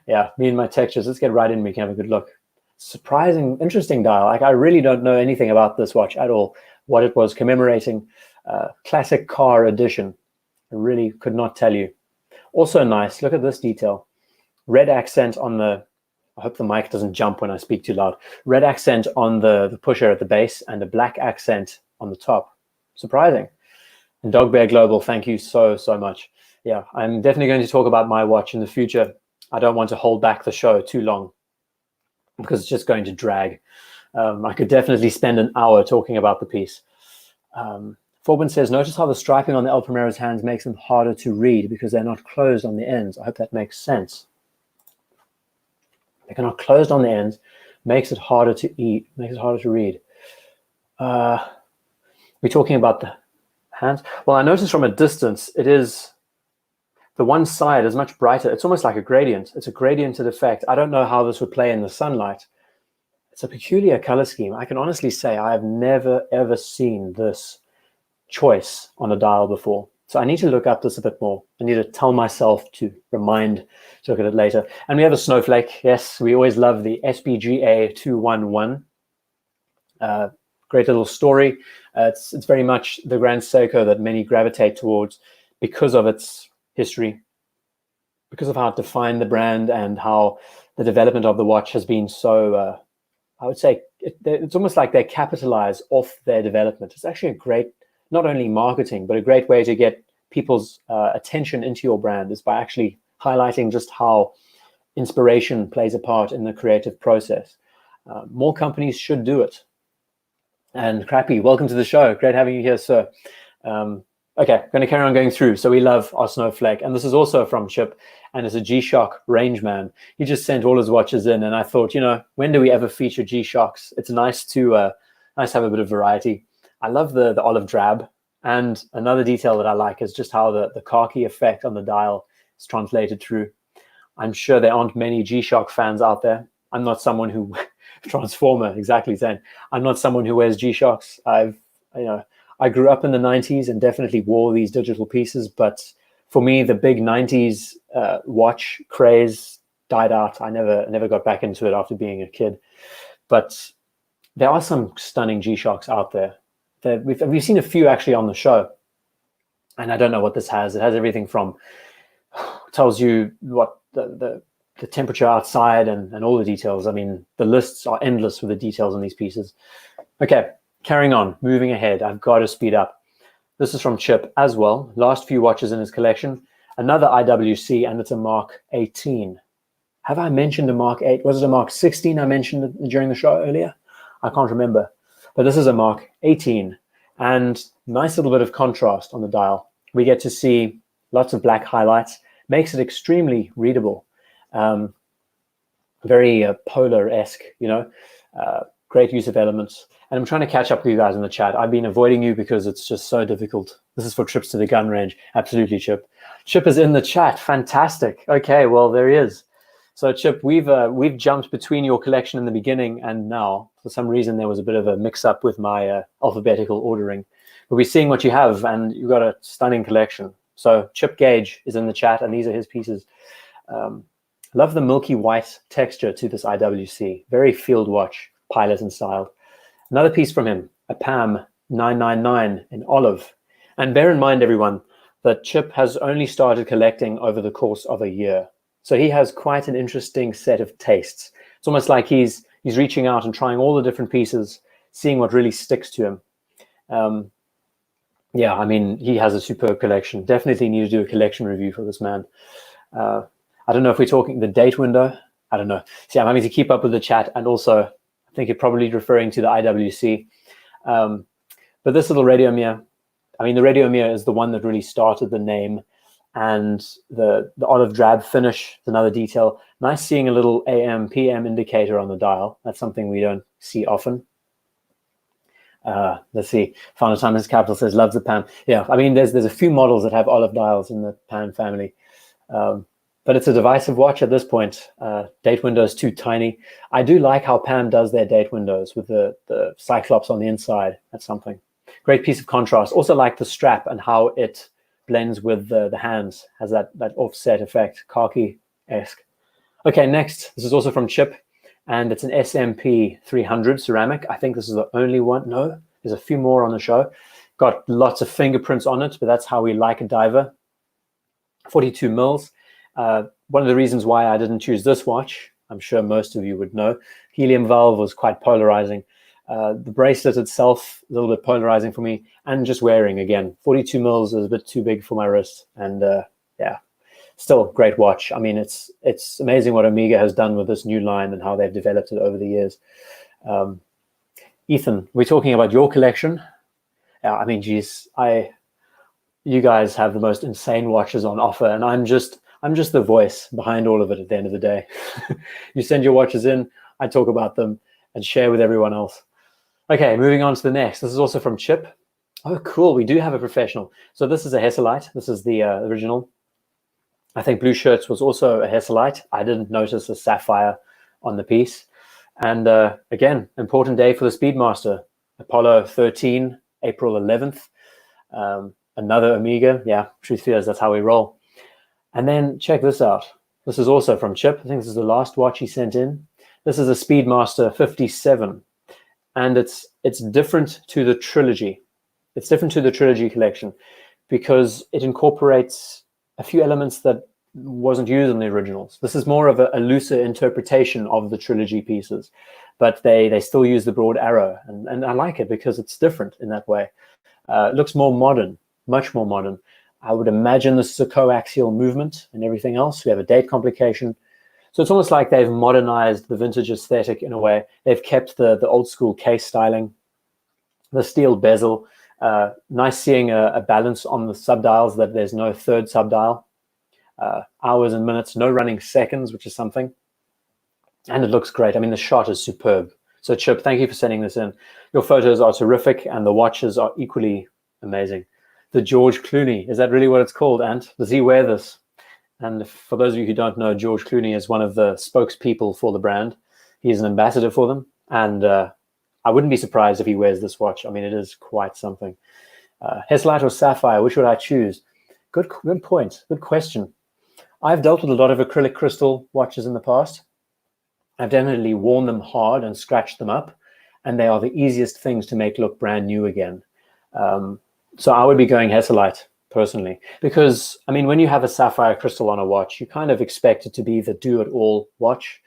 Yeah, me and my textures. Let's get right in. We can have a good look. Surprising, interesting dial. Like, I really don't know anything about this watch at all. What it was commemorating, classic car edition. I really could not tell you. Also nice. Look at this detail. Red accent on the, I hope the mic doesn't jump when I speak too loud. Red accent on the pusher at the base and a black accent on the top. Surprising. And Dog Bear Global, thank you so much. Yeah, I'm definitely going to talk about my watch in the future. I don't want to hold back the show too long because it's just going to drag. I could definitely spend an hour talking about the piece. Forbin says, notice how the striping on the El Primero's hands makes them harder to read because they're not closed on the ends. I hope that makes sense. They're not closed on the ends, makes it harder to eat, makes it harder to read. We're talking about the hands. Well, I noticed from a distance, it is, the one side is much brighter. It's almost like a gradient. It's a gradiented effect. I don't know how this would play in the sunlight. It's a peculiar color scheme. I can honestly say I have never, ever seen this choice on a dial before. So I need to look up this a bit more. I need to tell myself to remind to look at it later. And we have a snowflake. Yes, we always love the SBGA 211. Great little story. It's very much the Grand Seiko that many gravitate towards because of its history, because of how it defined the brand and how the development of the watch has been so, I would say, it's almost like they capitalize off their development. It's actually a great, not only marketing, but a great way to get people's attention into your brand is by actually highlighting just how inspiration plays a part in the creative process. More companies should do it. And Crappy, welcome to the show. Great having you here, sir. Okay, going to carry on going through. So we love our snowflake. And this is also from Chip, and it's a G-Shock Rangeman. He just sent all his watches in, and I thought, you know, when do we ever feature G-Shocks? It's nice to have a bit of variety. I love the olive drab. And another detail that I like is just how the khaki effect on the dial is translated through. I'm sure there aren't many G-Shock fans out there. I'm not someone who Transformer, exactly saying. I'm not someone who wears G-Shocks. I grew up in the 90s and definitely wore these digital pieces, but for me, the big 90s watch craze died out. I never got back into it after being a kid. But there are some stunning G-Shocks out there. We've seen a few actually on the show, and I don't know what this has. It has everything from, tells you what the temperature outside and all the details. I mean, the lists are endless with the details on these pieces. Okay, carrying on, moving ahead. I've got to speed up. This is from Chip as well. Last few watches in his collection. Another IWC, and it's a Mark 18. Have I mentioned a Mark 8? Was it a Mark 16 I mentioned during the show earlier? I can't remember. But this is a Mark 18. And nice little bit of contrast on the dial. We get to see lots of black highlights. Makes it extremely readable. Very polar-esque, you know. Great use of elements. And I'm trying to catch up with you guys in the chat. I've been avoiding you because it's just so difficult. This is for trips to the gun range. Absolutely, Chip. Chip is in the chat. Fantastic. Okay, well, there he is. So, Chip, we've jumped between your collection in the beginning and now. For some reason, there was a bit of a mix-up with my alphabetical ordering. But we're seeing what you have, and you've got a stunning collection. So, Chip Gage is in the chat, and these are his pieces. Love the milky white texture to this IWC. Very field watch, pilot and styled. Another piece from him, a PAM 999 in olive. And bear in mind, everyone, that Chip has only started collecting over the course of a year. So he has quite an interesting set of tastes. It's almost like he's reaching out and trying all the different pieces, seeing what really sticks to him. Yeah, I mean, he has a superb collection. Definitely need to do a collection review for this man. I don't know if we're talking the date window. I don't know. See, I'm having to keep up with the chat, and also I think you're probably referring to the IWC. But this little radiomere, I mean, the radiomere is the one that really started the name, and the olive drab finish is another detail. Nice seeing a little AM, PM indicator on the dial. That's something we don't see often. Let's see. Final Time's Capital says, loves the Pan. Yeah, I mean, there's a few models that have olive dials in the Pan family. But it's a divisive watch at this point. Date window is too tiny. I do like how Pam does their date windows with the Cyclops on the inside. That's something. Great piece of contrast. Also like the strap and how it blends with the hands. Has that offset effect, khaki-esque. Okay, next. This is also from Chip, and it's an SMP 300 ceramic. I think this is the only one. No, there's a few more on the show. Got lots of fingerprints on it, but that's how we like a diver. 42 mils. One of the reasons why I didn't choose this watch, I'm sure most of you would know, helium valve was quite polarizing. The bracelet itself, a little bit polarizing for me, and just wearing, again, 42 mils is a bit too big for my wrist. And yeah, still great watch. I mean, it's amazing what Omega has done with this new line and how they've developed it over the years. Ethan, we're talking about your collection. Yeah, I mean, geez, you guys have the most insane watches on offer, and I'm just the voice behind all of it at the end of the day. You send your watches in, I talk about them and share with everyone else. Okay, moving on to the next. This is also from Chip. Oh, cool. We do have a professional. So this is a Hesalite. This is the original. I think Blue Shirts was also a Hesalite. I didn't notice a sapphire on the piece. And again, important day for the Speedmaster. Apollo 13, April 11th. Another Omega. Yeah, truth fears, that's how we roll. And then check this out. This is also from Chip. I think this is the last watch he sent in. This is a Speedmaster 57. And it's different to the trilogy. It's different to the trilogy collection because it incorporates a few elements that wasn't used in the originals. This is more of a looser interpretation of the trilogy pieces, but they still use the broad arrow. And I like it because it's different in that way. It looks more modern, much more modern. I would imagine this is a coaxial movement and everything else. We have a date complication. So it's almost like they've modernized the vintage aesthetic in a way. They've kept the old school case styling, the steel bezel. Nice seeing a balance on the subdials, that there's no third subdial. Hours and minutes, no running seconds, which is something. And it looks great. I mean, the shot is superb. So Chip, thank you for sending this in. Your photos are terrific and the watches are equally amazing. The George Clooney, is that really what it's called, Ant? Does he wear this? And for those of you who don't know, George Clooney is one of the spokespeople for the brand. He's an ambassador for them. And I wouldn't be surprised if he wears this watch. I mean, it is quite something. Hesalite or Sapphire, which would I choose? Good point. Good question. I've dealt with a lot of acrylic crystal watches in the past. I've definitely worn them hard and scratched them up. And they are the easiest things to make look brand new again. So I would be going Hesalite, personally, because, I mean, when you have a sapphire crystal on a watch, you kind of expect it to be the do-it-all watch.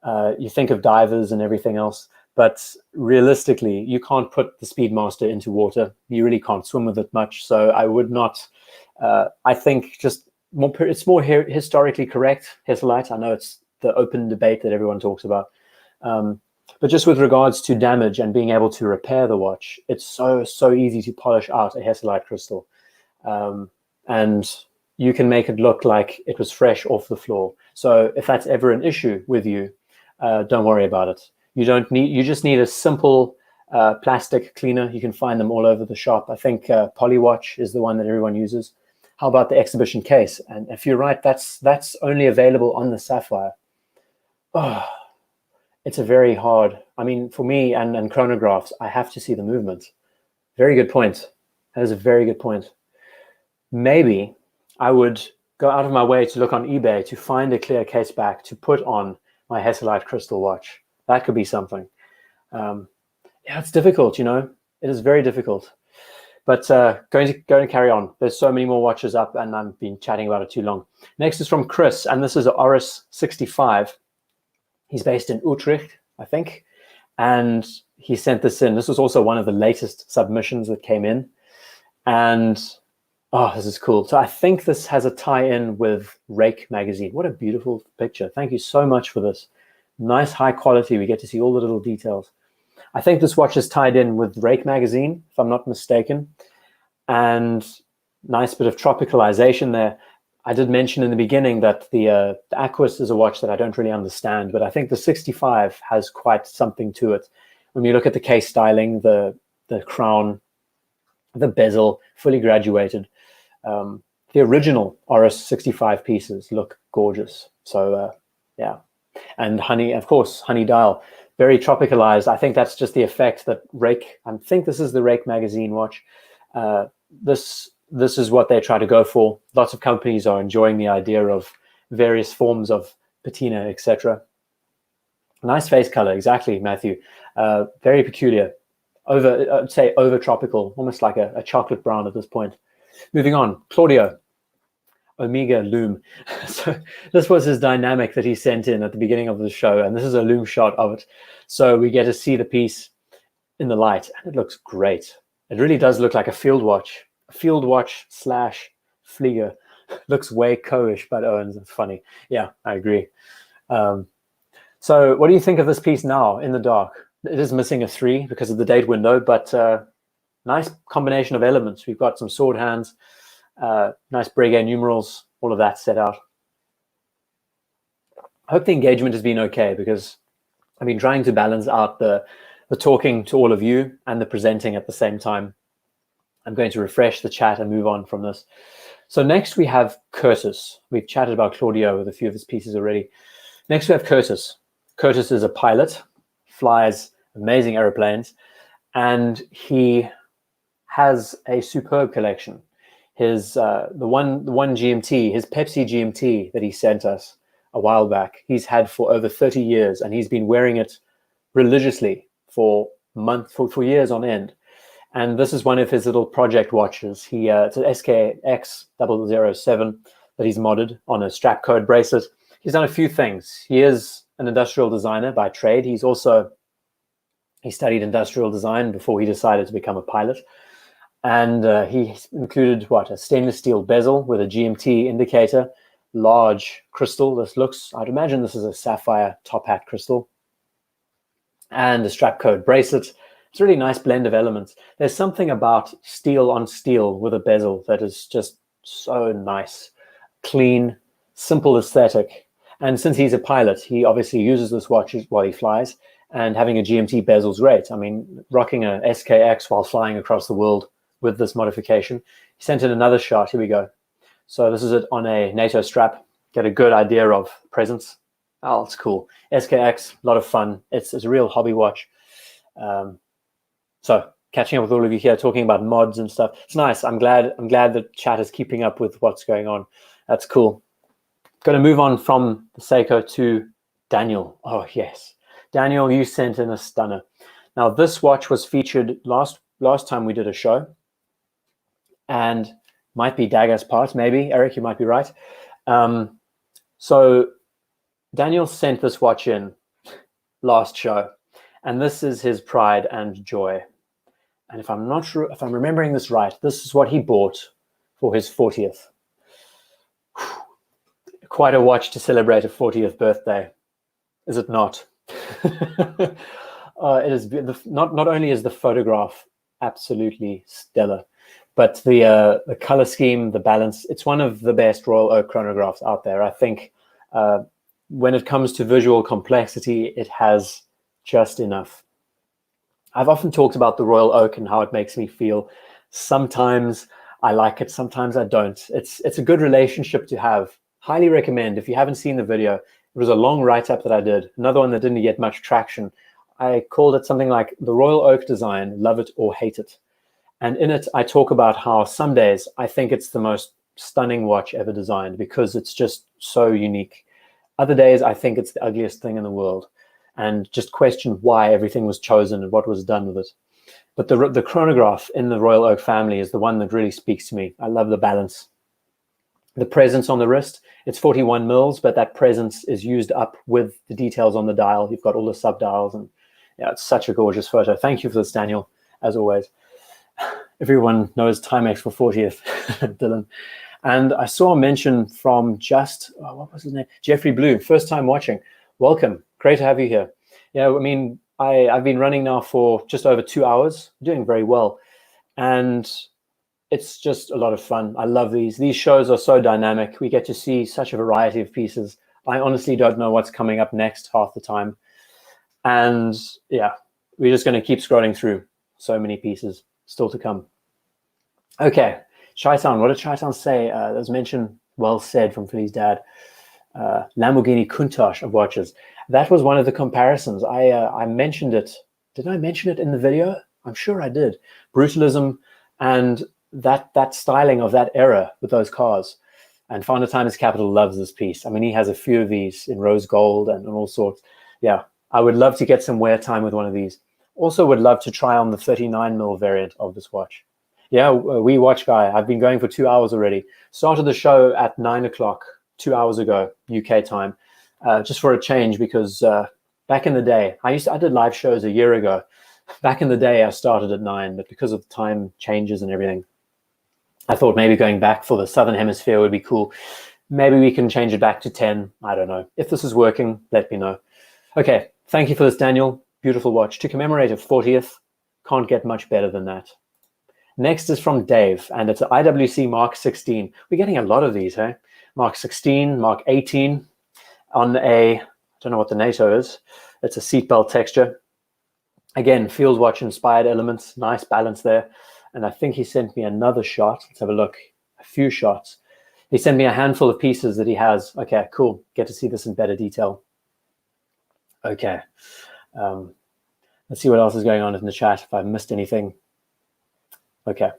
You think of divers and everything else, but realistically, you can't put the Speedmaster into water. You really can't swim with it much. So I would not, I think just more, it's more historically correct, Hesalite. I know it's the open debate that everyone talks about. But just with regards to damage and being able to repair the watch, it's so easy to polish out a Hesalite crystal. And you can make it look like it was fresh off the floor. So if that's ever an issue with you, don't worry about it. You just need a simple plastic cleaner. You can find them all over the shop. I think Polywatch is the one that everyone uses. How about the exhibition case? And if you're right, that's only available on the Sapphire. Oh, it's a very hard, I mean, for me and chronographs, I have to see the movement. Very good point. That is a very good point. Maybe I would go out of my way to look on eBay to find a clear case back to put on my Hesalite crystal watch. That could be something. Yeah, it's difficult, you know. It is very difficult. But going to carry on. There's so many more watches up and I've been chatting about it too long. Next is from Chris, and this is an Oris 65. He's based in Utrecht, I think. And he sent this in. This was also one of the latest submissions that came in. And oh, this is cool. So I think this has a tie-in with Rake magazine. What a beautiful picture. Thank you so much for this. Nice high quality. We get to see all the little details. I think this watch is tied in with Rake magazine, if I'm not mistaken. And nice bit of tropicalization there. I did mention in the beginning that the Aquis is a watch that I don't really understand, but I think the 65 has quite something to it. When you look at the case styling, the crown, the bezel, fully graduated. The original Oris 65 pieces look gorgeous. So yeah, and honey, of course, honey dial, very tropicalized. I think that's just the effect that Rake. I think this is the Rake magazine watch. This is what they try to go for. Lots of companies are enjoying the idea of various forms of patina, etc. Nice face color, exactly, Matthew. Very peculiar. I'd say over tropical, almost like a chocolate brown at this point. Moving on, Claudio, Omega Lume. So this was his dynamic that he sent in at the beginning of the show, and this is a Lume shot of it. So we get to see the piece in the light, and it looks great. It really does look like a field watch slash Flieger. Looks way co-ish, but Owens, it's funny. Yeah, I agree. So what do you think of this piece now in the dark? It is missing a 3 because of the date window, but nice combination of elements. We've got some sword hands, nice Breguet numerals, all of that set out. I hope the engagement has been okay, because I've been trying to balance out the talking to all of you and the presenting at the same time. I'm going to refresh the chat and move on from this. So next we have Curtis. We've chatted about Claudio with a few of his pieces already. Next we have Curtis. Curtis is a pilot, flies amazing aeroplanes, and he has a superb collection. His the one GMT, his Pepsi GMT that he sent us a while back, he's had for over 30 years, and he's been wearing it religiously for years on end. And this is one of his little project watches. It's an SKX 007 that he's modded on a strap code bracelet. He's done a few things. He is an industrial designer by trade. He studied industrial design before he decided to become a pilot. And he included a stainless steel bezel with a GMT indicator, large crystal. I'd imagine this is a sapphire top hat crystal, and a strap code bracelet. It's a really nice blend of elements. There's something about steel on steel with a bezel that is just so nice, clean, simple aesthetic. And since he's a pilot, he obviously uses this watch while he flies, and having a GMT bezel is great. I mean, rocking a SKX while flying across the world with this modification. He sent in another shot. Here we go. So this is it on a NATO strap. Get a good idea of presence. Oh, it's cool. SKX, a lot of fun. It's a real hobby watch. So catching up with all of you here, talking about mods and stuff. It's nice. I'm glad the chat is keeping up with what's going on. That's cool. Going to move on from the Seiko to Daniel. Oh, yes. Daniel, you sent in a stunner. Now, this watch was featured last time we did a show, and might be Dagger's part, maybe. Eric, you might be right. So Daniel sent this watch in last show, and this is his pride and joy. And if I'm not sure, if I'm remembering this right, this is what he bought for his 40th. Quite a watch to celebrate a 40th birthday, is it not? It is. Not only is the photograph absolutely stellar, but the color scheme, the balance. It's one of the best Royal Oak chronographs out there. I think when it comes to visual complexity, it has just enough. I've often talked about the Royal Oak and how it makes me feel. Sometimes I like it, sometimes I don't. It's a good relationship to have. Highly recommend. If you haven't seen the video, it was a long write-up that I did. Another one that didn't get much traction. I called it something like the Royal Oak design, love it or hate it. And in it, I talk about how some days I think it's the most stunning watch ever designed because it's just so unique. Other days, I think it's the ugliest thing in the world, and just question why everything was chosen and what was done with it. But the chronograph in the Royal Oak family is the one that really speaks to me. I love the balance. The presence on the wrist, it's 41 mils, but that presence is used up with the details on the dial. You've got all the sub dials, and yeah, it's such a gorgeous photo. Thank you for this, Daniel, as always. Everyone knows Timex for 40th, Dylan. And I saw a mention from what was his name? Jeffrey Blue, first time watching. Welcome, great to have you here. Yeah, I mean, I've been running now for just over 2 hours, doing very well. And it's just a lot of fun. I love these. These shows are so dynamic. We get to see such a variety of pieces. I honestly don't know what's coming up next half the time. And yeah, we're just going to keep scrolling through. So many pieces still to come. Okay, Chaitan, what did Chaitan say? There was mention, well said from Philly's dad. Lamborghini Countach of watches. That was one of the comparisons. I mentioned it. Did I mention it in the video? I'm sure I did. Brutalism and that styling of that era with those cars. And Founder Timeless Capital loves this piece. I mean, he has a few of these in rose gold and all sorts. Yeah, I would love to get some wear time with one of these. Also would love to try on the 39mm variant of this watch. Yeah, we watch guy. I've been going for 2 hours already. Started the show at 9 o'clock 2 hours ago, UK time, just for a change because back in the day, I did live shows a year ago. Back in the day, I started at 9, but because of time changes and everything, I thought maybe going back for the Southern Hemisphere would be cool. Maybe we can change it back to 10. I don't know. If this is working, let me know. Okay, thank you for this, Daniel. Beautiful watch. To commemorate a 40th, can't get much better than that. Next is from Dave, and it's an IWC Mark 16. We're getting a lot of these, hey? Mark 16, Mark 18, on I don't know what the NATO is. It's a seatbelt texture. Again, field watch inspired elements, nice balance there. And I think he sent me another shot. Let's have a look. A few shots. He sent me a handful of pieces that he has. Okay, cool. Get to see this in better detail. Okay. Let's see what else is going on in the chat, if I've missed anything. Okay.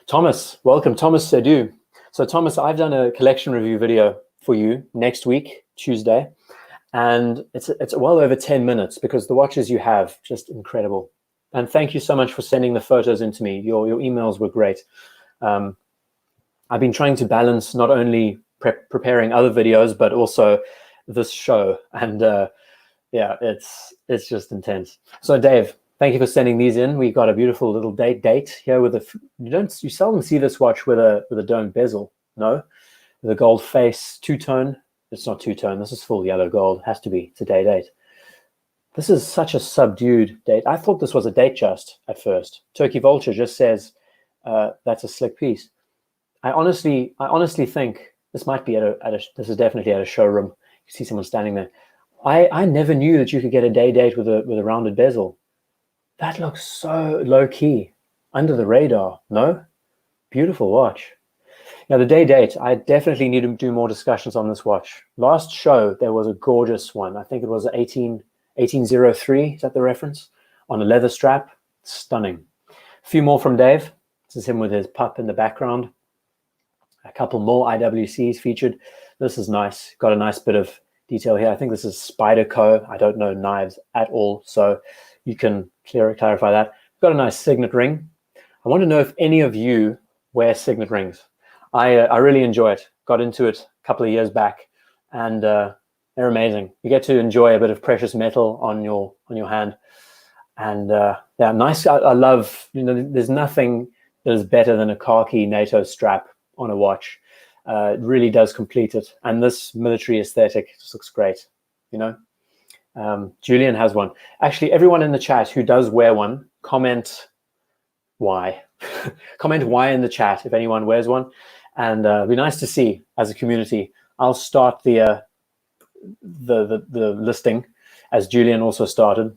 Thomas, welcome. Thomas Sadu. So Thomas, I've done a collection review video for you next week, Tuesday. And it's well over 10 minutes because the watches you have, just incredible. And thank you so much for sending the photos in to me. Your emails were great. I've been trying to balance not only preparing other videos, but also this show. And yeah, it's just intense. So Dave, thank you for sending these in. We got a beautiful little date here with you seldom see this watch with a dome bezel, no? With a gold face, two-tone. It's not two-tone. This is full yellow gold. Has to be. It's a date. This is such a subdued date. I thought this was a Datejust at first. Turkey Vulture just says that's a slick piece. I honestly think this might be this is definitely at a showroom. You see someone standing there. I never knew that you could get a date with a rounded bezel. That looks so low key, under the radar. No, beautiful watch. Now the date, I definitely need to do more discussions on this watch. Last show there was a gorgeous one. I think it was 1803. Is that the reference? On a leather strap, stunning. A few more from Dave. This is him with his pup in the background. A couple more IWCs featured. This is nice. Got a nice bit of detail here. I think this is Spyderco. I don't know knives at all, so you can clarify that. Got a nice signet ring. I want to know if any of you wear signet rings. I really enjoy it. Got into it a couple of years back, and they're amazing. You get to enjoy a bit of precious metal on your hand, and yeah, nice. I love. There's nothing that is better than a khaki NATO strap on a watch. It really does complete it, and this military aesthetic just looks great. Julian has one. Actually, everyone in the chat who does wear one, comment why. Comment why in the chat if anyone wears one, and it'd be nice to see as a community. I'll start the listing as Julian also started.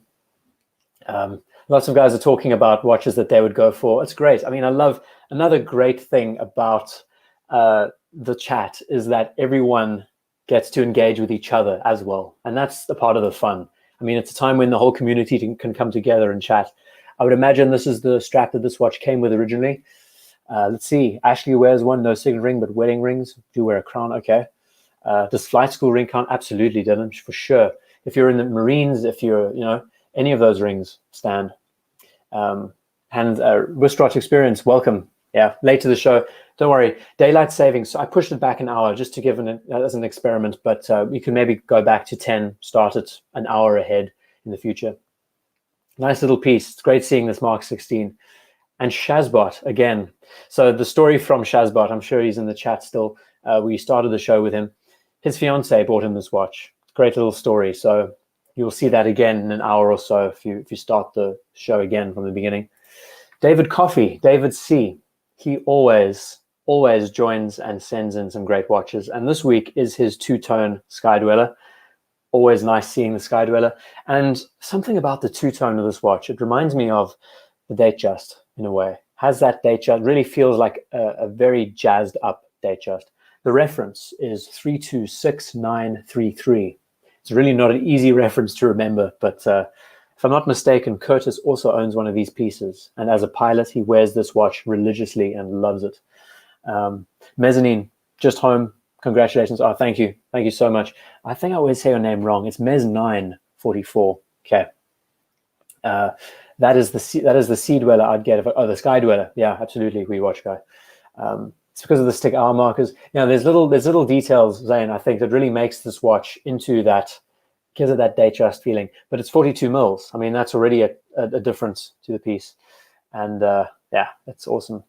Lots of guys are talking about watches that they would go for. It's great. I mean, I love another great thing about the chat is that everyone gets to engage with each other as well. And that's the part of the fun. I mean, it's a time when the whole community can come together and chat. I would imagine this is the strap that this watch came with originally. Let's see. Ashley wears one, no signet ring, but wedding rings. Do wear a crown, okay. Does flight school ring count? Absolutely, Dylan, for sure. If you're in the Marines, if you're, any of those rings stand. And Wistrot Experience, welcome. Yeah, late to the show. Don't worry, daylight savings. So I pushed it back an hour just to give as an experiment, but we can maybe go back to 10, start it an hour ahead in the future. Nice little piece. It's great seeing this Mark 16. And Shazbot, again. So the story from Shazbot, I'm sure he's in the chat still. We started the show with him. His fiance bought him this watch. Great little story. So you'll see that again in an hour or so if you start the show again from the beginning. David Coffey, David C. He always joins and sends in some great watches. And this week is his two-tone Sky Dweller. Always nice seeing the Sky Dweller. And something about the two-tone of this watch, it reminds me of the Datejust in a way. Has that Datejust, really feels like a very jazzed up Datejust. The reference is 326933. It's really not an easy reference to remember, but if I'm not mistaken, Curtis also owns one of these pieces. And as a pilot, he wears this watch religiously and loves it. Mezzanine, just home. Congratulations. Oh, thank you. Thank you so much. I think I always say your name wrong. It's Mez944. Okay. That is the Sea Dweller I'd get. The Sky Dweller. Yeah, absolutely. We watch guy. It's because of the stick hour markers. You know, there's little details, Zane, I think, that really makes this watch into that, gives it that Datejust feeling. But it's 42 mils. I mean, that's already a difference to the piece. And yeah, that's awesome.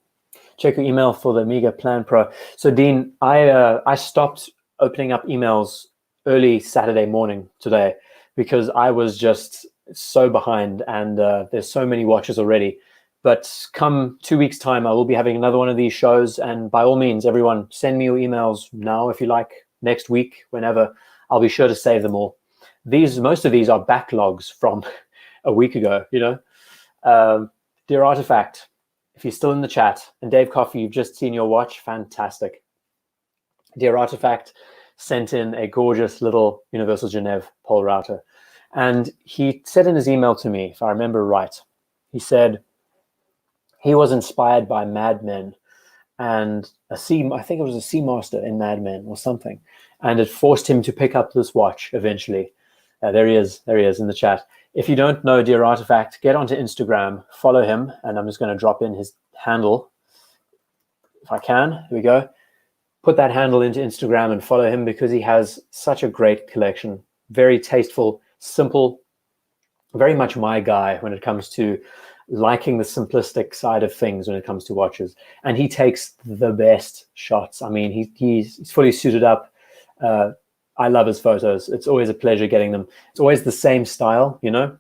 Check your email for the Amiga Plan Pro. So Dean, I stopped opening up emails early Saturday morning today because I was just so behind, and there's so many watches already. But come 2 weeks' time, I will be having another one of these shows. And by all means, everyone, send me your emails now if you like, next week, whenever. I'll be sure to save them all. Most of these are backlogs from a week ago, you know. Dear Artifact, if you're still in the chat, and Dave Coffey, you've just seen your watch, fantastic. Dear Artifact sent in a gorgeous little Universal Genève pole router. And he said in his email to me, if I remember right, he said he was inspired by Mad Men and I think it was a Seamaster in Mad Men or something. And it forced him to pick up this watch eventually. There he is in the chat. If you don't know Dear Artifact, get onto Instagram, follow him, and I'm just going to drop in his handle. If I can, here we go. Put that handle into Instagram and follow him because he has such a great collection. Very tasteful, simple, very much my guy when it comes to liking the simplistic side of things when it comes to watches. And he takes the best shots. I mean, he's fully suited up. I love his photos. It's always a pleasure getting them. It's always the same style, you know.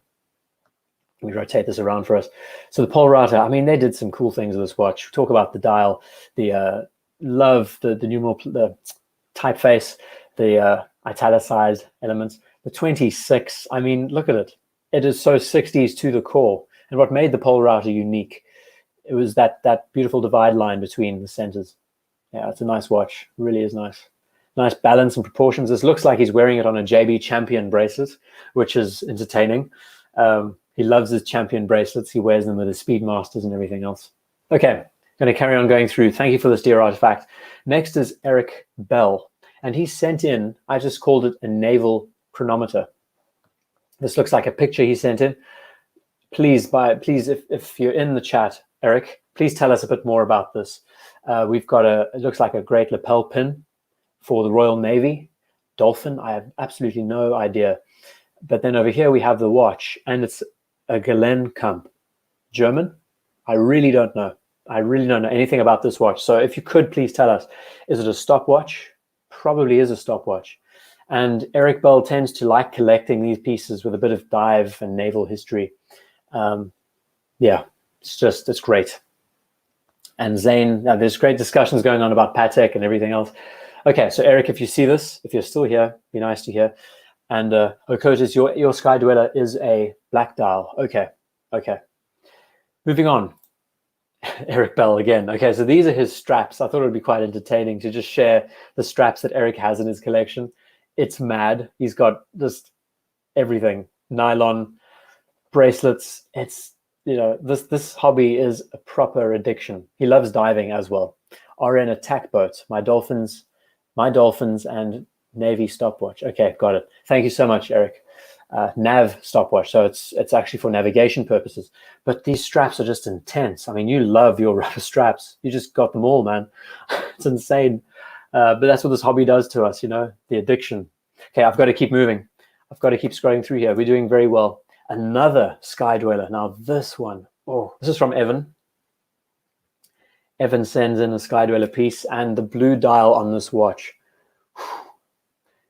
Let me rotate this around for us. So the pole router, I mean, they did some cool things with this watch. We talk about the dial, the love, the numeral, the typeface, the italicized elements. The 26, I mean, look at it. It is so 60s to the core. And what made the pole router unique, it was that beautiful divide line between the centers. Yeah, it's a nice watch. It really is nice. Nice balance and proportions. This looks like he's wearing it on a JB Champion bracelet, which is entertaining. He loves his Champion bracelets. He wears them with his Speedmasters and everything else. Okay, going to carry on going through. Thank you for this, Dear Artifact. Next is Eric Bell. And he sent in, I just called it a naval chronometer. This looks like a picture he sent in. Please, if you're in the chat, Eric, please tell us a bit more about this. We've got it looks like a great lapel pin for the Royal Navy. Dolphin, I have absolutely no idea. But then over here we have the watch, and it's a Gelenkamp. German? I really don't know. I really don't know anything about this watch. So if you could please tell us, is it a stopwatch? Probably is a stopwatch. And Eric Bell tends to like collecting these pieces with a bit of dive and naval history. Yeah, it's great. And Zane, there's great discussions going on about Patek and everything else. Okay, so Eric, if you see this, if you're still here, be nice to hear. And Curtis, your Sky Dweller is a black dial. Okay. Moving on. Eric Bell again. Okay, so these are his straps. I thought it would be quite entertaining to just share the straps that Eric has in his collection. It's mad. He's got just everything. Nylon, bracelets. It's, you know, this hobby is a proper addiction. He loves diving as well. RN attack boat. My dolphins and Navy stopwatch. Okay, got it. Thank you so much, Eric. Nav stopwatch. So it's actually for navigation purposes. But these straps are just intense. I mean, you love your rubber straps. You just got them all, man. It's insane. But that's what this hobby does to us, you know, the addiction. Okay, I've got to keep moving. I've got to keep scrolling through here. We're doing very well. Another Sky Dweller. Now this one, oh, this is from Evan. Evan sends in a Sky Dweller piece, and the blue dial on this watch.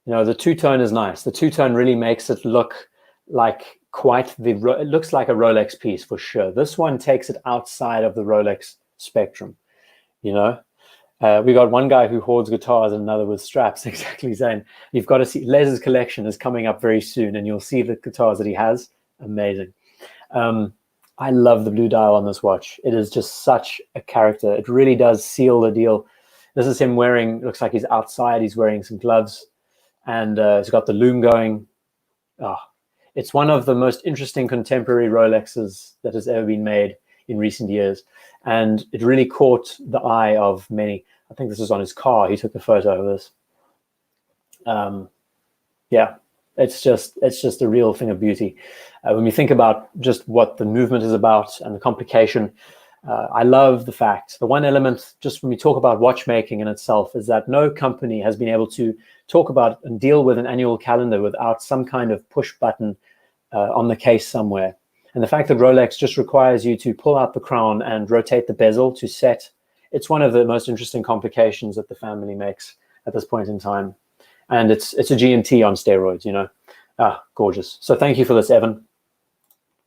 You know, the two-tone is nice. The two-tone really makes it look like it looks like a Rolex piece for sure. This one takes it outside of the Rolex spectrum, you know. We got one guy who hoards guitars and another with straps, exactly saying, you've got to see, Les's collection is coming up very soon and you'll see the guitars that he has. Amazing. I love the blue dial on this watch. It is just such a character. It really does seal the deal. This is him wearing, looks like he's outside. He's wearing some gloves and he's got the loom going. Oh, it's one of the most interesting contemporary Rolexes that has ever been made in recent years. And it really caught the eye of many. I think this was on his car. He took the photo of this. Yeah, it's just a real thing of beauty. When we think about just what the movement is about and the complication, I love the fact, the one element, just when we talk about watchmaking in itself, is that no company has been able to talk about and deal with an annual calendar without some kind of push button on the case somewhere. And the fact that Rolex just requires you to pull out the crown and rotate the bezel to set, it's one of the most interesting complications that the family makes at this point in time. And it's a G&T on steroids, you know. Ah, gorgeous. So thank you for this, Evan.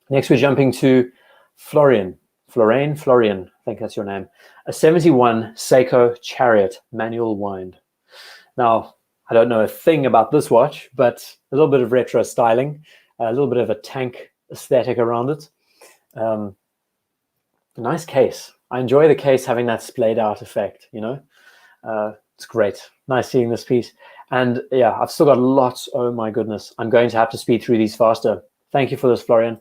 Next, we're jumping to Florian, I think that's your name. A 71 Seiko Chariot manual wind. Now, I don't know a thing about this watch, but a little bit of retro styling, a little bit of a tank aesthetic around it. A nice case. I enjoy the case having that splayed out effect, you know. It's great. Nice seeing this piece. And yeah, I've still got lots. Oh my goodness. I'm going to have to speed through these faster. Thank you for this, Florian.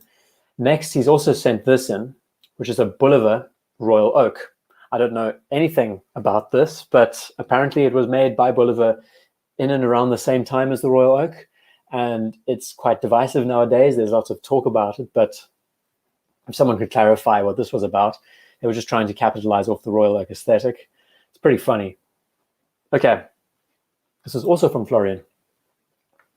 Next, he's also sent this in, which is a Bulliver Royal Oak. I don't know anything about this, but apparently it was made by Bulliver in and around the same time as the Royal Oak. And it's quite divisive nowadays. There's lots of talk about it, but if someone could clarify what this was about, they were just trying to capitalize off the Royal Oak aesthetic. It's pretty funny. Okay, this is also from Florian.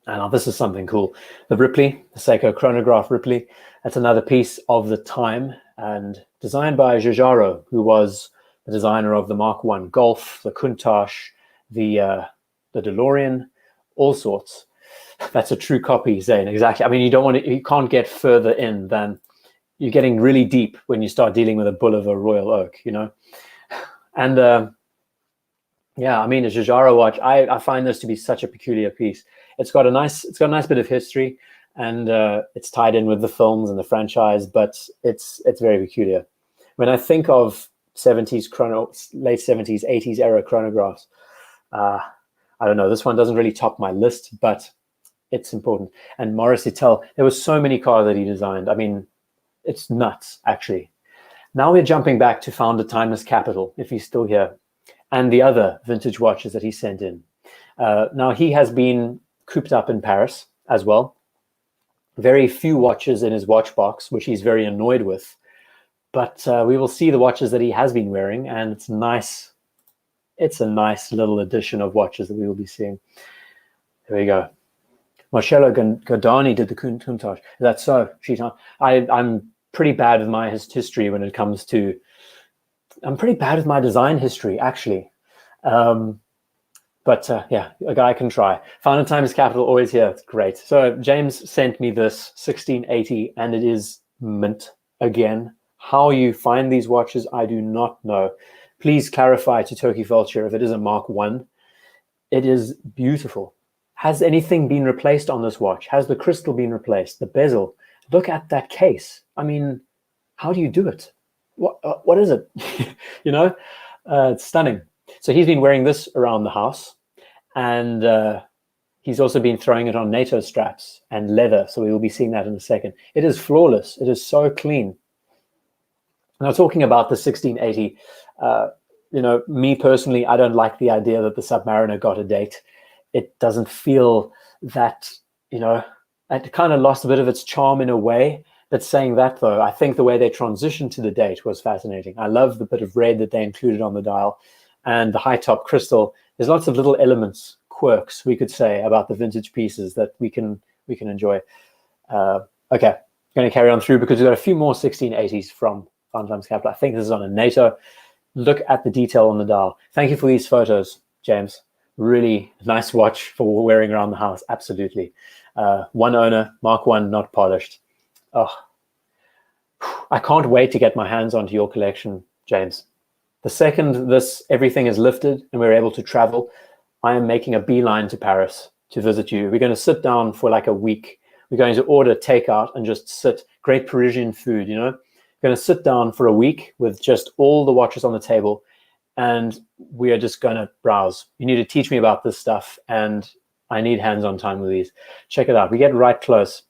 And now this is something cool. The Ripley, the Seiko chronograph Ripley. That's another piece of the time and designed by Giugiaro, who was the designer of the Mark I Golf, the Countach, the DeLorean, all sorts. That's a true copy, Zane. Exactly. I mean, you can't get further in than you're getting really deep when you start dealing with a Bulliver Royal Oak, you know. And yeah, I mean, a Giugiaro watch. I find this to be such a peculiar piece. It's got a nice bit of history, and it's tied in with the films and the franchise, but it's very peculiar. When I think of 70s late 70s, 80s era chronographs, I don't know. This one doesn't really top my list, but it's important. And Maurice Hittel, there were so many cars that he designed. I mean, it's nuts, actually. Now we're jumping back to founder Timeless Capital, if he's still here, and the other vintage watches that he sent in. Now, he has been cooped up in Paris as well. Very few watches in his watch box, which he's very annoyed with. But we will see the watches that he has been wearing, and it's nice. It's a nice little addition of watches that we will be seeing. There we go. Marcello Gardani did the Countach. Is that so? I'm pretty bad with my history when it comes to... I'm pretty bad with my design history, actually. But yeah, a guy can try. Founder Timeless Capital, always here. It's great. So James sent me this 1680, and it is mint again. How you find these watches, I do not know. Please clarify to Turkey Vulture if it is a Mark I. It is beautiful. Has anything been replaced on this watch? Has the crystal been replaced? The bezel? Look at that case. I mean, how do you do it? What is it? You know, it's stunning. So he's been wearing this around the house, and he's also been throwing it on NATO straps and leather. So we will be seeing that in a second. It is flawless. It is so clean. Now, talking about the 1680, you know, me personally, I don't like the idea that the Submariner got a date. It doesn't feel that, you know, it kind of lost a bit of its charm in a way. But saying that, though, I think the way they transitioned to the date was fascinating. I love the bit of red that they included on the dial and the high top crystal. There's lots of little elements, quirks, we could say, about the vintage pieces that we can enjoy. Okay, I'm going to carry on through because we've got a few more 1680s from Founder Timeless Capital. I think this is on a NATO. look at the detail on the dial. Thank you for these photos, James. Really nice watch for wearing around the house. Absolutely. One owner, Mark 1, not polished. Oh, I can't wait to get my hands onto your collection, James. The second everything is lifted and we're able to travel, I am making a beeline to Paris to visit you. We're going to sit down for like a week. We're going to order takeout and just sit. Great Parisian food, you know. We're going to sit down for a week with just all the watches on the table, and we are just going to browse. You need to teach me about this stuff, and I need hands-on time with these. Check it out. We get right close.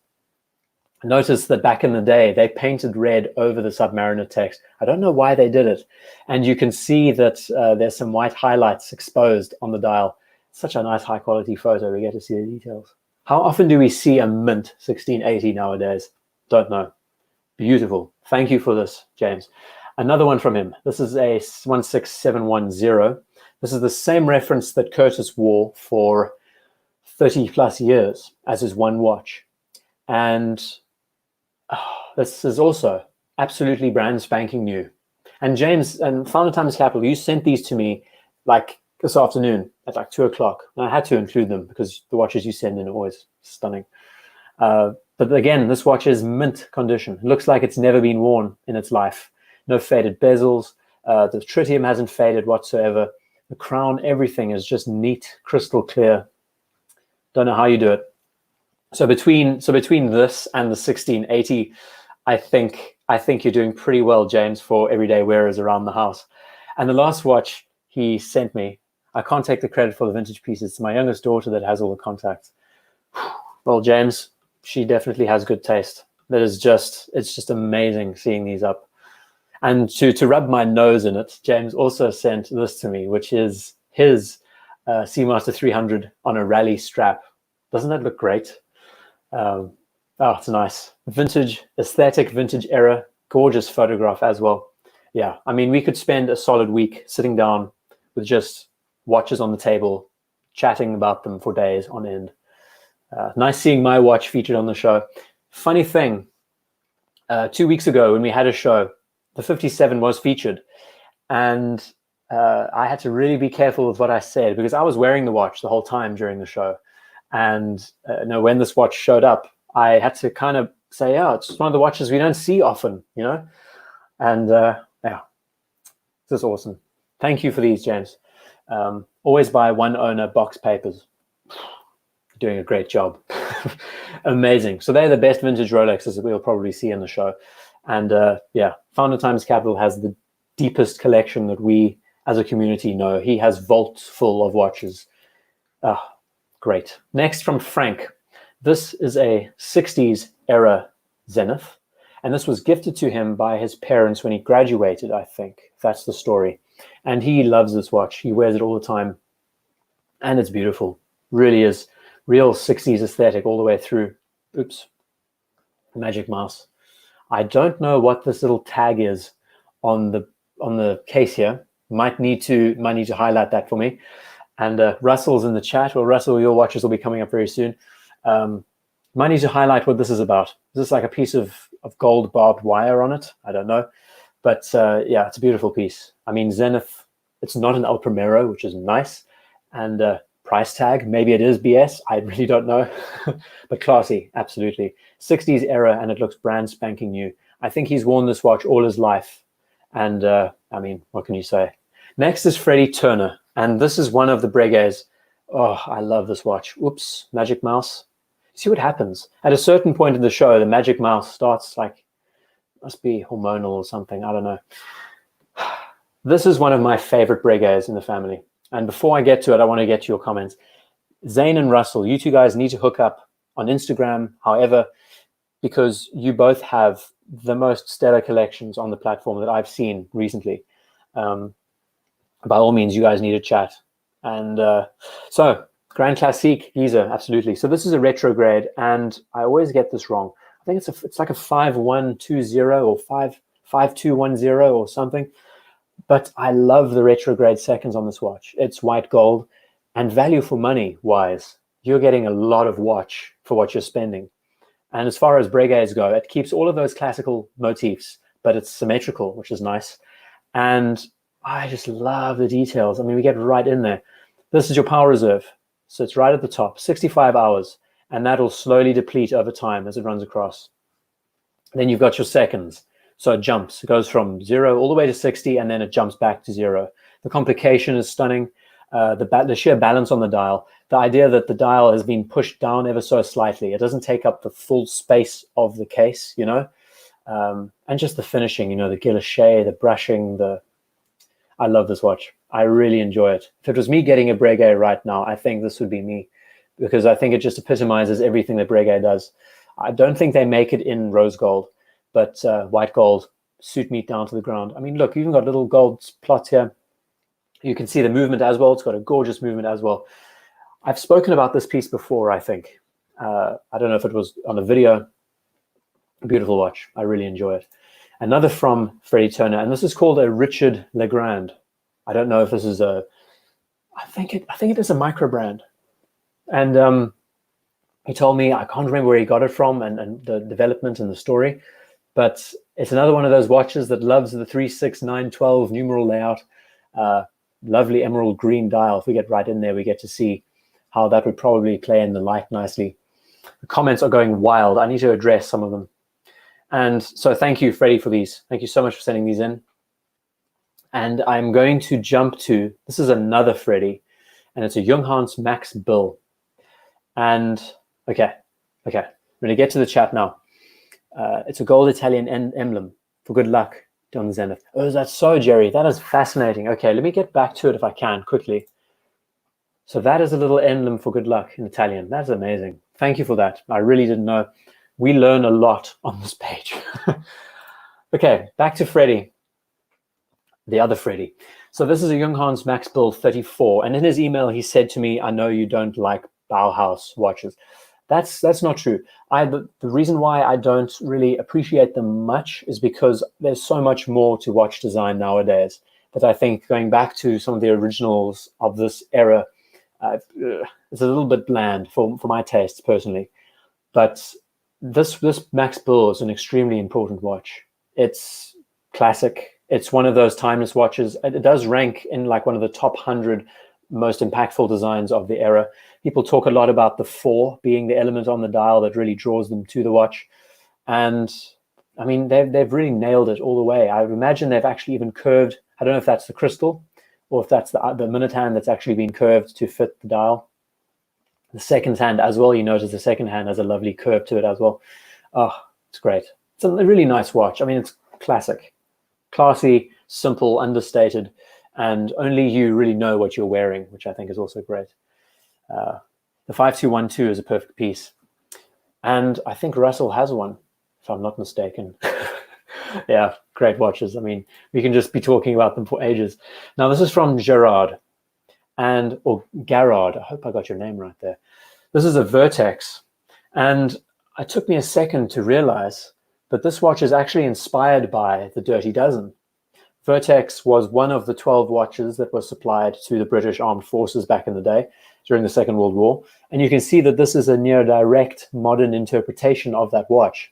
Notice that back in the day, they painted red over the Submariner text. I don't know why they did it. And you can see that there's some white highlights exposed on the dial. Such a nice high-quality photo. We get to see the details. How often do we see a mint 1680 nowadays? Don't know. Beautiful. Thank you for this, James. Another one from him. This is a 16710. This is the same reference that Curtis wore for 30 plus years as his one watch. And this is also absolutely brand spanking new. And James and Founder Times Capital, you sent these to me like this afternoon at like 2 o'clock. And I had to include them because the watches you send in are always stunning. But again, this watch is mint condition. It looks like it's never been worn in its life. No faded bezels. The tritium hasn't faded whatsoever. The crown, everything is just neat, crystal clear. Don't know how you do it. So between this and the 1680, I think you're doing pretty well, James, for everyday wearers around the house. And the last watch he sent me, I can't take the credit for the vintage pieces. It's my youngest daughter that has all the contacts. Well, James, she definitely has good taste. It's just amazing seeing these up. And to rub my nose in it, James also sent this to me, which is his Seamaster 300 on a rally strap. Doesn't that look great? Oh, it's nice. Vintage aesthetic, vintage era, gorgeous photograph as well. Yeah, I mean, we could spend a solid week sitting down with just watches on the table, chatting about them for days on end. Nice seeing my watch featured on the show. Funny thing, 2 weeks ago when we had a show, the 57 was featured, and I had to really be careful with what I said because I was wearing the watch the whole time during the show. And when this watch showed up, I had to kind of say, oh, it's one of the watches we don't see often, you know? And yeah, this is awesome. Thank you for these, James. Always buy one owner box papers. Doing a great job. Amazing. So they're the best vintage Rolexes that we'll probably see in the show. And yeah, Founder Times Capital has the deepest collection that we as a community know. He has vaults full of watches. Great. Next from Frank. This is a 60s era Zenith. And this was gifted to him by his parents when he graduated, I think. That's the story. And he loves this watch. He wears it all the time. And it's beautiful. Really is. Real 60s aesthetic all the way through. Oops. Magic mouse. I don't know what this little tag is on the case here. Might need to highlight that for me. And Russell's in the chat. Well, Russell, your watches will be coming up very soon. Might need to highlight what this is about. Is this like a piece of gold barbed wire on it? I don't know. But yeah, it's a beautiful piece. I mean, Zenith, it's not an El Primero, which is nice. And price tag, maybe it is BS. I really don't know. But classy, absolutely. 60s era, and it looks brand spanking new. I think he's worn this watch all his life. And I mean, what can you say? Next is Freddie Turner. And this is one of the Breguets. Oh, I love this watch. Oops, magic mouse. See what happens. At a certain point in the show, the magic mouse starts like, must be hormonal or something. I don't know. This is one of my favorite Breguets in the family. And before I get to it, I want to get to your comments. Zane and Russell, you two guys need to hook up on Instagram, however, because you both have the most stellar collections on the platform that I've seen recently. By all means, you guys need to chat. And so, Grand Classique, Giza, absolutely. So this is a retrograde, and I always get this wrong. I think it's like a 5120 or 5210 or something. But I love the retrograde seconds on this watch. It's white gold, and value for money wise, you're getting a lot of watch for what you're spending. And as far as Breguets go, it keeps all of those classical motifs, but it's symmetrical, which is nice. And I just love the details. I mean, we get right in there. This is your power reserve. So it's right at the top, 65 hours. And that'll slowly deplete over time as it runs across. Then you've got your seconds. So it jumps. It goes from 0 all the way to 60, and then it jumps back to 0. The complication is stunning. The sheer balance on the dial. The idea that the dial has been pushed down ever so slightly. It doesn't take up the full space of the case, you know. And just the finishing, you know, the guilloche, the brushing, I love this watch. I really enjoy it. If it was me getting a Breguet right now, I think this would be me, because I think it just epitomizes everything that Breguet does. I don't think they make it in rose gold, but white gold, suit meat down to the ground. I mean, look, you've even got little gold plots here. You can see the movement as well. It's got a gorgeous movement as well. I've spoken about this piece before, I think. I don't know if it was on a video. Beautiful watch. I really enjoy it. Another from Freddie Turner, and this is called a Richard Legrand. I don't know if this is I think it is a micro brand. And he told me, I can't remember where he got it from and the development and the story, but it's another one of those watches that loves the 3, 6, 9, 12 numeral layout. Lovely emerald green dial. If we get right in there, we get to see how that would probably play in the light nicely. The comments are going wild. I need to address some of them. And so thank you, Freddie, for these. Thank you so much for sending these in. And I'm going to jump to, this is another Freddie, and it's a Junghans Max Bill. And okay, I'm going to get to the chat now. It's a gold Italian emblem for good luck on the Zenith. Oh, that's so, Jerry. That is fascinating. Okay, let me get back to it if I can quickly. So that is a little emblem for good luck in Italian. That's amazing. Thank you for that. I really didn't know. We learn a lot on this page. Okay, back to Freddie, the other Freddie. So this is a Junghans Max Bill 34. And in his email, he said to me, I know you don't like Bauhaus watches. That's not true. The reason why I don't really appreciate them much is because there's so much more to watch design nowadays that I think going back to some of the originals of this era, it's a little bit bland for my tastes personally. But this Max Bill is an extremely important watch. It's classic. It's one of those timeless watches. It does rank in like one of the top 100 most impactful designs of the era. People talk a lot about the 4 being the element on the dial that really draws them to the watch. And I mean, they've really nailed it all the way. I would imagine they've actually even curved. I don't know if that's the crystal or if that's the minute hand that's actually been curved to fit the dial. The second hand as well, you notice the second hand has a lovely curve to it as well. Oh, it's great. It's a really nice watch. I mean, it's classic, classy, simple, understated, and only you really know what you're wearing, which I think is also great. The 5212 is a perfect piece. And I think Russell has one, if I'm not mistaken. Yeah, great watches. I mean, we can just be talking about them for ages. Now, this is from Gerard, or Garrard. I hope I got your name right there. This is a Vertex. And it took me a second to realize that this watch is actually inspired by the Dirty Dozen. Vertex was one of the 12 watches that was supplied to the British Armed Forces back in the day during the Second World War. And you can see that this is a near direct modern interpretation of that watch.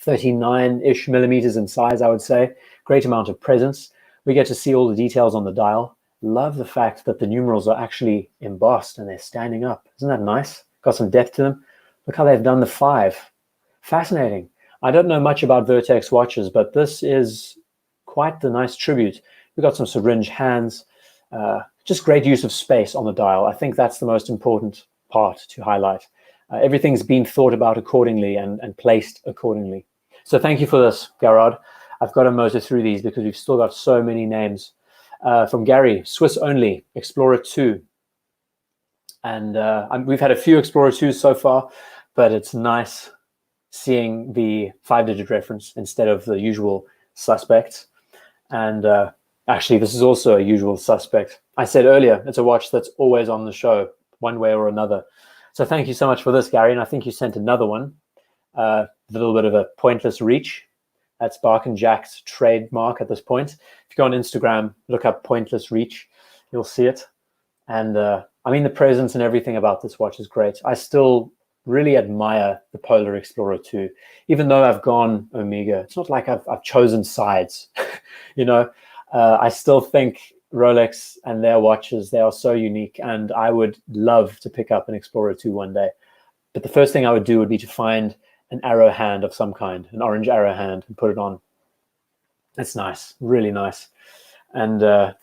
39-ish millimeters in size, I would say. Great amount of presence. We get to see all the details on the dial. Love the fact that the numerals are actually embossed and they're standing up. Isn't that nice? Got some depth to them. Look how they've done the 5. Fascinating. I don't know much about Vertex watches, but this is quite the nice tribute. We've got some syringe hands. Just great use of space on the dial. I think that's the most important part to highlight. Everything's been thought about accordingly and placed accordingly. So thank you for this, Garrard. I've got to motor through these because we've still got so many names. From Gary, Swiss only, Explorer 2. And we've had a few Explorer 2s so far, but it's nice seeing the 5-digit reference instead of the usual suspects. And actually, this is also a usual suspect. I said earlier, it's a watch that's always on the show, one way or another. So thank you so much for this, Gary. And I think you sent another one, a little bit of a pointless reach. That's Bark and Jack's trademark at this point. If you go on Instagram, look up pointless reach, you'll see it. And I mean, the presence and everything about this watch is great. I still really admire the Polar Explorer 2, even though I've gone Omega. It's not like I've chosen sides. You know, I still think Rolex and their watches, they are so unique, and I would love to pick up an Explorer 2 one day. But the first thing I would do would be to find an arrow hand of some kind, an orange arrow hand, and put it on. It's nice, really nice. And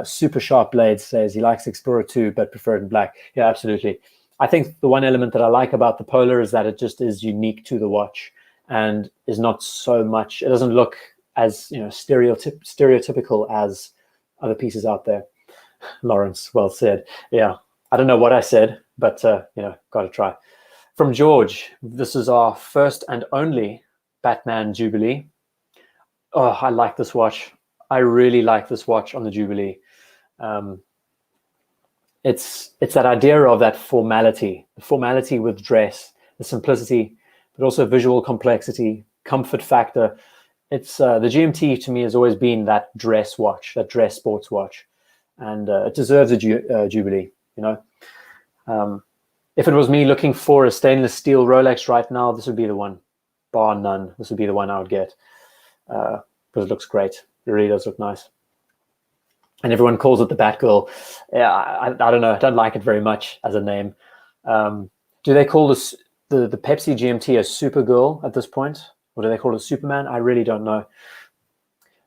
Super Sharp Blades says he likes Explorer 2 but preferred in black. Yeah, absolutely. I think the one element that I like about the Polar is that it just is unique to the watch and is not so much, it doesn't look as, you know, stereotypical as other pieces out there. Lawrence, well said. Yeah, I don't know what I said, but you know, got to try. From George, this is our first and only Batman Jubilee. Oh, I like this watch. I really like this watch on the Jubilee. It's that idea of that formality, the formality with dress, the simplicity, but also visual complexity, comfort factor. It's the GMT to me has always been that dress watch, that dress sports watch, and it deserves a Jubilee. You know, if it was me looking for a stainless steel Rolex right now, this would be the one, bar none. This would be the one I would get because it looks great. It really does look nice. And everyone calls it the Batgirl. Yeah, I don't know. I don't like it very much as a name. Do they call this the Pepsi GMT a Supergirl at this point? Or do they call it Superman? I really don't know.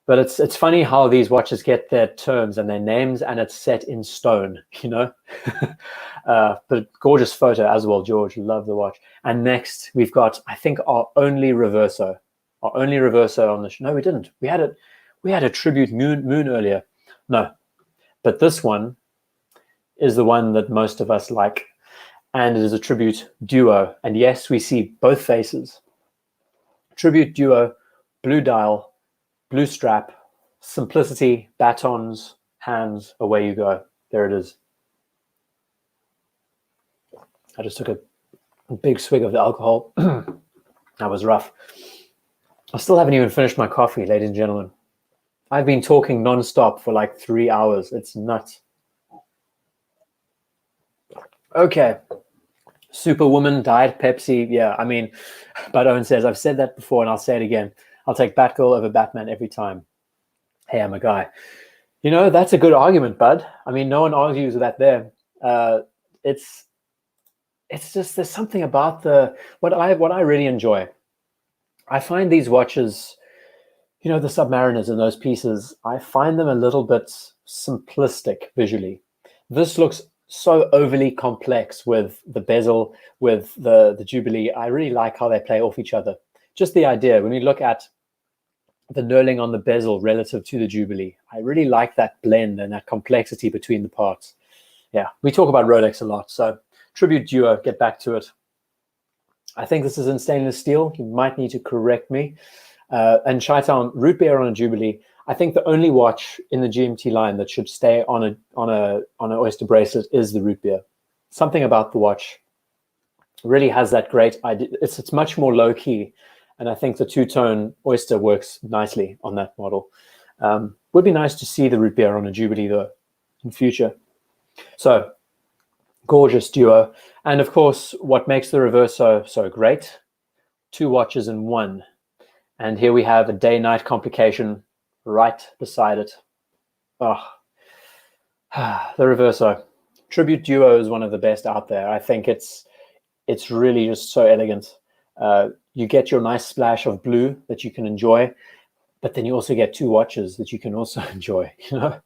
But it's funny how these watches get their terms and their names, and it's set in stone, you know? But gorgeous photo as well, George. Love the watch. And next, we've got, I think, our only Reverso. Our only Reverso on the show. No, we didn't. We had a tribute moon earlier. No, but this one is the one that most of us like, and it is a tribute duo. And yes, we see both faces. Tribute duo, blue dial, blue strap, simplicity, batons, hands, away you go. There it is. I just took a big swig of the alcohol. That was rough. I still haven't even finished my coffee, ladies and gentlemen. I've been talking non-stop for like 3 hours. It's nuts. Okay. Superwoman, Diet Pepsi. Yeah, I mean, but Owen says, I've said that before and I'll say it again. I'll take Batgirl over Batman every time. Hey, I'm a guy. You know, that's a good argument, bud. I mean, no one argues with that there. It's just, there's something about what I really enjoy. I find these watches, you know, the Submariners and those pieces, I find them a little bit simplistic visually. This looks so overly complex with the bezel, with the Jubilee. I really like how they play off each other. Just the idea, when we look at the knurling on the bezel relative to the Jubilee, I really like that blend and that complexity between the parts. Yeah, we talk about Rolex a lot, so tribute duo, get back to it. I think this is in stainless steel. You might need to correct me. And Chi-Town, root beer on a Jubilee. I think the only watch in the GMT line that should stay on an oyster bracelet is the root beer. Something about the watch really has that great idea. It's much more low key, and I think the two-tone oyster works nicely on that model. Would be nice to see the root beer on a Jubilee though in future. So gorgeous duo, and of course, what makes the Reverso so great? 2 watches in one. And here we have a day-night complication right beside it. Oh, the Reverso. Tribute duo is one of the best out there. I think it's really just so elegant. You get your nice splash of blue that you can enjoy, but then you also get 2 watches that you can also enjoy, you know?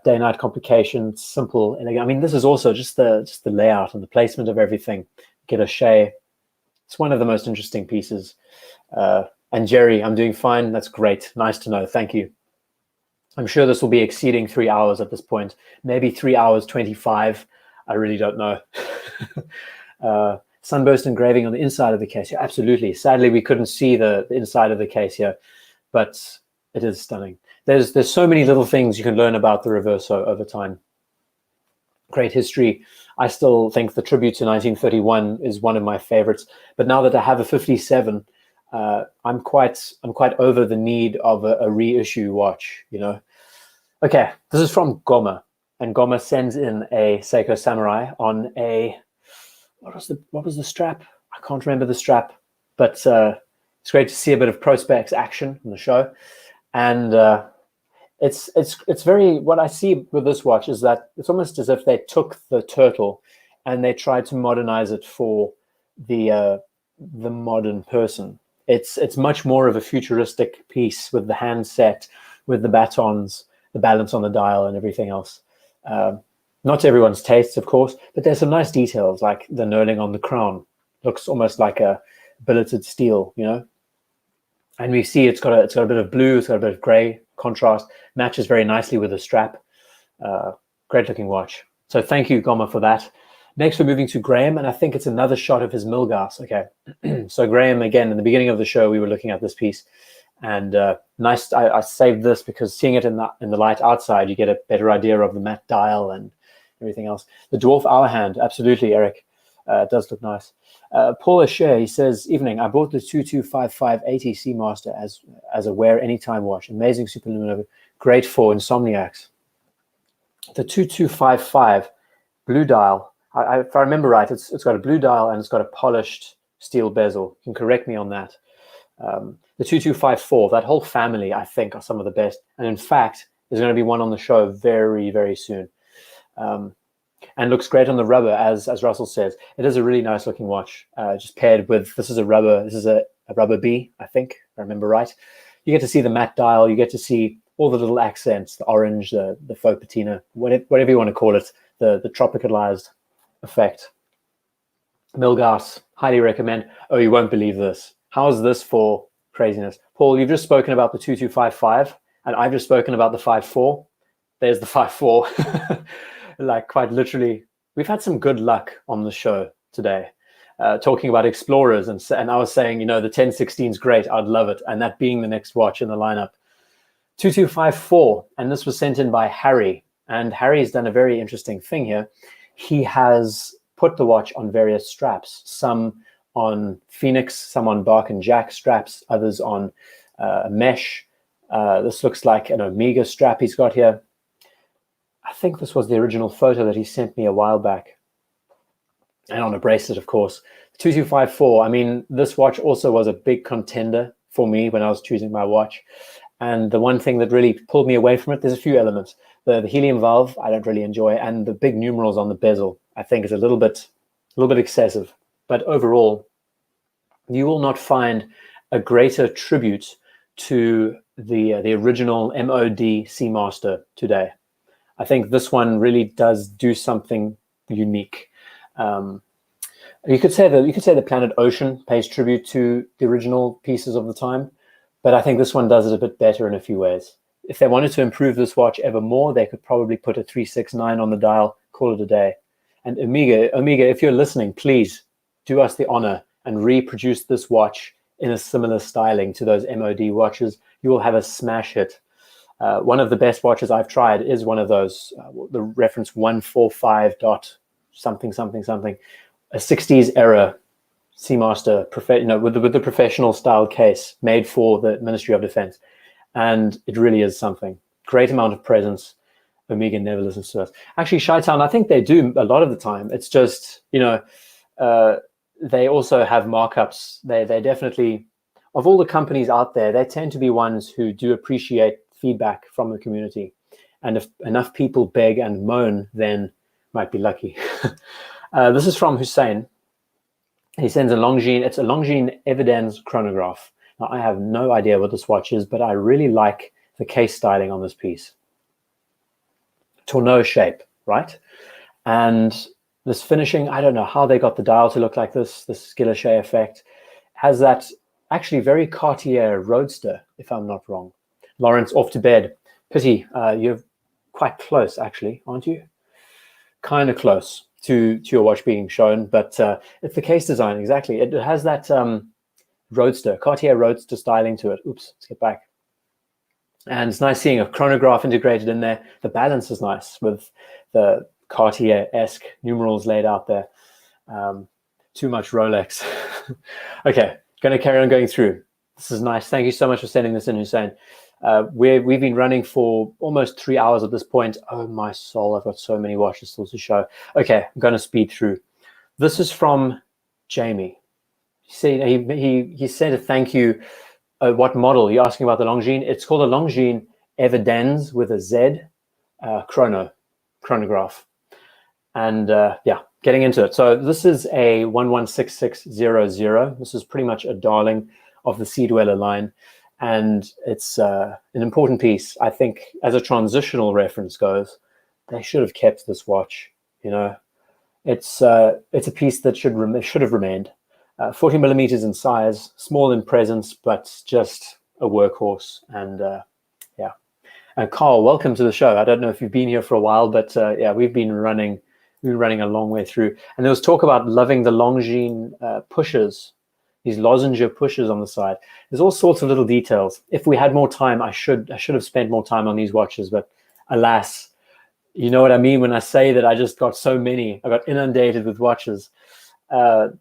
Day-night complication, simple, elegant. I mean, this is also just the layout and the placement of everything. Get a shea. It's one of the most interesting pieces. And Jerry, I'm doing fine. That's great. Nice to know. Thank you. I'm sure this will be exceeding 3 hours at this point. Maybe 3 hours 25. I really don't know. Sunburst engraving on the inside of the case. Yeah, absolutely. Sadly, we couldn't see the inside of the case here, but it is stunning. There's so many little things you can learn about the Reverso over time. Great history. I still think the tribute to 1931 is one of my favorites. But now that I have a 57, I'm quite over the need of a reissue watch, you know. Okay, this is from Goma, and Goma sends in a Seiko Samurai on a what was the strap? I can't remember the strap, but it's great to see a bit of Prospex action on the show, and It's very, what I see with this watch is that it's almost as if they took the turtle and they tried to modernize it for the modern person. It's much more of a futuristic piece with the handset, with the batons, the balance on the dial, and everything else. Not to everyone's tastes, of course, but there's some nice details, like the knurling on the crown. Looks almost like a billeted steel, you know. And we see it's got a bit of blue, it's got a bit of gray contrast, matches very nicely with the strap. Great looking watch. So thank you, Goma, for that. Next, we're moving to Graham, and I think it's another shot of his Milgauss. Okay, so Graham, again, in the beginning of the show, we were looking at this piece, and nice. I saved this because seeing it in the light outside, you get a better idea of the matte dial and everything else. The dwarf hour hand, absolutely, Eric. It does look nice. Paul Asher, he says, evening, I bought the 225580 Seamaster as a wear anytime watch. Amazing superluminous, great for insomniacs. The 2255 blue dial, if I remember right, it's got a blue dial and it's got a polished steel bezel. You can correct me on that. The 2254, that whole family, I think, are some of the best. And in fact, there's going to be one on the show very, very soon. And looks great on the rubber, as Russell says. It is a really nice looking watch, just paired with, this is a rubber B, I think, if I remember right. You get to see the matte dial, you get to see all the little accents, the orange, the faux patina, whatever you want to call it, the tropicalized effect. Milgauss, highly recommend. Oh, you won't believe this. How is this for craziness? Paul, you've just spoken about the 2255, and I've just spoken about the 54. There's the 54. Like, quite literally, we've had some good luck on the show today, talking about Explorers, and I was saying, you know, the 1016 is great, I'd love it, and that being the next watch in the lineup. 2254, and this was sent in by Harry, and Harry's done a very interesting thing here. He has put the watch on various straps, some on Phoenix, some on Bark and Jack straps, others on mesh. This looks like an Omega strap he's got here. I think this was the original photo that he sent me a while back. And on a bracelet, of course. 2254, I mean, this watch also was a big contender for me when I was choosing my watch. And the one thing that really pulled me away from it, there's a few elements. The helium valve, I don't really enjoy, and the big numerals on the bezel, I think is a little bit excessive. But overall, you will not find a greater tribute to the original MOD Seamaster today. I think this one really does do something unique. You could say the Planet Ocean pays tribute to the original pieces of the time, but I think this one does it a bit better in a few ways. If they wanted to improve this watch ever more, they could probably put a 369 on the dial, call it a day. And Omega, if you're listening, please do us the honor and reproduce this watch in a similar styling to those MOD watches. You will have a smash hit. One of the best watches I've tried is one of those, the reference 145 dot something, a 60s era Seamaster, with the professional style case made for the Ministry of Defense. And it really is something. Great amount of presence. Omega never listens to us. Actually, Chi-Town, I think they do a lot of the time. It's just, you know, they also have markups. They definitely, of all the companies out there, they tend to be ones who do appreciate feedback from the community, and if enough people beg and moan, then might be lucky. This is from Hussein. He sends a Longines. It's a Longines Evidence chronograph. Now, I have no idea what this watch is, but I really like the case styling on this piece. Tourneau shape, right? And this finishing, I don't know how they got the dial to look like this Skillet effect. Has that actually very Cartier Roadster, if I'm not wrong. Lawrence, off to bed. Pity, you're quite close, actually, aren't you? Kind of close to your watch being shown, but it's the case design, exactly. It has that Roadster, Cartier Roadster styling to it. Oops, let's get back. And it's nice seeing a chronograph integrated in there. The balance is nice with the Cartier-esque numerals laid out there. Too much Rolex. Okay, going to carry on going through. This is nice. Thank you so much for sending this in, Hussein. We've been running for almost 3 hours at this point. Oh my soul, I've got so many watches still to show. Okay, I'm going to speed through. This is from Jamie. He said a thank you. What model? You're asking about the Longines? It's called a Longines Evidens with a Z, chronograph. And yeah, getting into it. So this is a 116600. This is pretty much a darling of the Sea Dweller line. And it's an important piece. I think as a transitional reference goes, they should have kept this watch. You know, it's a piece that should have remained. 40 millimeters in size, small in presence, but just a workhorse. And yeah. Carl, welcome to the show. I don't know if you've been here for a while, but yeah, we've been running a long way through. And there was talk about loving the Longines pushers, these lozenge pushers on the side. There's all sorts of little details. If we had more time, I should have spent more time on these watches, but alas, you know what I mean when I say that I just got so many. I got inundated with watches that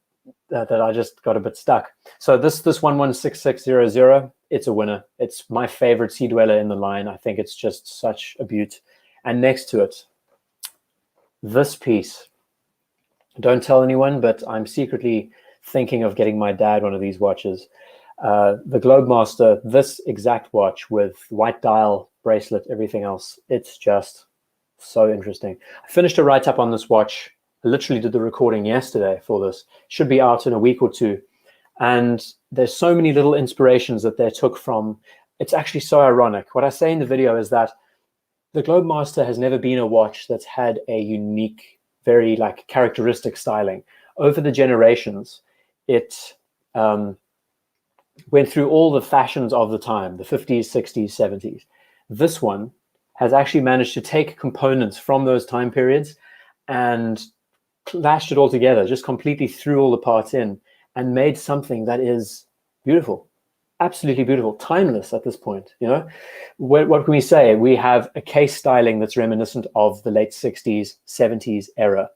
I just got a bit stuck. So this 116600, it's a winner. It's my favorite Sea Dweller in the line. I think it's just such a beaut. And next to it, this piece. Don't tell anyone, but I'm secretly thinking of getting my dad one of these watches. The Globemaster, this exact watch with white dial, bracelet, everything else. It's just so interesting. I finished a write-up on this watch. I literally did the recording yesterday for this. Should be out in a week or two. And there's so many little inspirations that they took from. It's actually so ironic. What I say in the video is that the Globemaster has never been a watch that's had a unique, very like characteristic styling. Over the generations, it went through all the fashions of the time, the 50s, 60s, 70s. This one has actually managed to take components from those time periods and clashed it all together, just completely threw all the parts in and made something that is beautiful, absolutely beautiful, timeless at this point. You know, what can we say? We have a case styling that's reminiscent of the late 60s, 70s era.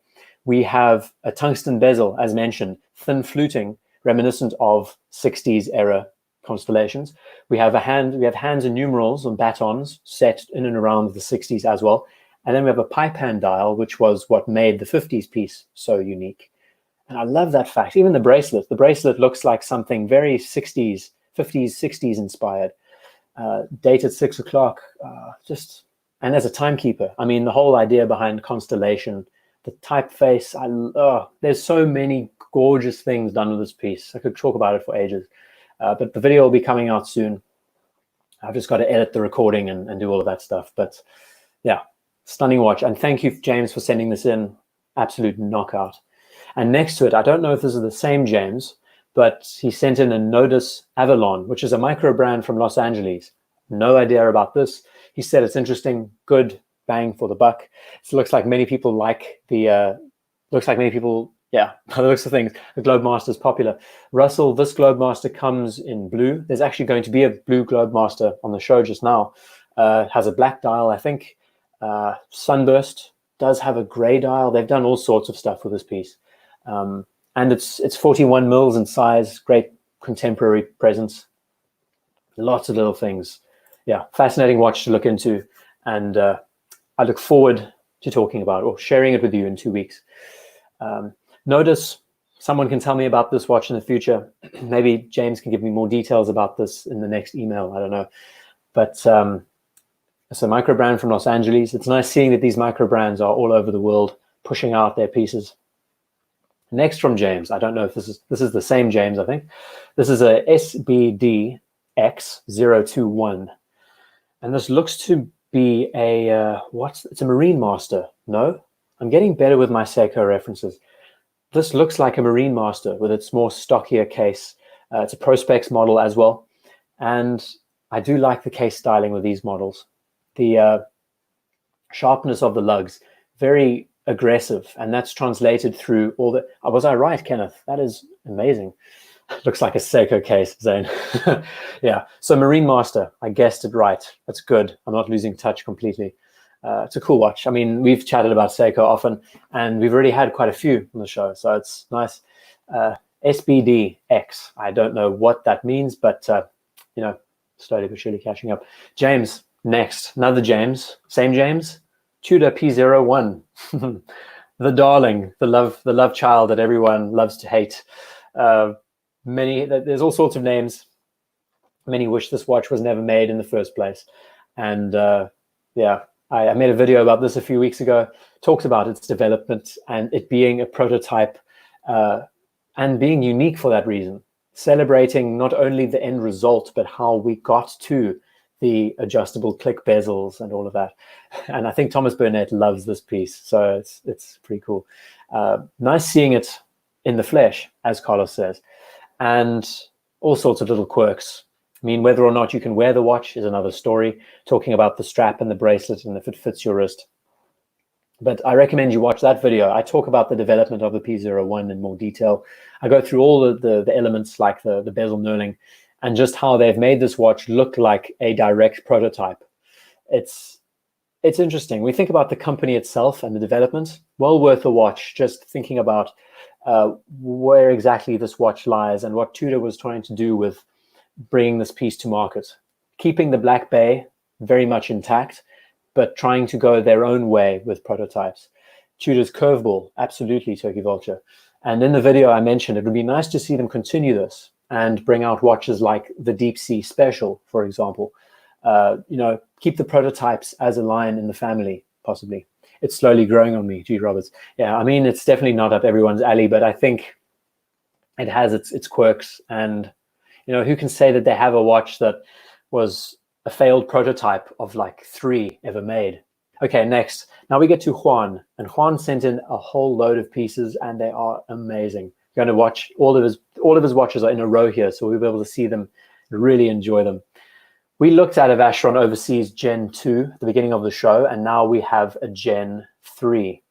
We have a tungsten bezel, as mentioned, thin fluting, reminiscent of 60s era constellations. We have hands and numerals and batons set in and around the 60s as well. And then we have a pipe hand dial, which was what made the 50s piece so unique. And I love that fact. Even the bracelet looks like something very 60s, 50s, 60s inspired. Date at 6 o'clock, and as a timekeeper. I mean, the whole idea behind constellation, the typeface, there's so many gorgeous things done with this piece. I could talk about it for ages. But the video will be coming out soon. I've just got to edit the recording and do all of that stuff. But yeah, stunning watch. And thank you, James, for sending this in. Absolute knockout. And next to it, I don't know if this is the same James, but he sent in a Nodus Avalon, which is a micro brand from Los Angeles. No idea about this. He said it's interesting, good, bang for the buck. It looks like many people like the, yeah, by the looks of things, the Globemaster is popular. Russell, this Globemaster comes in blue. There's actually going to be a blue Globemaster on the show just now. Has a black dial, I think. Sunburst does have a gray dial. They've done all sorts of stuff with this piece. And it's 41 mils in size, great contemporary presence. Lots of little things. Yeah, fascinating watch to look into. And I look forward to talking about it or sharing it with you in 2 weeks. Notice someone can tell me about this watch in the future. Maybe James can give me more details about this in the next email. I don't know. But it's a micro brand from Los Angeles. It's nice seeing that these micro brands are all over the world pushing out their pieces. Next from James, I don't know if this is the same James, I think. This is a SBD X021. And this looks to be a, it's a Marine Master. No? I'm getting better with my Seiko references. This looks like a Marine Master with its more stockier case. It's a Prospex model as well. And I do like the case styling with these models. The sharpness of the lugs, very aggressive, and that's translated through all the... was I right, Kenneth? That is amazing. Looks like a Seiko case, Zane. Yeah, so Marine Master, I guessed it right. That's good. I'm not losing touch completely. It's a cool watch. I mean, we've chatted about Seiko often, and we've already had quite a few on the show, so it's nice. SBDX, I don't know what that means, but, you know, slowly but surely catching up. James, next. Another James. Same James? Tudor P01. The darling, the love child that everyone loves to hate. There's all sorts of names. Many wish this watch was never made in the first place. And yeah, I made a video about this a few weeks ago, talked about its development and it being a prototype and being unique for that reason, celebrating not only the end result, but how we got to the adjustable click bezels and all of that. And I think Thomas Burnett loves this piece, so it's pretty cool. Nice seeing it in the flesh, as Carlos says, and all sorts of little quirks. I mean, whether or not you can wear the watch is another story, talking about the strap and the bracelet and if it fits your wrist. But I recommend you watch that video. I talk about the development of the P01 in more detail. I go through all the elements like the bezel knurling and just how they've made this watch look like a direct prototype. It's interesting. We think about the company itself and the development. Well worth a watch, just thinking about where exactly this watch lies and what Tudor was trying to do with bringing this piece to market. Keeping the Black Bay very much intact, but trying to go their own way with prototypes. Tudor's curveball, absolutely Turkey Vulture. And in the video I mentioned, it would be nice to see them continue this and bring out watches like the Deep Sea Special, for example. You know, keep the prototypes as a line in the family, possibly. It's slowly growing on me, G. Roberts. Yeah, I mean, it's definitely not up everyone's alley, but I think it has its quirks. And, you know, who can say that they have a watch that was a failed prototype of like 3 ever made? Okay, next. Now we get to Juan. And Juan sent in a whole load of pieces, and they are amazing. You're going to watch all of his watches are in a row here, so we'll be able to see them and really enjoy them. We looked at a Vacheron Overseas Gen 2 at the beginning of the show, and now we have a Gen 3.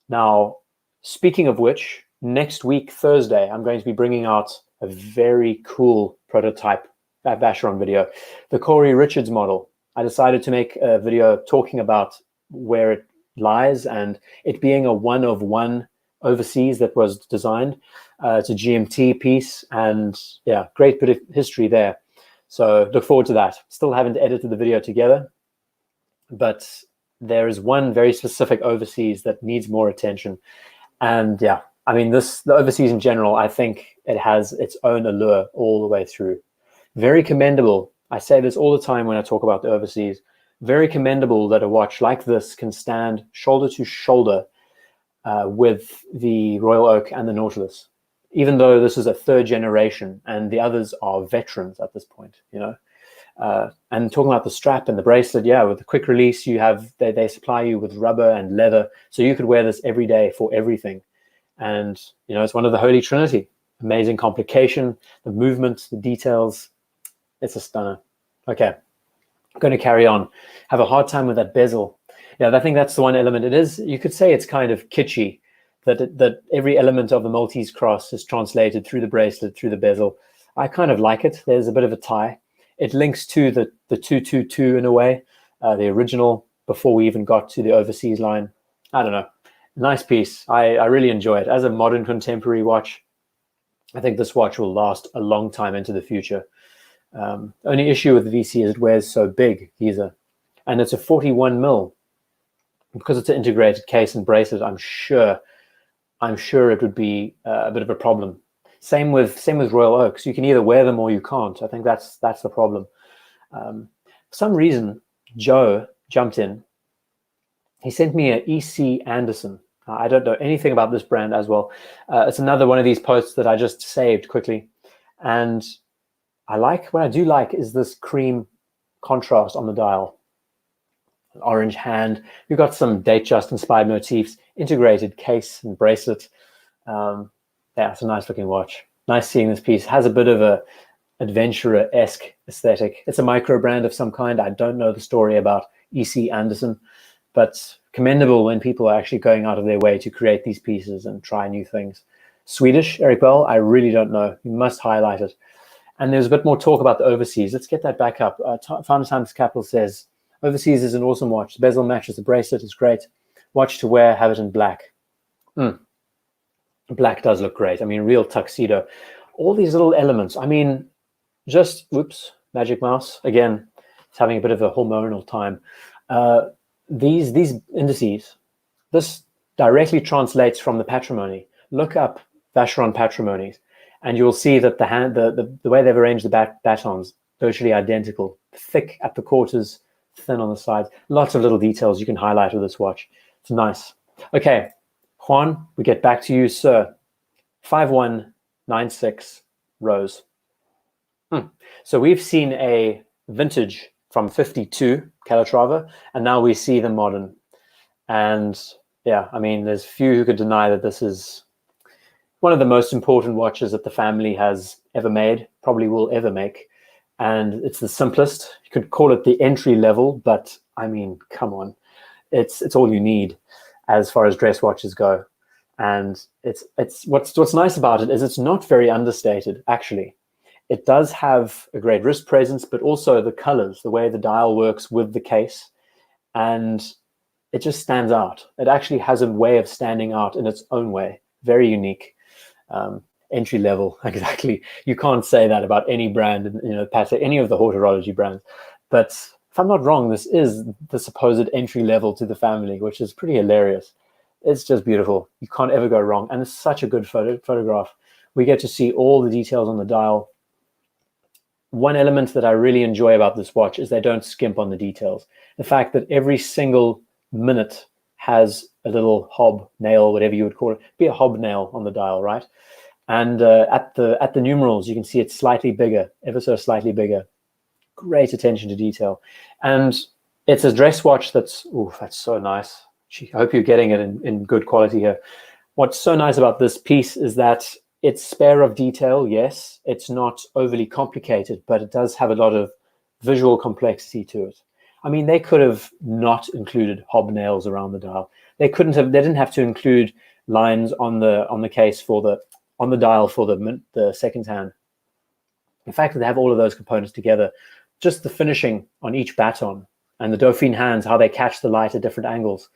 Now, speaking of which, next week, Thursday, I'm going to be bringing out a very cool prototype Vacheron video, the Corey Richards model. I decided to make a video talking about where it lies and it being a one-of-one overseas that was designed. It's a GMT piece, and yeah, great bit of history there. So look forward to that. Still haven't edited the video together, but there is one very specific overseas that needs more attention. And yeah, I mean, the overseas in general, I think it has its own allure all the way through. Very commendable. I say this all the time when I talk about the overseas. Very commendable that a watch like this can stand shoulder to shoulder with the Royal Oak and the Nautilus, even though this is a 3rd generation and the others are veterans at this point, you know. And talking about the strap and the bracelet, yeah, with the quick release, you have they supply you with rubber and leather, so you could wear this every day for everything. And you know, it's one of the Holy Trinity. Amazing complication, the movement, the details. It's a stunner. Okay, I'm going to carry on. Have a hard time with that bezel. Yeah, I think that's the one element. It is, you could say it's kind of kitschy, that every element of the Maltese cross is translated through the bracelet, through the bezel. I kind of like it. There's a bit of a tie. It links to the 222 in a way, the original, before we even got to the overseas line. I don't know. Nice piece. I really enjoy it. As a modern contemporary watch, I think this watch will last a long time into the future. Only issue with the VC is it wears so big, and it's a 41 mil. Because it's an integrated case and bracelet, I'm sure it would be a bit of a problem. Same with Royal Oaks. You can either wear them or you can't. I think that's the problem. For some reason, Joe jumped in. He sent me an EC Anderson. I don't know anything about this brand as well. It's another one of these posts that I just saved quickly. And what I do like is this cream contrast on the dial. An orange hand. We've got some Datejust inspired motifs, integrated case and bracelet. Yeah, it's a nice looking watch. Nice seeing this piece. Has a bit of a adventurer-esque aesthetic. It's a micro brand of some kind. I don't know the story about EC Anderson, but commendable when people are actually going out of their way to create these pieces and try new things. Swedish, Eric Bell, I really don't know. You must highlight it. And there's a bit more talk about the overseas. Let's get that back up. Founders Times Capital says, overseas is an awesome watch. The bezel matches the bracelet. It's great. Watch to wear, have it in black. Black does look great. I mean, real tuxedo. All these little elements. I mean, just, whoops, Magic Mouse. Again, it's having a bit of a hormonal time. These indices, this directly translates from the patrimony. Look up Vacheron patrimonies, and you'll see that the way they've arranged the batons, virtually identical thick at the quarters, thin on the sides. Lots of little details you can highlight with this watch. It's nice. Okay, Juan, we get back to you, sir. 5196 Rose. So we've seen a vintage from 52 Calatrava, and now we see the modern. And yeah, I mean, there's few who could deny that this is one of the most important watches that the family has ever made, probably will ever make. And it's the simplest. You could call it the entry level, but I mean, come on. It's all you need as far as dress watches go. And it's what's nice about it is it's not very understated, actually. It does have a great wrist presence, but also the colors, the way the dial works with the case. And it just stands out. It actually has a way of standing out in its own way. Very unique. Entry level, exactly. You can't say that about any brand, Patek, any of the horology brands. But if I'm not wrong, this is the supposed entry level to the family, which is pretty hilarious. It's just beautiful. You can't ever go wrong. And it's such a good photograph. We get to see all the details on the dial. One element that I really enjoy about this watch is they don't skimp on the details. The fact that every single minute has a little hob nail, whatever you would call it, be a hob nail on the dial, right? And at the numerals, you can see it's slightly bigger, ever so slightly bigger. Great attention to detail. And it's a dress watch that's so nice. I hope you're getting it in good quality here. What's so nice about this piece is that it's spare of detail, yes. It's not overly complicated, but it does have a lot of visual complexity to it. I mean, they could have not included hobnails around the dial. They didn't have to include lines on the case on the dial for the second hand. The fact that they have all of those components together, just the finishing on each baton and the Dauphine hands, how they catch the light at different angles,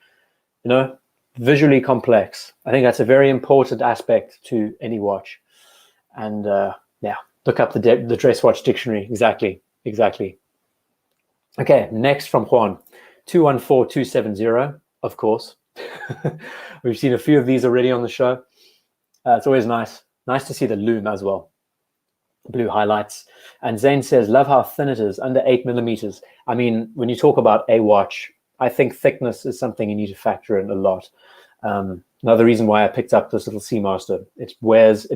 visually complex. I think that's a very important aspect to any watch. And yeah, look up the dress watch dictionary. Exactly. Okay, next from Juan, 214270, of course. We've seen a few of these already on the show. It's always nice to see the lume as well. Blue highlights. And Zane says, love how thin it is, under 8 millimeters. I mean, when you talk about a watch, I think thickness is something you need to factor in a lot. Another reason why I picked up this little Seamaster, it wears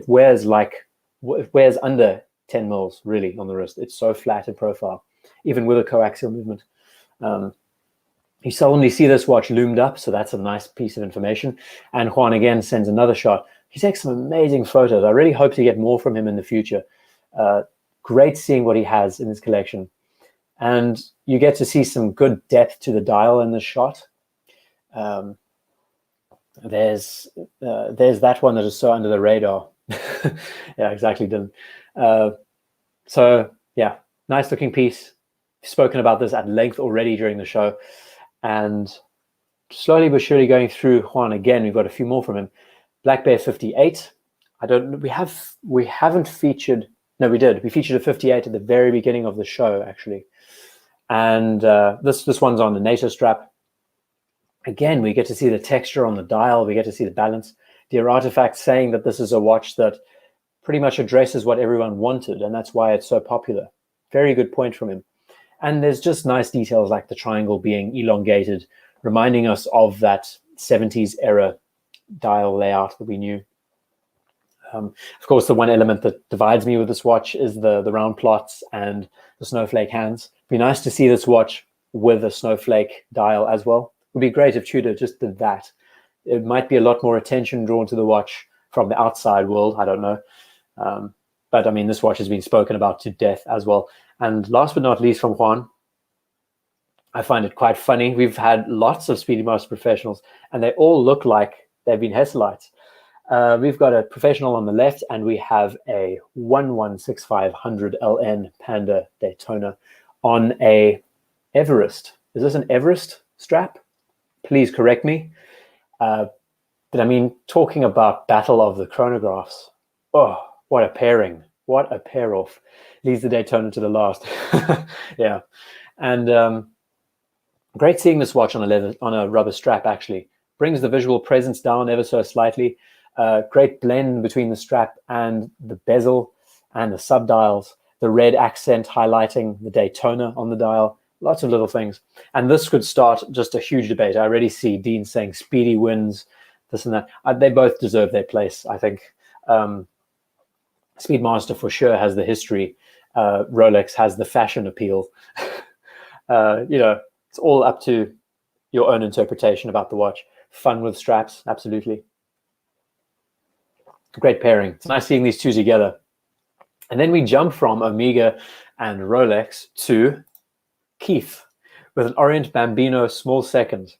under 10 mils really on the wrist. It's so flat in profile, even with a coaxial movement. You seldomly see this watch loomed up, so that's a nice piece of information. And Juan again sends another shot. He takes some amazing photos. I really hope to get more from him in the future. Great seeing what he has in his collection. And you get to see some good depth to the dial in this shot. There's that one that is so under the radar. Yeah, exactly, Dylan. So yeah, nice looking piece. We've spoken about this at length already during the show. And slowly but surely going through Juan again, we've got a few more from him. Black Bear 58. We haven't featured. No, we did. We featured a 58 at the very beginning of the show, actually. And this one's on the NATO strap. Again, we get to see the texture on the dial. We get to see the balance. Dear Artifact saying that this is a watch that pretty much addresses what everyone wanted, and that's why it's so popular. Very good point from him. And there's just nice details like the triangle being elongated, reminding us of that 70s era dial layout that we knew. Of course, the one element that divides me with this watch is the round plots and the snowflake hands. It'd be nice to see this watch with a snowflake dial as well. It would be great if Tudor just did that. It might be a lot more attention drawn to the watch from the outside world. I don't know. But I mean, this watch has been spoken about to death as well. And last but not least from Juan, I find it quite funny. We've had lots of Speedmaster professionals, and they all look like they've been Hesselites. We've got a professional on the left, and we have a 116500 LN Panda Daytona on a Everest. Is this an Everest strap? Please correct me. But I mean, talking about Battle of the Chronographs, oh, what a pairing. What a pair off. Leaves the Daytona to the last. Yeah. And great seeing this watch on a rubber strap, actually. Brings the visual presence down ever so slightly. Great blend between the strap and the bezel and the subdials. the red accent highlighting the Daytona on the dial. Lots of little things. And this could start just a huge debate. I already see Dean saying Speedy wins, this and that. They both deserve their place, I think. Speedmaster for sure has the history. Rolex has the fashion appeal. It's all up to your own interpretation about the watch. Fun with straps, absolutely. Great pairing. It's nice seeing these two together. And then we jump from Omega and Rolex to Keith with an Orient Bambino small second.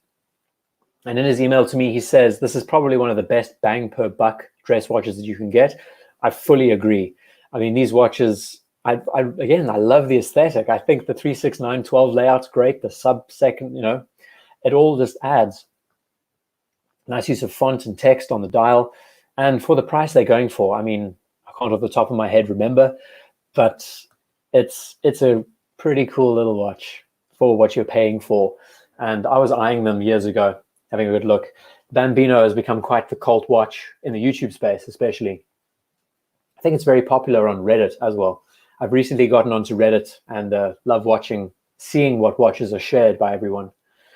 And in his email to me, he says, this is probably one of the best bang per buck dress watches that you can get. I fully agree. I mean, these watches, I love the aesthetic. I think the 36912 layout's great. The sub-second, it all just adds. Nice use of font and text on the dial. And for the price they're going for, I mean, I can't off the top of my head remember, but it's a pretty cool little watch for what you're paying for. And I was eyeing them years ago, having a good look. Bambino has become quite the cult watch in the YouTube space, especially. I think it's very popular on Reddit as well. I've recently gotten onto Reddit and love seeing what watches are shared by everyone.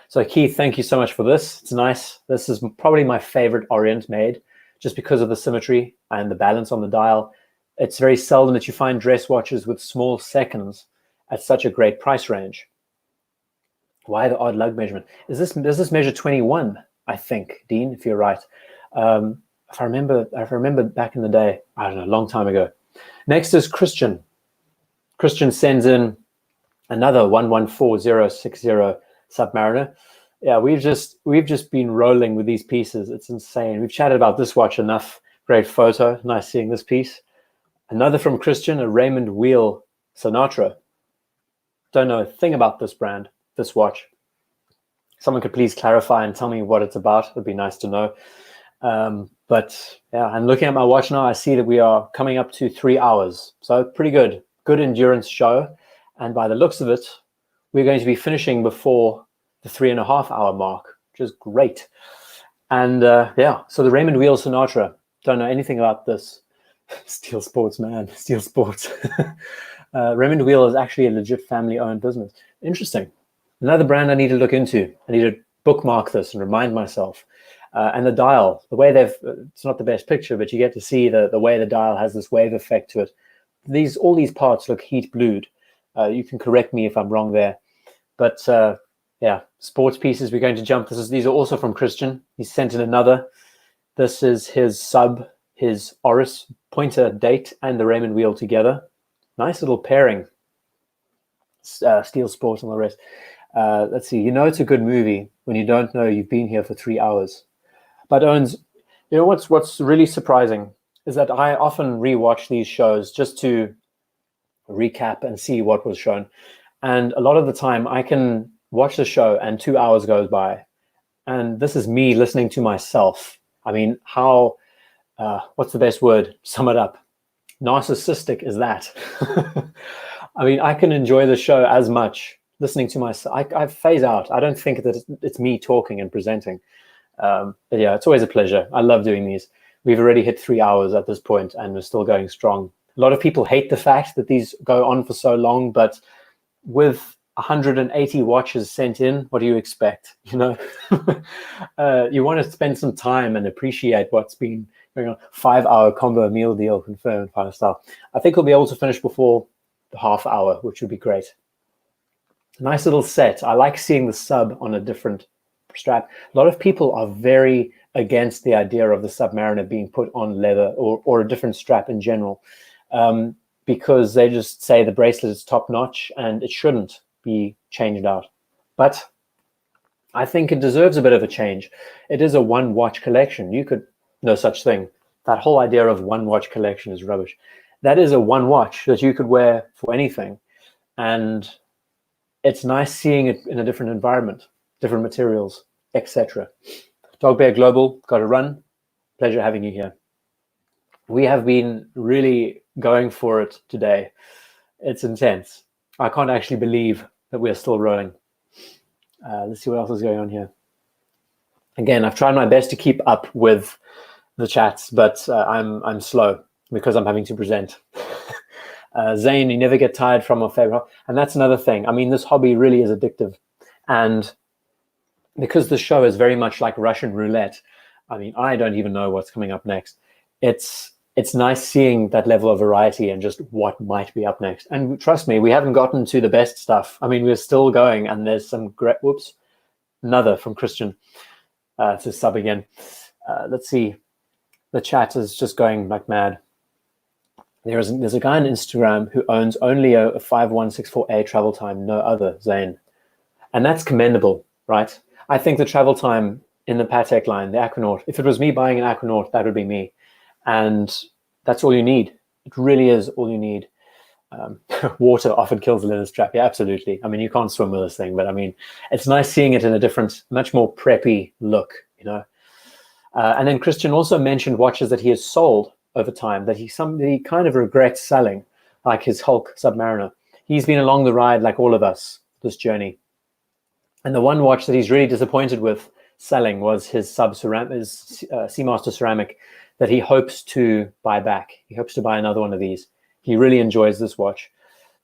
So Keith, thank you so much for this. It's nice. This is probably my favorite Orient made, just because of the symmetry and the balance on the dial. It's very seldom that you find dress watches with small seconds at such a great price range. Why the odd lug measurement? Does this measure 21? I think, Dean, if you're right. If I remember back in the day, I don't know, a long time ago. Next is Christian. Christian sends in another 114060 Submariner. Yeah, we've just been rolling with these pieces. It's insane. We've chatted about this watch enough. Great photo. Nice seeing this piece. Another from Christian, a Raymond Wheel Sinatra. Don't know a thing about this brand, this watch. Someone could please clarify and tell me what it's about. It'd be nice to know. But yeah, I'm looking at my watch now. I see that we are coming up to 3 hours. So pretty good. Good endurance show. And by the looks of it, we're going to be finishing before the 3.5 hour mark, which is great. And yeah, so the Raymond Wheel Sinatra. Don't know anything about this. Steel Sports, man. Steel Sports. Raymond Wheel is actually a legit family-owned business. Interesting. Another brand I need to look into. I need to bookmark this and remind myself. And the dial, the way it's not the best picture, but you get to see the way the dial has this wave effect to it. All these parts look heat blued. You can correct me if I'm wrong there. But yeah, sports pieces, we're going to jump. These are also from Christian. He sent in another. This is his Oris pointer date and the Raymond Wheel together. Nice little pairing. Steel Sports and the rest. Let's see. It's a good movie when you don't know you've been here for 3 hours. But Owens, what's really surprising is that I often rewatch these shows just to recap and see what was shown. And a lot of the time I can watch the show and 2 hours goes by. And this is me listening to myself. I mean, how, what's the best word? Sum it up. Narcissistic is that? I mean, I can enjoy the show as much listening to myself. I phase out. I don't think that it's me talking and presenting. But yeah, it's always a pleasure. I love doing these. We've already hit 3 hours at this point and we're still going strong. A lot of people hate the fact that these go on for so long, but with 180 watches sent in, what do you expect? You want to spend some time and appreciate what's been going on. 5 hour combo meal deal confirmed kind of stuff. I think we'll be able to finish before the half hour, which would be great. Nice little set. I like seeing the sub on a different strap. A lot of people are very against the idea of the Submariner being put on leather or a different strap in general, because they just say the bracelet is top notch and it shouldn't be changed out. But I think it deserves a bit of a change. It is a one watch collection. No such thing. That whole idea of one watch collection is rubbish. That is a one watch that you could wear for anything. And it's nice seeing it in a different environment, different materials, etc. Dog Bear Global, got to run. Pleasure having you here. We have been really going for it today. It's intense. I can't actually believe that we're still rolling. Let's see what else is going on here. Again, I've tried my best to keep up with the chats, but I'm slow because I'm having to present. Zane, you never get tired from a favorite. And that's another thing. I mean, this hobby really is addictive. And because the show is very much like Russian roulette, I mean, I don't even know what's coming up next. It's nice seeing that level of variety and just what might be up next. And trust me, we haven't gotten to the best stuff. I mean, we're still going, and there's some great, whoops, another from Christian to sub again. Let's see. The chat is just going like mad. There's a guy on Instagram who owns only a 5164A travel time, no other, Zane. And that's commendable, right? I think the travel time in the Patek line, the Aquanaut, if it was me buying an Aquanaut, that would be me. And that's all you need. It really is all you need. Water often kills the linen strap. Yeah, absolutely. I mean, you can't swim with this thing, but I mean, it's nice seeing it in a different, much more preppy look, you know. And then Christian also mentioned watches that he has sold over time that he kind of regrets selling, like his Hulk Submariner. He's been along the ride like all of us, this journey. And the one watch that he's really disappointed with selling was his Seamaster ceramic that he hopes to buy back. He hopes to buy another one of these. He really enjoys this watch.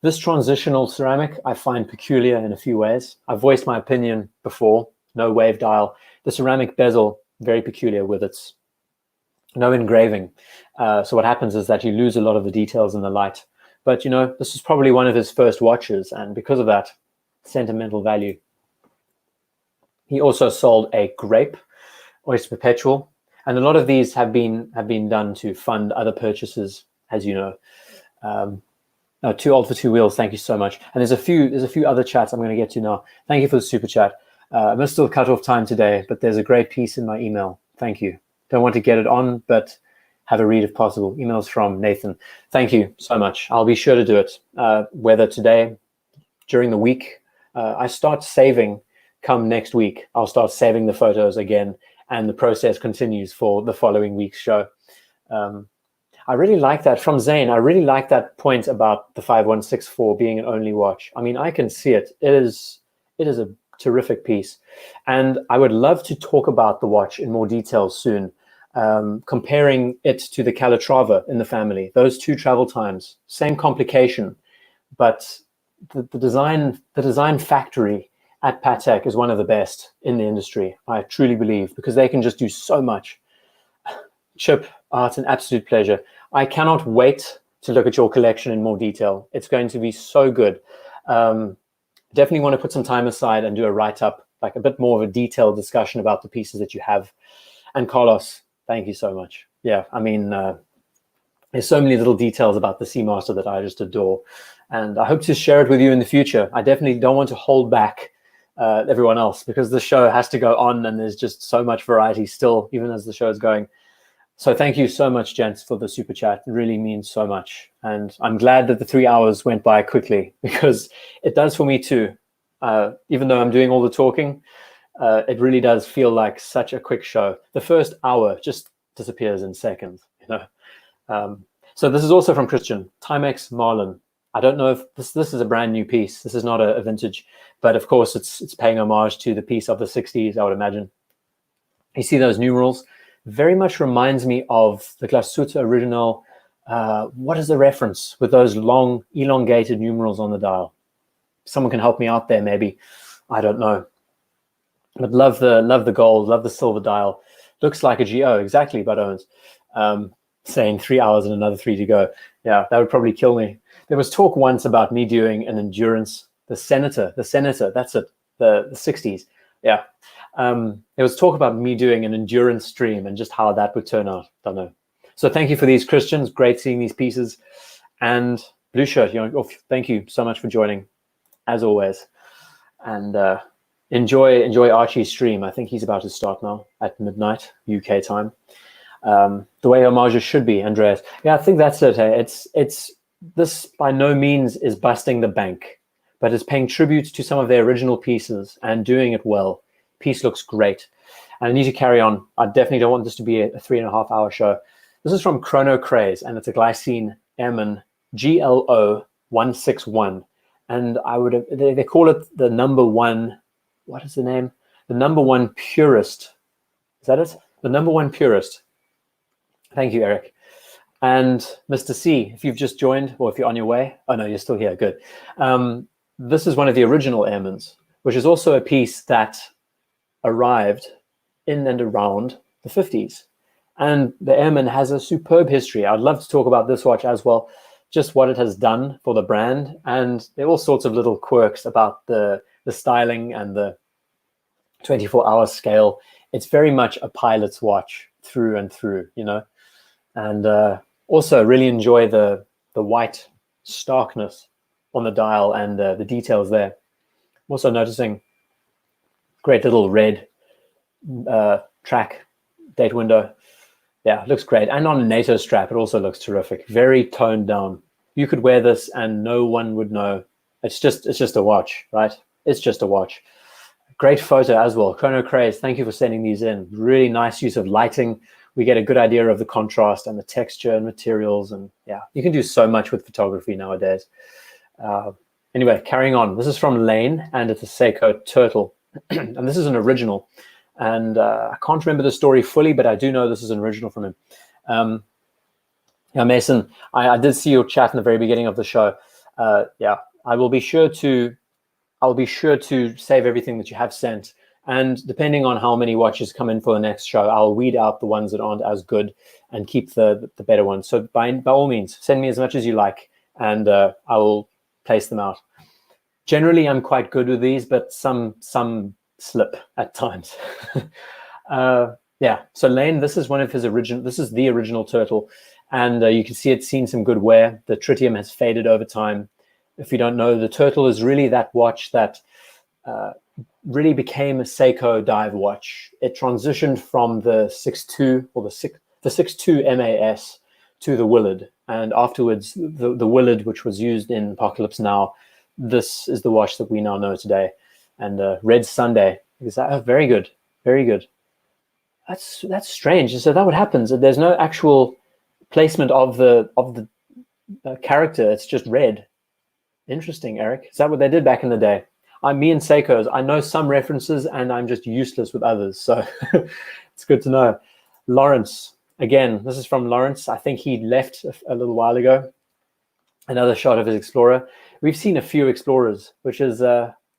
This transitional ceramic I find peculiar in a few ways. I've voiced my opinion before. No wave dial. The ceramic bezel, very peculiar with its no engraving. So what happens is that you lose a lot of the details in the light. But, you know, this is probably one of his first watches, and because of that, sentimental value. He also sold a grape, Oyster Perpetual, and a lot of these have been done to fund other purchases, as you know. Too old for two wheels. Thank you so much. And there's a few other chats I'm going to get to now. Thank you for the super chat. I must still cut off time today, but there's a great piece in my email. Thank you. Don't want to get it on, but have a read if possible. Emails from Nathan. Thank you so much. I'll be sure to do it. Whether today, during the week, I start saving. Come next week, I'll start saving the photos again, and the process continues for the following week's show. I really like that from Zane. I really like that point about the 5164 being an only watch. I mean, I can see it. It is a terrific piece, and I would love to talk about the watch in more detail soon, comparing it to the Calatrava in the family. Those two travel times, same complication, but the design factory at Patek is one of the best in the industry, I truly believe, because they can just do so much. Chip, it's an absolute pleasure. I cannot wait to look at your collection in more detail. It's going to be so good. Definitely want to put some time aside and do a write-up, like a bit more of a detailed discussion about the pieces that you have. And Carlos, thank you so much. Yeah, I mean, there's so many little details about the Seamaster that I just adore. And I hope to share it with you in the future. I definitely don't want to hold back everyone else, because the show has to go on, and there's just so much variety still, even as the show is going. So thank you so much, gents, for the super chat. It really means so much. And I'm glad that the 3 hours went by quickly, because it does for me too. Even though I'm doing all the talking, it really does feel like such a quick show. The first hour just disappears in seconds, you know. So this is also from Christian, Timex Marlin. I don't know if this is a brand new piece. This is not a vintage, but of course it's paying homage to the piece of the 60s, I would imagine. You see those numerals? Very much reminds me of the Glashütte original. What is the reference with those long elongated numerals on the dial? Someone can help me out there, maybe. I don't know. But love the gold, love the silver dial. Looks like a GO, exactly, but owns. Saying 3 hours and another 3 to go. Yeah, that would probably kill me. There was talk once about me doing an endurance, the Senator, that's it, the 60s. Yeah. There was talk about me doing an endurance stream and just how that would turn out. Don't know. So thank you for these, Christians. Great seeing these pieces. And Blue Shirt, thank you so much for joining, as always. And enjoy Archie's stream. I think he's about to start now at midnight UK time. The way homages should be, Andreas. Yeah, I think that's it. Hey? It's this by no means is busting the bank, but it's paying tribute to some of their original pieces and doing it well. Piece looks great. And I need to carry on. I definitely don't want this to be a 3.5 hour show. This is from Chrono Craze, and it's a Glycine Airman GLO 161. And they call it the number one, what is the name? The number one purist. Is that it? The number one purist. Thank you, Eric. And Mr. C, if you've just joined, or if you're on your way, oh no, you're still here, good. This is one of the original Airmans, which is also a piece that arrived in and around the 50s. And the Airman has a superb history. I'd love to talk about this watch as well, just what it has done for the brand. And there are all sorts of little quirks about the styling and the 24-hour scale. It's very much a pilot's watch through and through, you know. And also really enjoy the white starkness on the dial and the details there. I'm also noticing great little red track date window. Yeah, looks great. And on a NATO strap, it also looks terrific. Very toned down. You could wear this and no one would know. It's just a watch, right? It's just a watch. Great photo as well. Chrono Craze, thank you for sending these in. Really nice use of lighting. We get a good idea of the contrast and the texture and materials. And yeah, you can do so much with photography nowadays. Anyway, carrying on. This is from Lange, and it's a Seiko Turtle. And this is an original. And I can't remember the story fully, but I do know this is an original from him. Yeah, Mason, I did see your chat in the very beginning of the show. Yeah, I'll be sure to save everything that you have sent. And depending on how many watches come in for the next show, I'll weed out the ones that aren't as good and keep the better ones. So by all means, send me as much as you like, and I will place them out. Generally, I'm quite good with these, but some slip at times. Yeah, so Lane, this is one of his original. This is the original Turtle, and you can see it's seen some good wear. The tritium has faded over time. If you don't know, the Turtle is really that watch that really became a Seiko dive watch. It transitioned from the 6.2 or the 6.2 MAS to the Willard, and afterwards the Willard, which was used in Apocalypse Now. This is the watch that we now know today. And Red Sunday, very good, very good. That's strange. So that what happens. There's no actual placement of the character. It's just red. Interesting, Eric. Is that what they did back in the day? Me and Seiko's, I know some references and I'm just useless with others. So it's good to know. Lawrence, again, this is from Lawrence. I think he left a little while ago. Another shot of his Explorer. We've seen a few Explorers, which is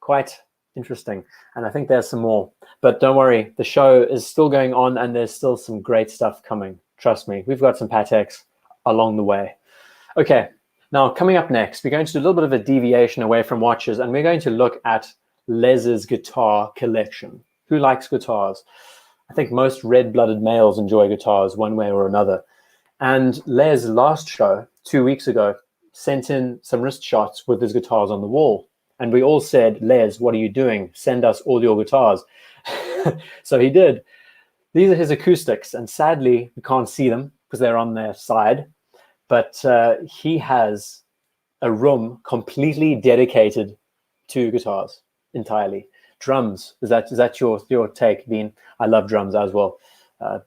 quite interesting. And I think there's some more. But don't worry, the show is still going on and there's still some great stuff coming. Trust me, we've got some Pateks along the way. Okay. Now, coming up next, we're going to do a little bit of a deviation away from watches, and we're going to look at Les's guitar collection. Who likes guitars? I think most red-blooded males enjoy guitars one way or another. And Les, last show, 2 weeks ago, sent in some wrist shots with his guitars on the wall. And we all said, Les, what are you doing? Send us all your guitars. So he did. These are his acoustics, and sadly, we can't see them because they're on their side. But he has a room completely dedicated to guitars entirely. Drums, is that your take, Bean? I love drums as well.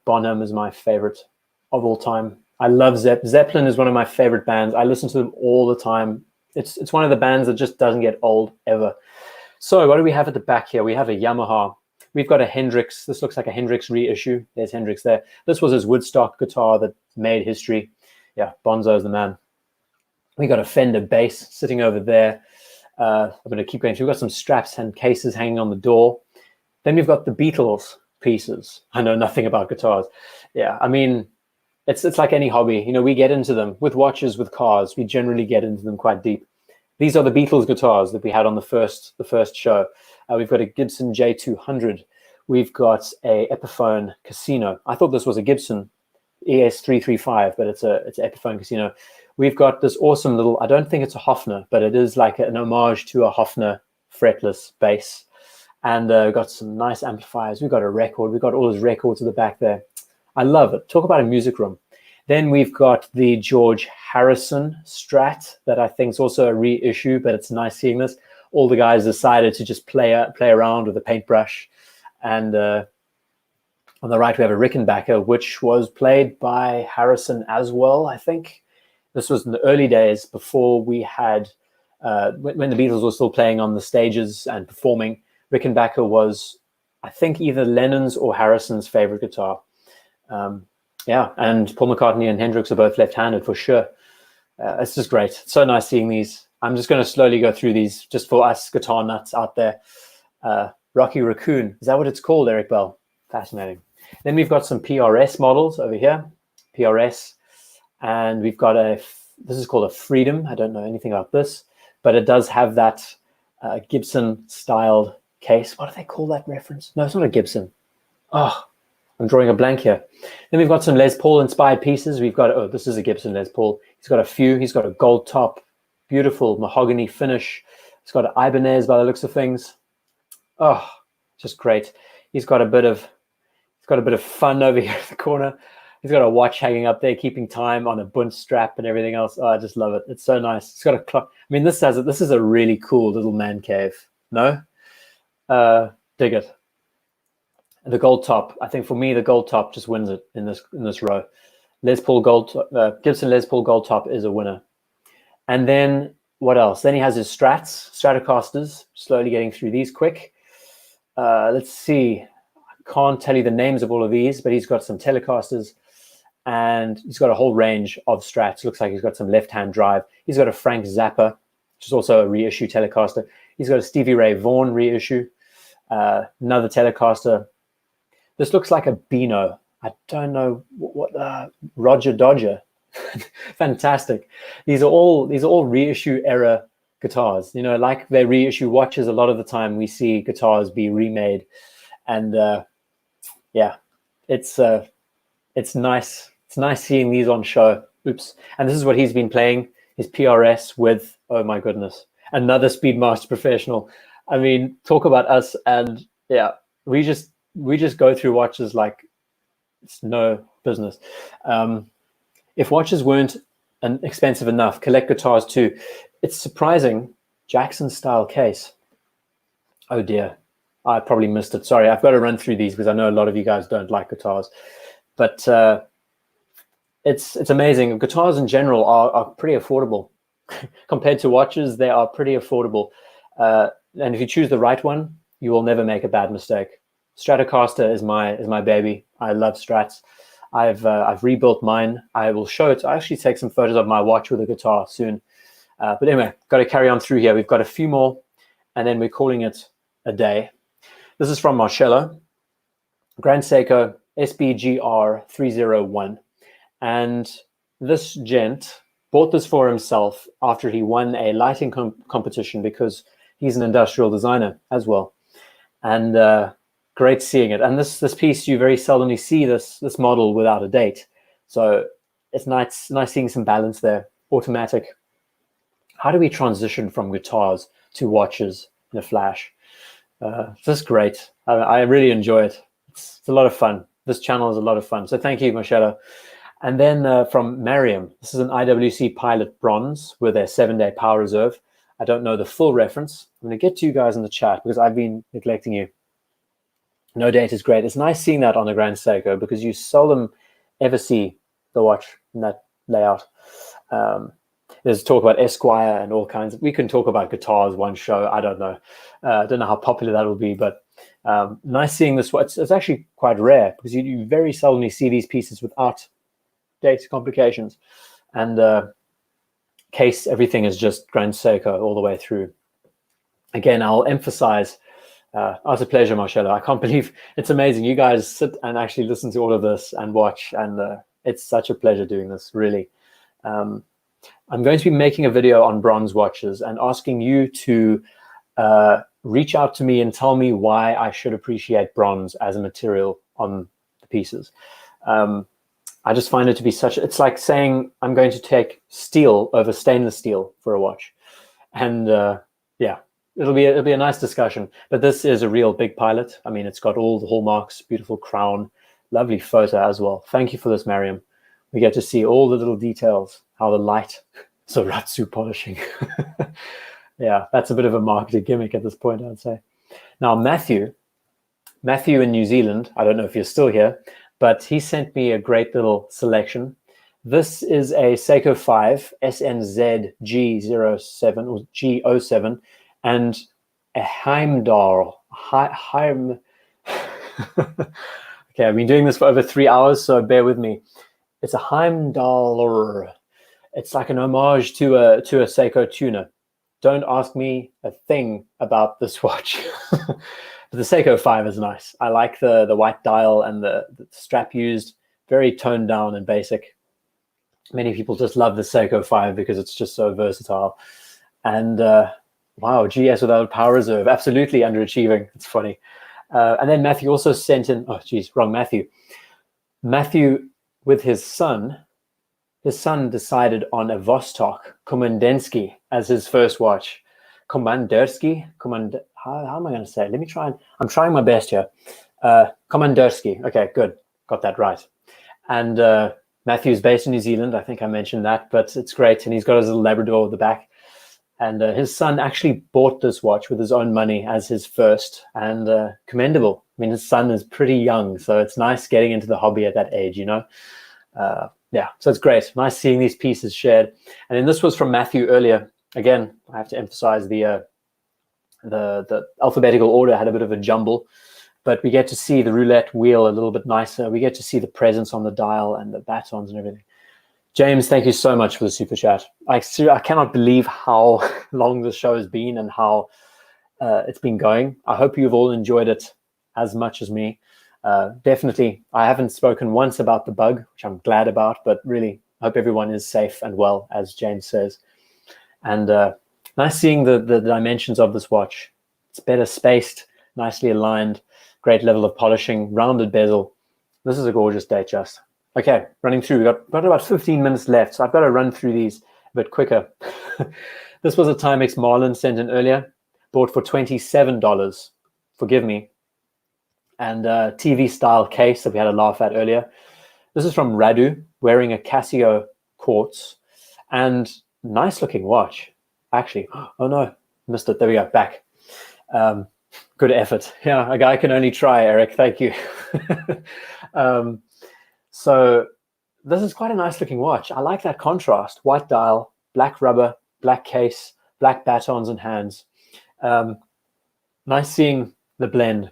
Bonham is my favorite of all time. I love Zeppelin is one of my favorite bands. I listen to them all the time. It's one of the bands that just doesn't get old ever. So what do we have at the back here? We have a Yamaha. We've got a Hendrix. This looks like a Hendrix reissue. There's Hendrix there. This was his Woodstock guitar that made history. Yeah, Bonzo is the man. We got a Fender bass sitting over there. I'm going to keep going. So we've got some straps and cases hanging on the door. Then we've got the Beatles pieces. I know nothing about guitars. Yeah, I mean, it's like any hobby. You know, we get into them with watches, with cars. We generally get into them quite deep. These are the Beatles guitars that we had on the first show. We've got a Gibson J200. We've got a Epiphone Casino. I thought this was a Gibson ES335, but it's Epiphone Casino. We've got this awesome little, I don't think it's a Hofner, but it is like an homage to a Hofner fretless bass. And we've got some nice amplifiers. We've got a record. We've got all his records at the back there. I love it. Talk about a music room. Then we've got the George Harrison Strat that I think is also a reissue, but it's nice seeing this. All the guys decided to just play around with a paintbrush. And on the right, we have a Rickenbacker, which was played by Harrison as well, I think. This was in the early days before we had, when the Beatles were still playing on the stages and performing. Rickenbacker was, I think, either Lennon's or Harrison's favorite guitar. Yeah, and Paul McCartney and Hendrix are both left-handed for sure. It's just great. It's so nice seeing these. I'm just going to slowly go through these just for us guitar nuts out there. Rocky Raccoon, is that what it's called, Eric Bell? Fascinating. Then we've got some PRS models over here, PRS, and we've got this is called a Freedom. I don't know anything about this, but it does have that Gibson-styled case. What do they call that reference? No, it's not a Gibson. Oh, I'm drawing a blank here. Then we've got some Les Paul inspired pieces. We've got, oh, this is a Gibson Les Paul. He's got a few. He's got a gold top, beautiful mahogany finish. He's got an Ibanez by the looks of things. Oh, just great. He's got a bit of fun over here in the corner. He's got a watch hanging up there, keeping time on a bunt strap and everything else. Oh, I just love it. It's so nice. It's got a clock. I mean, this is a really cool little man cave. No? Dig it. The gold top, I think for me, the gold top just wins it in this row. Gibson Les Paul gold top is a winner. And then what else? Then he has his Stratocasters, slowly getting through these quick. Let's see. I can't tell you the names of all of these, but he's got some Telecasters and he's got a whole range of Strats. Looks like he's got some left-hand drive. He's got a Frank Zappa, which is also a reissue Telecaster. He's got a Stevie Ray Vaughan reissue, another Telecaster. This looks like a Beano. I don't know what Roger Dodger. Fantastic. These are all reissue era guitars. You know, like they reissue watches. A lot of the time, we see guitars be remade, and yeah, it's nice. It's nice seeing these on show. Oops. And this is what he's been playing. His PRS with, oh my goodness, another Speedmaster Professional. I mean, talk about us, and yeah, we just go through watches like it's no business. If watches weren't expensive enough, collect guitars too. It's surprising. Jackson style case. Oh dear, I probably missed it. Sorry, I've got to run through these because I know a lot of you guys don't like guitars, but it's amazing. Guitars in general are pretty affordable compared to watches. They are pretty affordable, and if you choose the right one, you will never make a bad mistake. Stratocaster is my baby. I love Strats. I've rebuilt mine. I will show it. I actually take some photos of my watch with a guitar soon. But anyway, got to carry on through here. We've got a few more, and then we're calling it a day. This is from Marcello, Grand Seiko SBGR 301. And this gent bought this for himself after he won a lighting competition because he's an industrial designer as well. And great seeing it. And this piece, you very seldomly see this model without a date. So it's nice seeing some balance there. Automatic. How do we transition from guitars to watches in a flash? Just great. I really enjoy it. It's a lot of fun. This channel is a lot of fun. So thank you, Marcello. And then from Mariam, this is an IWC Pilot Bronze with a 7-day power reserve. I don't know the full reference. I'm going to get to you guys in the chat because I've been neglecting you. No date is great. It's nice seeing that on the Grand Seiko because you seldom ever see the watch in that layout. There's talk about Esquire and all kinds. We can talk about guitars one show. I don't know. I don't know how popular that will be, but nice seeing this. It's actually quite rare because you very seldomly see these pieces without date complications. And case, everything is just Grand Seiko all the way through. Again, I'll emphasize, it's a pleasure, Marcello. I can't believe it's amazing. You guys sit and actually listen to all of this and watch, and it's such a pleasure doing this, really. I'm going to be making a video on bronze watches and asking you to reach out to me and tell me why I should appreciate bronze as a material on the pieces. I just find it to be it's like saying I'm going to take steel over stainless steel for a watch. And yeah, it'll be a nice discussion. But this is a real big Pilot. I mean, it's got all the hallmarks, beautiful crown, lovely photo as well. Thank you for this, Mariam. We get to see all the little details, how the light, so Ratsu polishing. Yeah, that's a bit of a marketing gimmick at this point, I'd say. Now, Matthew in New Zealand, I don't know if you're still here, but he sent me a great little selection. This is a Seiko 5 SNZ G07 or G07 and a Heimdall. I Okay, I've been doing this for over 3 hours, so bear with me. It's a Heimdallr. It's like an homage to a Seiko tuner. Don't ask me a thing about this watch. But the Seiko 5 is nice. I like the white dial and the strap used. Very toned down and basic. Many people just love the Seiko 5 because it's just so versatile. And wow, GS without power reserve. Absolutely underachieving. It's funny. And then Matthew also sent in, oh geez, wrong Matthew. Matthew with his son decided on a Vostok Komandensky as his first watch. Komandersky? How am I going to say it? Let me try. I'm trying my best here. Komandersky. Okay, good. Got that right. And Matthew's based in New Zealand. I think I mentioned that, but it's great. And he's got his little Labrador at the back. And his son actually bought this watch with his own money as his first, and commendable. I mean, his son is pretty young, so it's nice getting into the hobby at that age, you know? Yeah, so it's great. Nice seeing these pieces shared. And then this was from Matthew earlier. Again, I have to emphasize the alphabetical order had a bit of a jumble, but we get to see the roulette wheel a little bit nicer. We get to see the presence on the dial and the batons and everything. James, thank you so much for the super chat. I cannot believe how long this show has been and how it's been going. I hope you've all enjoyed it as much as me. Definitely, I haven't spoken once about the bug, which I'm glad about, but really I hope everyone is safe and well, as James says. And nice seeing the dimensions of this watch. It's better spaced, nicely aligned, great level of polishing, rounded bezel. This is a gorgeous Datejust. Okay, running through. We've got about 15 minutes left, so I've got to run through these a bit quicker. This was a Timex Marlin sent in earlier, bought for $27. Forgive me. And TV style case that we had a laugh at earlier. This is from Radu, wearing a Casio quartz, and nice looking watch. Actually, oh no, missed it. There we go, back. Good effort. Yeah, a guy can only try, Eric. Thank you. So this is quite a nice looking watch. I like that contrast. White dial, black rubber, black case, black batons and hands. Nice seeing the blend.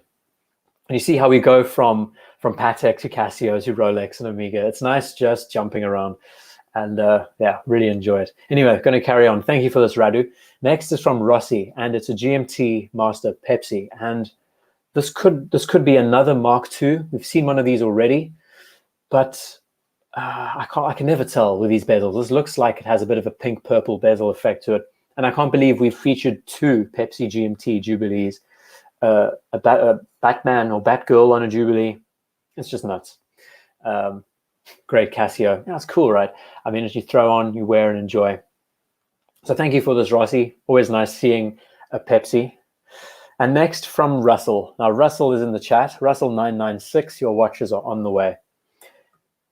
And you see how we go from Patek to Casio to Rolex and Omega. It's nice just jumping around. And yeah, really enjoy it. Anyway, going to carry on. Thank you for this, Radu. Next is from Rossi, and it's a GMT Master Pepsi. And this could be another Mark II. We've seen one of these already. But I can never tell with these bezels. This looks like it has a bit of a pink-purple bezel effect to it. And I can't believe we've featured 2 Pepsi GMT Jubilees, a Batman or Batgirl on a Jubilee. It's just nuts. Great Casio. Yeah, it's cool, right? I mean, as you throw on, you wear and enjoy. So thank you for this, Rossi. Always nice seeing a Pepsi. And next from Russell. Now, Russell is in the chat. Russell996, your watches are on the way.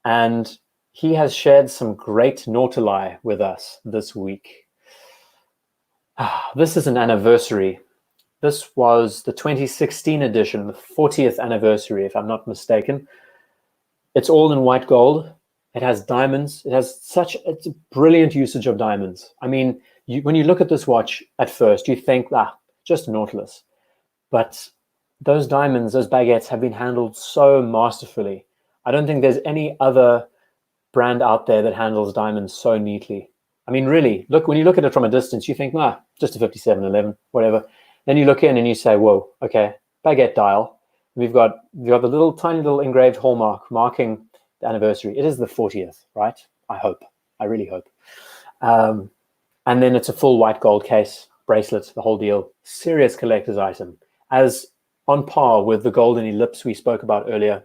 And he has shared some great Nautili with us this week. This is an anniversary. This was the 2016 edition, the 40th anniversary, if I'm not mistaken. It's all in white gold. It has diamonds. It's a brilliant usage of diamonds. I mean, when you look at this watch at first, you think, just a Nautilus. But those diamonds, those baguettes have been handled so masterfully. I don't think there's any other brand out there that handles diamonds so neatly. I mean, really, when you look at it from a distance, you think, just a 5711, whatever. Then you look in and you say, whoa, okay, baguette dial. We've got the tiny little engraved hallmark marking the anniversary. It is the 40th, right? I hope. I really hope. And then it's a full white gold case, bracelet, the whole deal. Serious collector's item. As on par with the golden ellipse we spoke about earlier.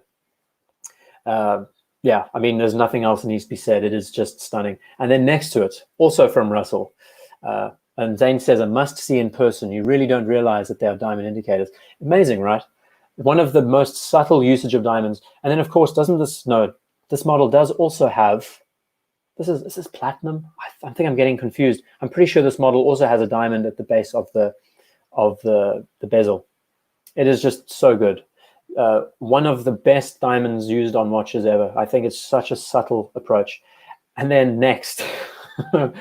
Yeah, I mean, there's nothing else that needs to be said. It is just stunning. And then next to it, also from Russell, and Zane says, a must-see in person. You really don't realize that they are diamond indicators. Amazing, right? One of the most subtle usage of diamonds. And then, of course, this model does also have, this is platinum? I think I'm getting confused. I'm pretty sure this model also has a diamond at the base of the bezel. It is just so good. One of the best diamonds used on watches ever. I think it's such a subtle approach. And then next, dare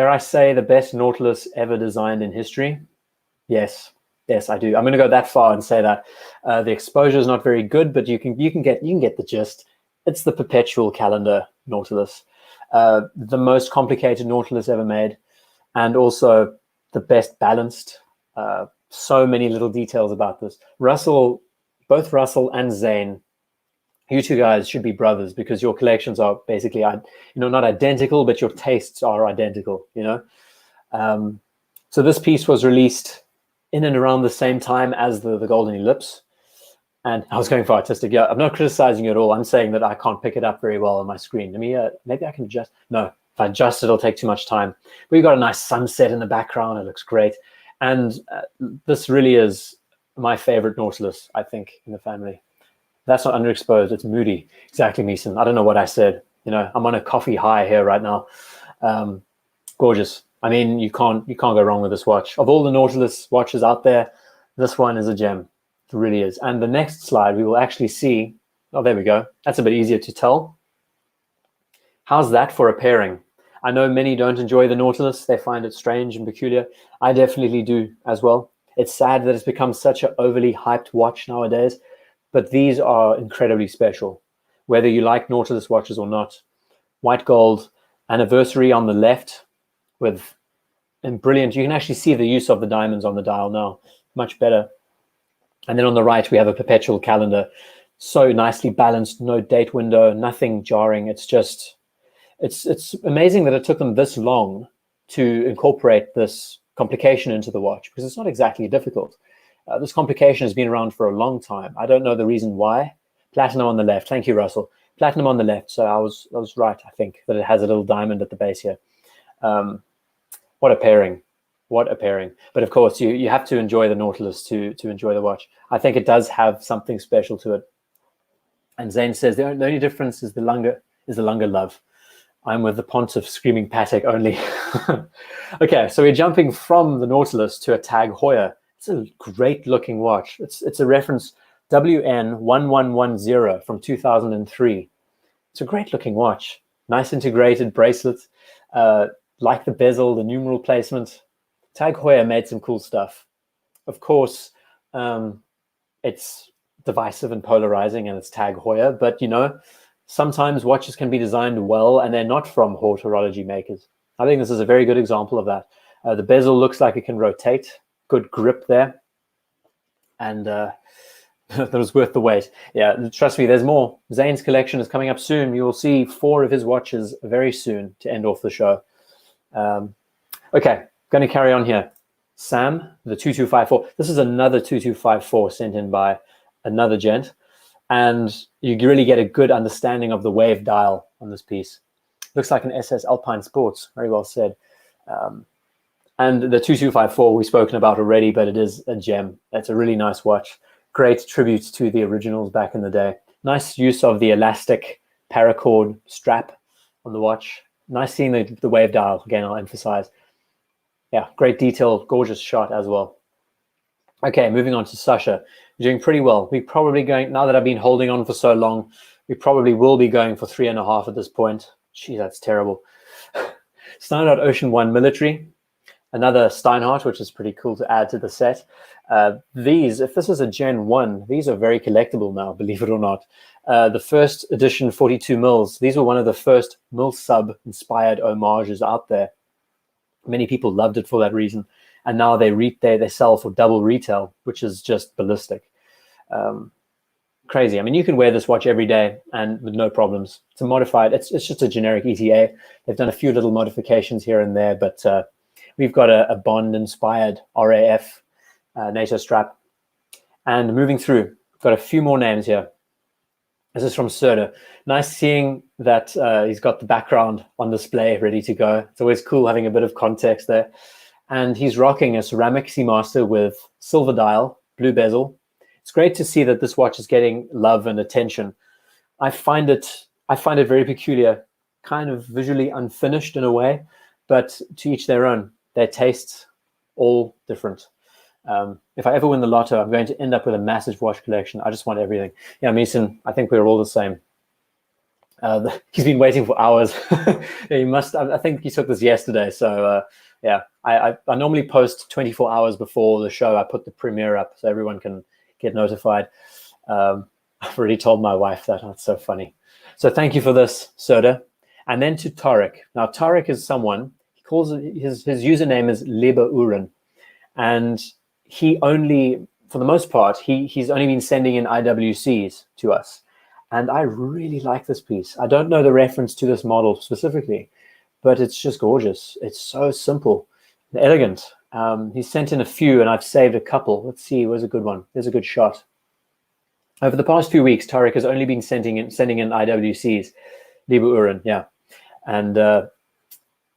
I say, the best Nautilus ever designed in history? Yes, Yes, I do. I'm going to go that far and say that the exposure is not very good, but you can get the gist. It's the perpetual calendar Nautilus, the most complicated Nautilus ever made, and also the best balanced. So many little details about this. Both Russell and Zane, you two guys should be brothers because your collections are basically, not identical, but your tastes are identical. So this piece was released in and around the same time as the Golden Ellipse. And I was going for artistic. Yeah, I'm not criticizing you at all. I'm saying that I can't pick it up very well on my screen. Let me, maybe I can adjust. No, if I adjust it, it'll take too much time. We've got a nice sunset in the background. It looks great. And this really is my favorite Nautilus, I think, in the family. That's not underexposed. It's moody. Exactly, Meeson. I don't know what I said. I'm on a coffee high here right now. Gorgeous. I mean, you can't go wrong with this watch. Of all the Nautilus watches out there, this one is a gem. It really is. And the next slide, we will actually see. Oh, there we go. That's a bit easier to tell. How's that for a pairing? I know many don't enjoy the Nautilus. They find it strange and peculiar. I definitely do as well. It's sad that it's become such an overly hyped watch nowadays, but these are incredibly special, whether you like Nautilus watches or not. White gold, anniversary on the left and brilliant. You can actually see the use of the diamonds on the dial now, much better. And then on the right, we have a perpetual calendar. So nicely balanced, no date window, nothing jarring. It's amazing that it took them this long to incorporate this complication into the watch, because it's not exactly difficult. This complication has been around for a long time. I don't know the reason why. Platinum on the left. Thank you, Russell. Platinum on the left. So I was right, I think, that it has a little diamond at the base here. What a pairing. What a pairing. But of course, you have to enjoy the Nautilus to enjoy the watch. I think it does have something special to it. And Zane says the only difference is the Lange love. I'm with the Pontiff screaming Patek only. Okay, so we're jumping from the Nautilus to a Tag Heuer. It's a great looking watch. It's a reference WN1110 from 2003. It's a great looking watch. Nice integrated bracelet. Like the bezel, the numeral placement. Tag Heuer made some cool stuff. Of course, it's divisive and polarizing, and it's Tag Heuer, but sometimes watches can be designed well and they're not from haute horology makers. I think this is a very good example of that. The bezel looks like it can rotate. Good grip there. And that was worth the wait. Yeah, trust me, there's more. Zane's collection is coming up soon. You will see 4 of his watches very soon to end off the show. Okay, going to carry on here. Sam, the 2254. This is another 2254 sent in by another gent. And you really get a good understanding of the wave dial on this piece. Looks like an SS Alpine Sports. Very well said. And the 2254 we've spoken about already, but it is a gem. It's a really nice watch. Great tribute to the originals back in the day. Nice use of the elastic paracord strap on the watch. Nice seeing the wave dial. Again, I'll emphasize. Yeah, great detail, gorgeous shot as well. Okay, moving on to Sasha. You're doing pretty well. We're probably going, now that I've been holding on for so long, we probably will be going for 3.5 at this point. Gee, that's terrible. Steinhart Ocean 1 Military. Another Steinhart, which is pretty cool to add to the set. These, if this is a Gen 1, these are very collectible now, believe it or not. The first edition 42 mils, these were one of the first mil sub inspired homages out there. Many people loved it for that reason. And now they sell for double retail, which is just ballistic. Crazy. I mean, you can wear this watch every day and with no problems. It's a modified, it's just a generic ETA. They've done a few little modifications here and there, but we've got a Bond-inspired RAF NATO strap. And moving through, we've got a few more names here. This is from Söhne. Nice seeing that he's got the background on display ready to go. It's always cool having a bit of context there. And he's rocking a ceramic Seamaster with silver dial, blue bezel. It's great to see that this watch is getting love and attention. I find it very peculiar, kind of visually unfinished in a way, but to each their own. Their tastes all different. If I ever win the lotto, I'm going to end up with a massive watch collection. I just want everything. Yeah, Mason, I think we're all the same. He's been waiting for hours. Yeah, he must. I think he took this yesterday. So yeah, I normally post 24 hours before the show. I put the premiere up so everyone can get notified. I've already told my wife that. That's so funny. So thank you for this, Söhne. And then to Tarek. Now, Tarek is someone, he calls it, his username is Leberuhren. And he only, for the most part, he's only been sending in IWCs to us. And I really like this piece. I don't know the reference to this model specifically, but it's just gorgeous. It's so simple and elegant. He sent in a few, and I've saved a couple. Let's see, where's a good one? There's a good shot. Over the past few weeks, Tarek has only been sending in IWCs, Leberuhren, yeah. And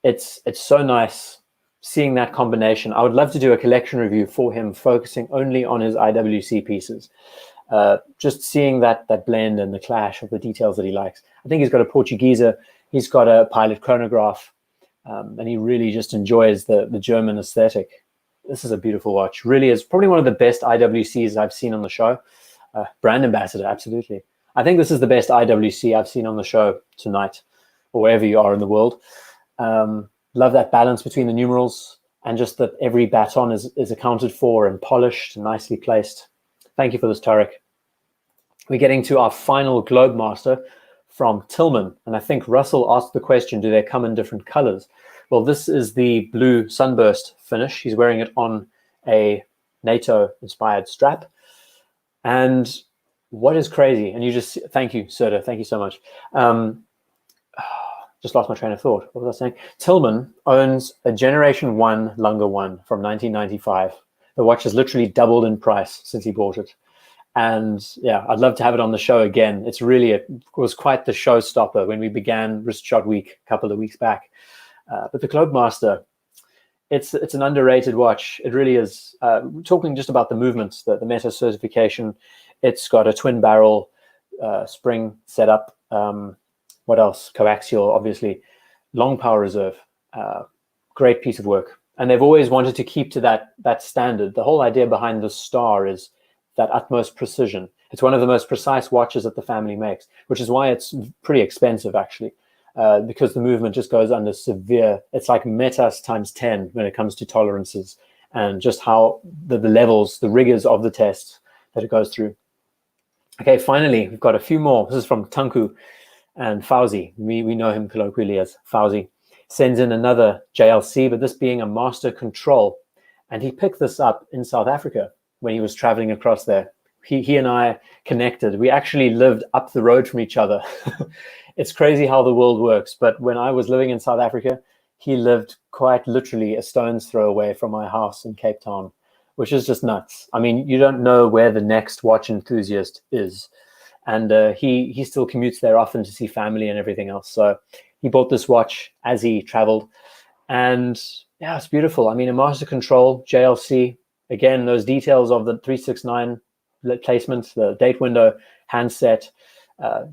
it's so nice seeing that combination. I would love to do a collection review for him, focusing only on his IWC pieces. Just seeing that blend and the clash of the details that he likes. I think he's got a Portuguesa, he's got a Pilot chronograph, and he really just enjoys the German aesthetic. This is a beautiful watch. Really is probably one of the best IWCs I've seen on the show. Brand ambassador, absolutely. I think this is the best IWC I've seen on the show tonight, or wherever you are in the world. Love that balance between the numerals and just that every baton is accounted for and polished and nicely placed. Thank you for this, Tarek. We're getting to our final Globemaster from Tillman. And I think Russell asked the question, do they come in different colors? Well, this is the blue sunburst finish. He's wearing it on a NATO-inspired strap. And what is crazy, and you just, thank you, Söhne, thank you so much. Just lost my train of thought. What was I saying? Tillman owns a Generation 1 Lange 1 from 1995. The watch has literally doubled in price since he bought it. And yeah, I'd love to have it on the show again. It's really, it was quite the showstopper when we began Wrist Shot Week a couple of weeks back. But the Globemaster, it's an underrated watch. It really is. Talking just about the movements, the Meta certification, it's got a twin barrel spring setup. What else? Coaxial, obviously. Long power reserve. Great piece of work. And they've always wanted to keep to that standard. The whole idea behind the star is that utmost precision. It's one of the most precise watches that the family makes, which is why it's pretty expensive, actually. Because the movement just goes under severe, it's like metas times 10 when it comes to tolerances and just how the levels, the rigors of the test that it goes through. Okay, finally, we've got a few more. This is from Tanku and Fauzi. We know him colloquially as Fauzi. Sends in another JLC, but this being a master control. And he picked this up in South Africa when he was traveling across there. He and I connected. We actually lived up the road from each other. It's crazy how the world works. But when I was living in South Africa, he lived quite literally a stone's throw away from my house in Cape Town, which is just nuts. I mean, you don't know where the next watch enthusiast is. And he still commutes there often to see family and everything else. So he bought this watch as he traveled. And yeah, it's beautiful. I mean, a master control, JLC, again, those details of the 369 placement, the date window, handset.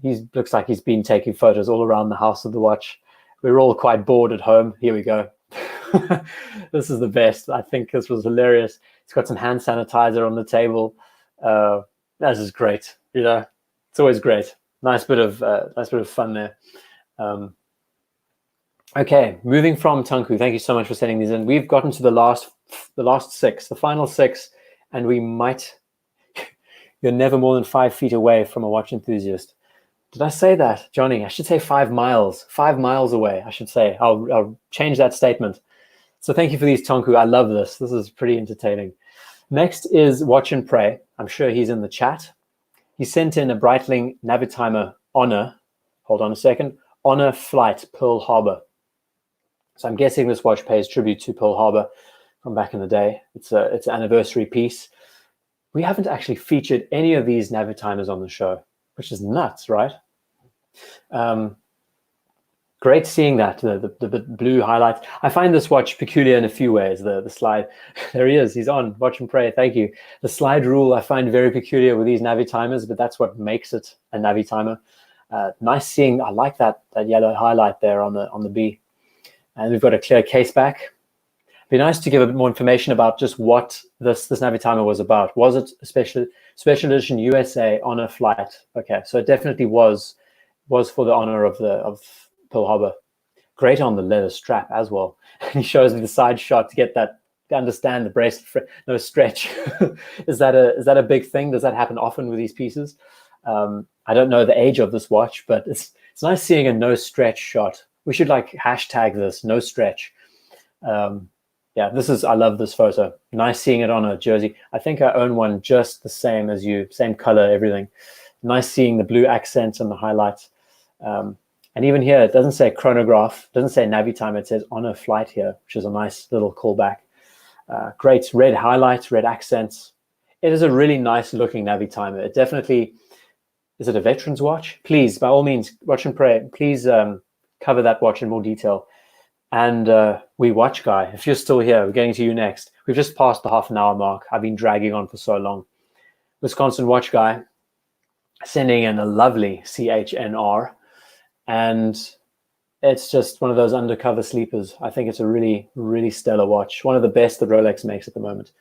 He looks like he's been taking photos all around the house of the watch. We're all quite bored at home. Here we go. This is the best. I think this was hilarious. It's got some hand sanitizer on the table. This is great. You know, it's always great. Nice bit of fun there. Okay, moving from Tanku. Thank you so much for sending these in. We've gotten to the last six, the final six, and we might. You're never more than 5 feet away from a watch enthusiast. Did I say that, Johnny? I should say 5 miles. 5 miles away, I should say. I'll change that statement. So thank you for these, Tonku. I love this. This is pretty entertaining. Next is Watch and Pray. I'm sure he's in the chat. He sent in a Breitling Navitimer Honor. Hold on a second. Honor Flight Pearl Harbor. So I'm guessing this watch pays tribute to Pearl Harbor from back in the day. It's an anniversary piece. We haven't actually featured any of these Navitimers on the show, which is nuts, right? Great seeing that, the blue highlights. I find this watch peculiar in a few ways. The slide, there he is, he's on, Watch and Pray, thank you. The slide rule I find very peculiar with these Navitimers, but that's what makes it a Navitimer. Nice seeing, I like that yellow highlight there on the B. And we've got a clear case back. Be nice to give a bit more information about just what this Navitimer was about. Was it a special edition USA Honor Flight? Okay, so it definitely was for the honor of Pearl Harbor. Great on the leather strap as well. And he shows me the side shot to get that, to understand the bracelet, no stretch. Is that a big thing? Does that happen often with these pieces? I don't know the age of this watch, but it's nice seeing a no stretch shot. We should like hashtag this, no stretch. Yeah, I love this photo. Nice seeing it on a jersey. I think I own one just the same as you, same color, everything. Nice seeing the blue accents and the highlights. And even here, it doesn't say chronograph, doesn't say Navitime, it says on a flight here, which is a nice little callback. Great red highlights, red accents. It is a really nice looking Navitimer. It definitely, is it a veteran's watch? Please, by all means, watch and pray. Please cover that watch in more detail. And we watch guy, if you're still here, we're getting to you next. We've just passed the half-an-hour mark. I've been dragging on for so long. Wisconsin watch guy sending in a lovely CHNR. And it's just one of those undercover sleepers. I think it's a really, really stellar watch. One of the best that Rolex makes at the moment.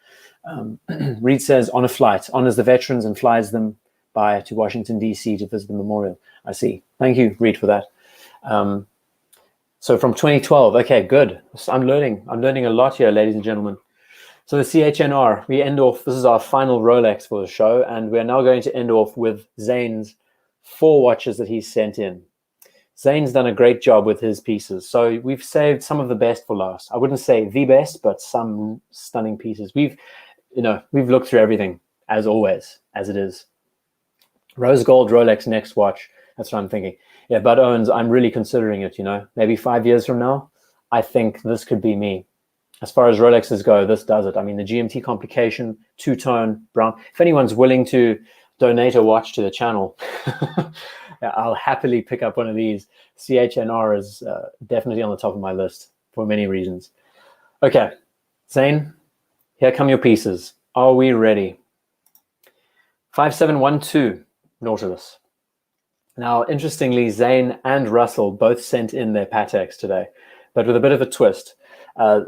Reed says, on a flight, honors the veterans and flies them to Washington, D.C. to visit the memorial. I see. Thank you, Reed, for that. So from 2012, okay, good. I'm learning a lot here, ladies and gentlemen. So the CHNR, we end off, this is our final Rolex for the show, and we're now going to end off with Zane's 4 watches that he's sent in. Zane's done a great job with his pieces. So we've saved some of the best for last. I wouldn't say the best, but some stunning pieces. We've looked through everything, as always, as it is. Rose gold Rolex next watch. That's what I'm thinking. Yeah, Bud Owens, I'm really considering it, maybe 5 years from now. I think this could be me. As far as Rolexes go, this does it. I mean, the GMT complication, two-tone, brown. If anyone's willing to donate a watch to the channel, I'll happily pick up one of these. CHNR is definitely on the top of my list for many reasons. Okay, Zane, here come your pieces. Are we ready? 5712 Nautilus. Now, interestingly, Zane and Russell both sent in their Pateks today, but with a bit of a twist.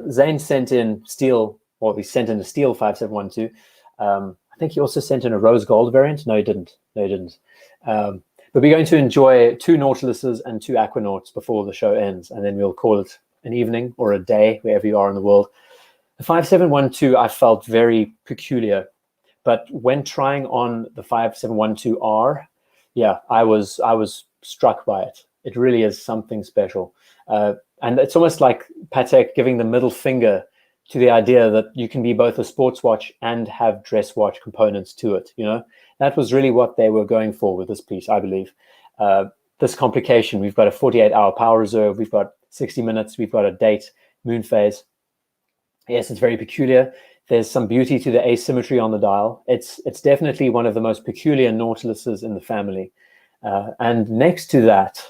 Zane sent in steel, he sent in a steel 5712. I think he also sent in a rose gold variant. No, he didn't. But we're going to enjoy 2 Nautiluses and 2 Aquanauts before the show ends, and then we'll call it an evening or a day, wherever you are in the world. The 5712 I felt very peculiar, but when trying on the 5712R, yeah, I was struck by it. It really is something special. And it's almost like Patek giving the middle finger to the idea that you can be both a sports watch and have dress watch components to it, That was really what they were going for with this piece, I believe. This complication, we've got a 48-hour power reserve, we've got 60 minutes, we've got a date, moon phase. Yes, it's very peculiar. There's some beauty to the asymmetry on the dial. It's definitely one of the most peculiar Nautiluses in the family. And next to that,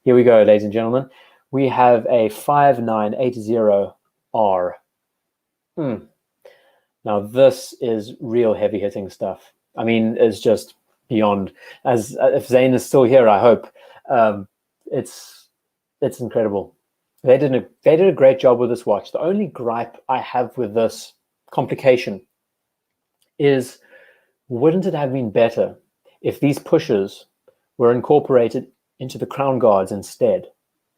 here we go, ladies and gentlemen, we have a 5980R. Now this is real heavy-hitting stuff. I mean, it's just beyond. If Zane is still here, I hope. It's incredible. They did a great job with this watch. The only gripe I have with this complication is, wouldn't it have been better if these pushers were incorporated into the crown guards instead?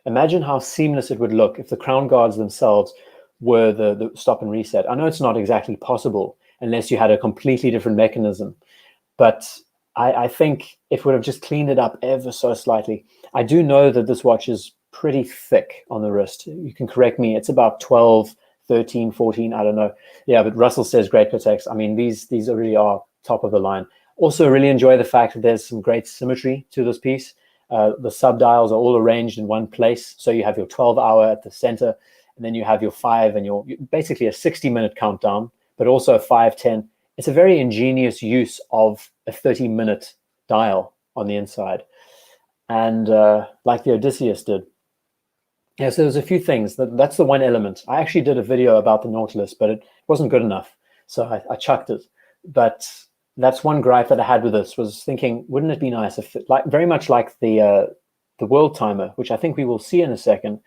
Imagine how seamless it would look if the crown guards themselves were the stop and reset. I know it's not exactly possible unless you had a completely different mechanism, but I think it would have just cleaned it up ever so slightly. I do know that this watch is pretty thick on the wrist. You can correct me. It's about 12, 13, 14, I don't know. Yeah, but Russell says great Pateks. I mean, these really are top of the line. Also really enjoy the fact that there's some great symmetry to this piece. The sub-dials are all arranged in one place. So you have your 12-hour at the center, and then you have your 5 and your basically a 60-minute countdown, but also a 5-10. It's a very ingenious use of a 30-minute dial on the inside. And like the Odysseus did. Yeah, so there's a few things. That's the one element. I actually did a video about the Nautilus, but it wasn't good enough. So I chucked it. But that's one gripe that I had with this, was thinking, wouldn't it be nice if, very much like the World Timer, which I think we will see in a second,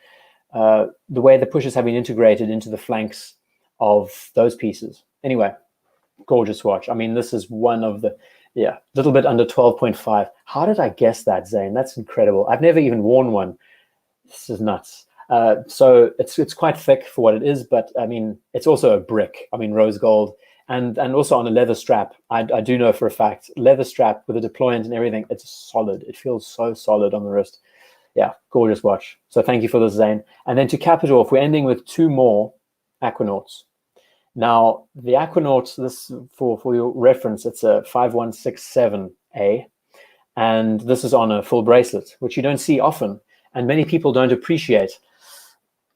the way the pushers have been integrated into the flanks of those pieces. Anyway, gorgeous watch. I mean, this is one of the, a little bit under 12.5. How did I guess that, Zane? That's incredible. I've never even worn one. This is nuts. So it's quite thick for what it is, but I mean, it's also a brick. I mean, rose gold, and also on a leather strap. I do know for a fact, leather strap with a deployant and everything, it's solid. It feels so solid on the wrist. Yeah, gorgeous watch. So thank you for this, Zane. And then to cap it off, we're ending with 2 more Aquanauts. Now, the Aquanaut, this for your reference, it's a 5167A, and this is on a full bracelet, which you don't see often, and many people don't appreciate.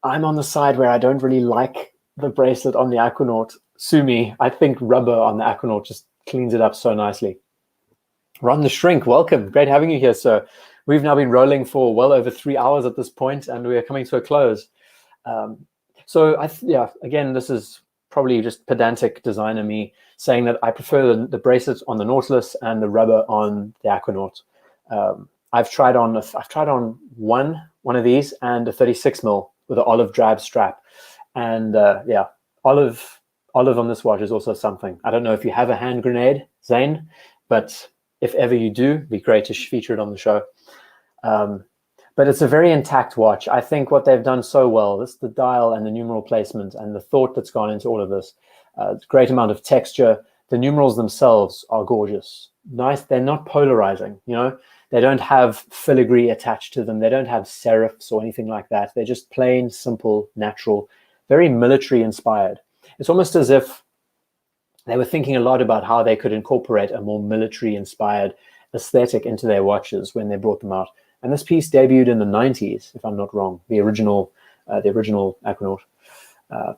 I'm on the side where I don't really like the bracelet on the Aquanaut. Sue me, I think rubber on the Aquanaut just cleans it up so nicely. Ron the Shrink, welcome. Great having you here, sir. We've now been rolling for well over 3 hours at this point, and we are coming to a close. So, yeah, again, this is probably just pedantic designer me saying that I prefer the bracelets on the Nautilus and the rubber on the Aquanaut. I've tried on one of these and a 36mm with an olive drab strap, and yeah, olive on this watch is also something. I don't know if you have a hand grenade, Zane, but if ever you do, it'd be great to feature it on the show. But it's a very intact watch. I think what they've done so well, this the dial and the numeral placement and the thought that's gone into all of this. Great amount of texture. The numerals themselves are gorgeous. Nice. They're not polarizing, you know. They don't have filigree attached to them. They don't have serifs or anything like that. They're just plain, simple, natural, very military inspired. It's almost as if they were thinking a lot about how they could incorporate a more military inspired aesthetic into their watches when they brought them out. And this piece debuted in the 90s, if I'm not wrong, the original Aquanaut.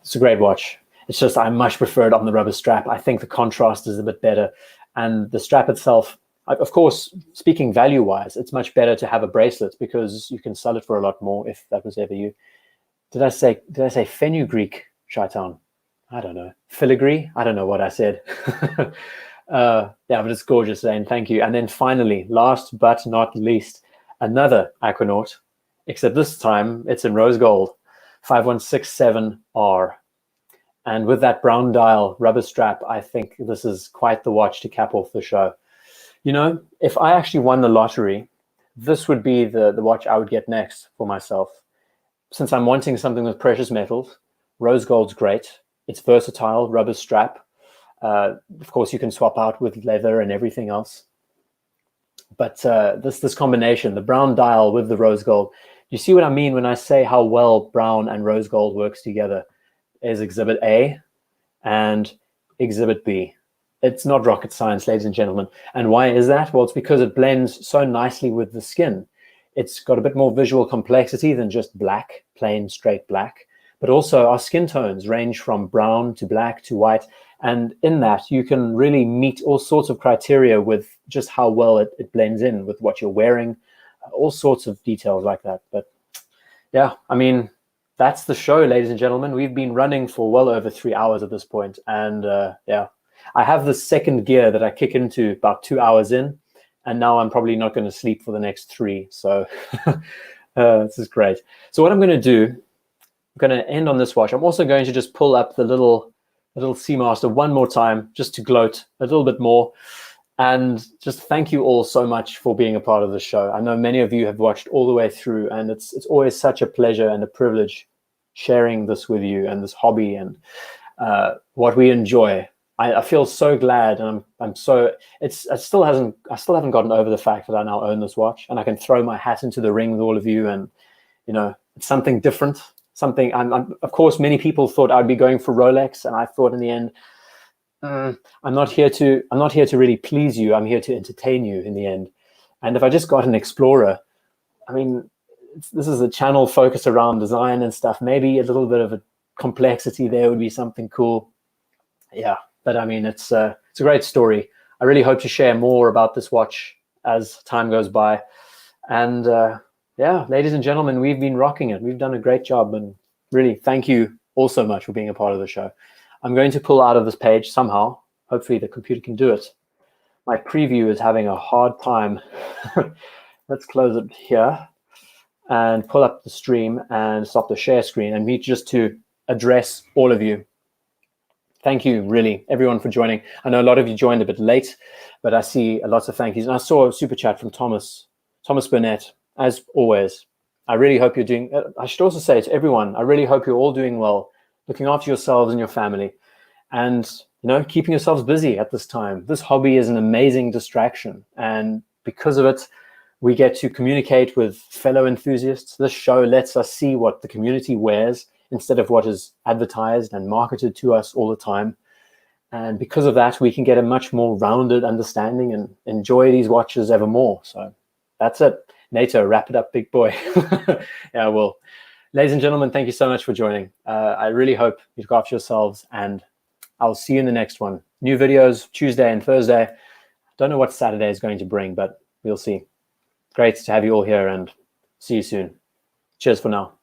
It's a great watch. It's just I much prefer it on the rubber strap. I think the contrast is a bit better. And the strap itself, of course, speaking value-wise, it's much better to have a bracelet because you can sell it for a lot more if that was ever you. Did I say fenugreek, Shaitan? I don't know. Filigree? I don't know what I said. Yeah, but it's gorgeous, Zane. Thank you. And then finally, last but not least, another Aquanaut, except this time it's in rose gold, 5167R. And with that brown dial rubber strap, I think this is quite the watch to cap off the show. You know, if I actually won the lottery, this would be the watch I would get next for myself. Since I'm wanting something with precious metals, rose gold's great. It's versatile, rubber strap. Of course, you can swap out with leather and everything else. But this combination, the brown dial with the rose gold, you see what I mean when I say how well brown and rose gold works together? Is Exhibit A and Exhibit B. It's not rocket science, ladies and gentlemen. And why is that? Well, it's because it blends so nicely with the skin. It's got a bit more visual complexity than just black, plain, straight black. But also our skin tones range from brown to black to white. And in that, you can really meet all sorts of criteria with just how well it blends in with what you're wearing, all sorts of details like that. But yeah, I mean, that's the show, ladies and gentlemen. We've been running for well over 3 hours at this point. And yeah, I have the second gear that I kick into about 2 hours in. And now I'm probably not going to sleep for the next 3. So this is great. So what I'm going to do, I'm going to end on this watch. I'm also going to just pull up the little Seamaster one more time, just to gloat a little bit more. And just thank you all so much for being a part of the show. I know many of you have watched all the way through, and it's always such a pleasure and a privilege sharing this with you and this hobby and what we enjoy. I feel so glad, and I still haven't gotten over the fact that I now own this watch, and I can throw my hat into the ring with all of you, and you know, it's something different. Something of course, many people thought I'd be going for Rolex, and I thought in the end, I'm not here to really please you. I'm here to entertain you in the end. And if I just got an Explorer, I mean, this is a channel focused around design and stuff. Maybe a little bit of a complexity there would be something cool. Yeah, but I mean, it's a great story. I really hope to share more about this watch as time goes by. And yeah, ladies and gentlemen, we've been rocking it. We've done a great job, and really thank you all so much for being a part of the show. I'm going to pull out of this page somehow. Hopefully the computer can do it. My preview is having a hard time. Let's close it here and pull up the stream and stop the share screen, and me just to address all of you. Thank you, really, everyone, for joining. I know a lot of you joined a bit late, but I see lots of thank yous. And I saw a super chat from Thomas Burnett, as always. I really hope you're doing, I should also say to everyone, I really hope you're all doing well, looking after yourselves and your family, and, you know, keeping yourselves busy at this time. This hobby is an amazing distraction, and because of it, we get to communicate with fellow enthusiasts. This show lets us see what the community wears instead of what is advertised and marketed to us all the time. And because of that, we can get a much more rounded understanding and enjoy these watches ever more. So that's it. NATO, wrap it up, big boy. Yeah, well, ladies and gentlemen, thank you so much for joining. I really hope you look after yourselves, and I'll see you in the next one. New videos Tuesday and Thursday. Don't know what Saturday is going to bring, but we'll see. Great to have you all here, and see you soon. Cheers for now.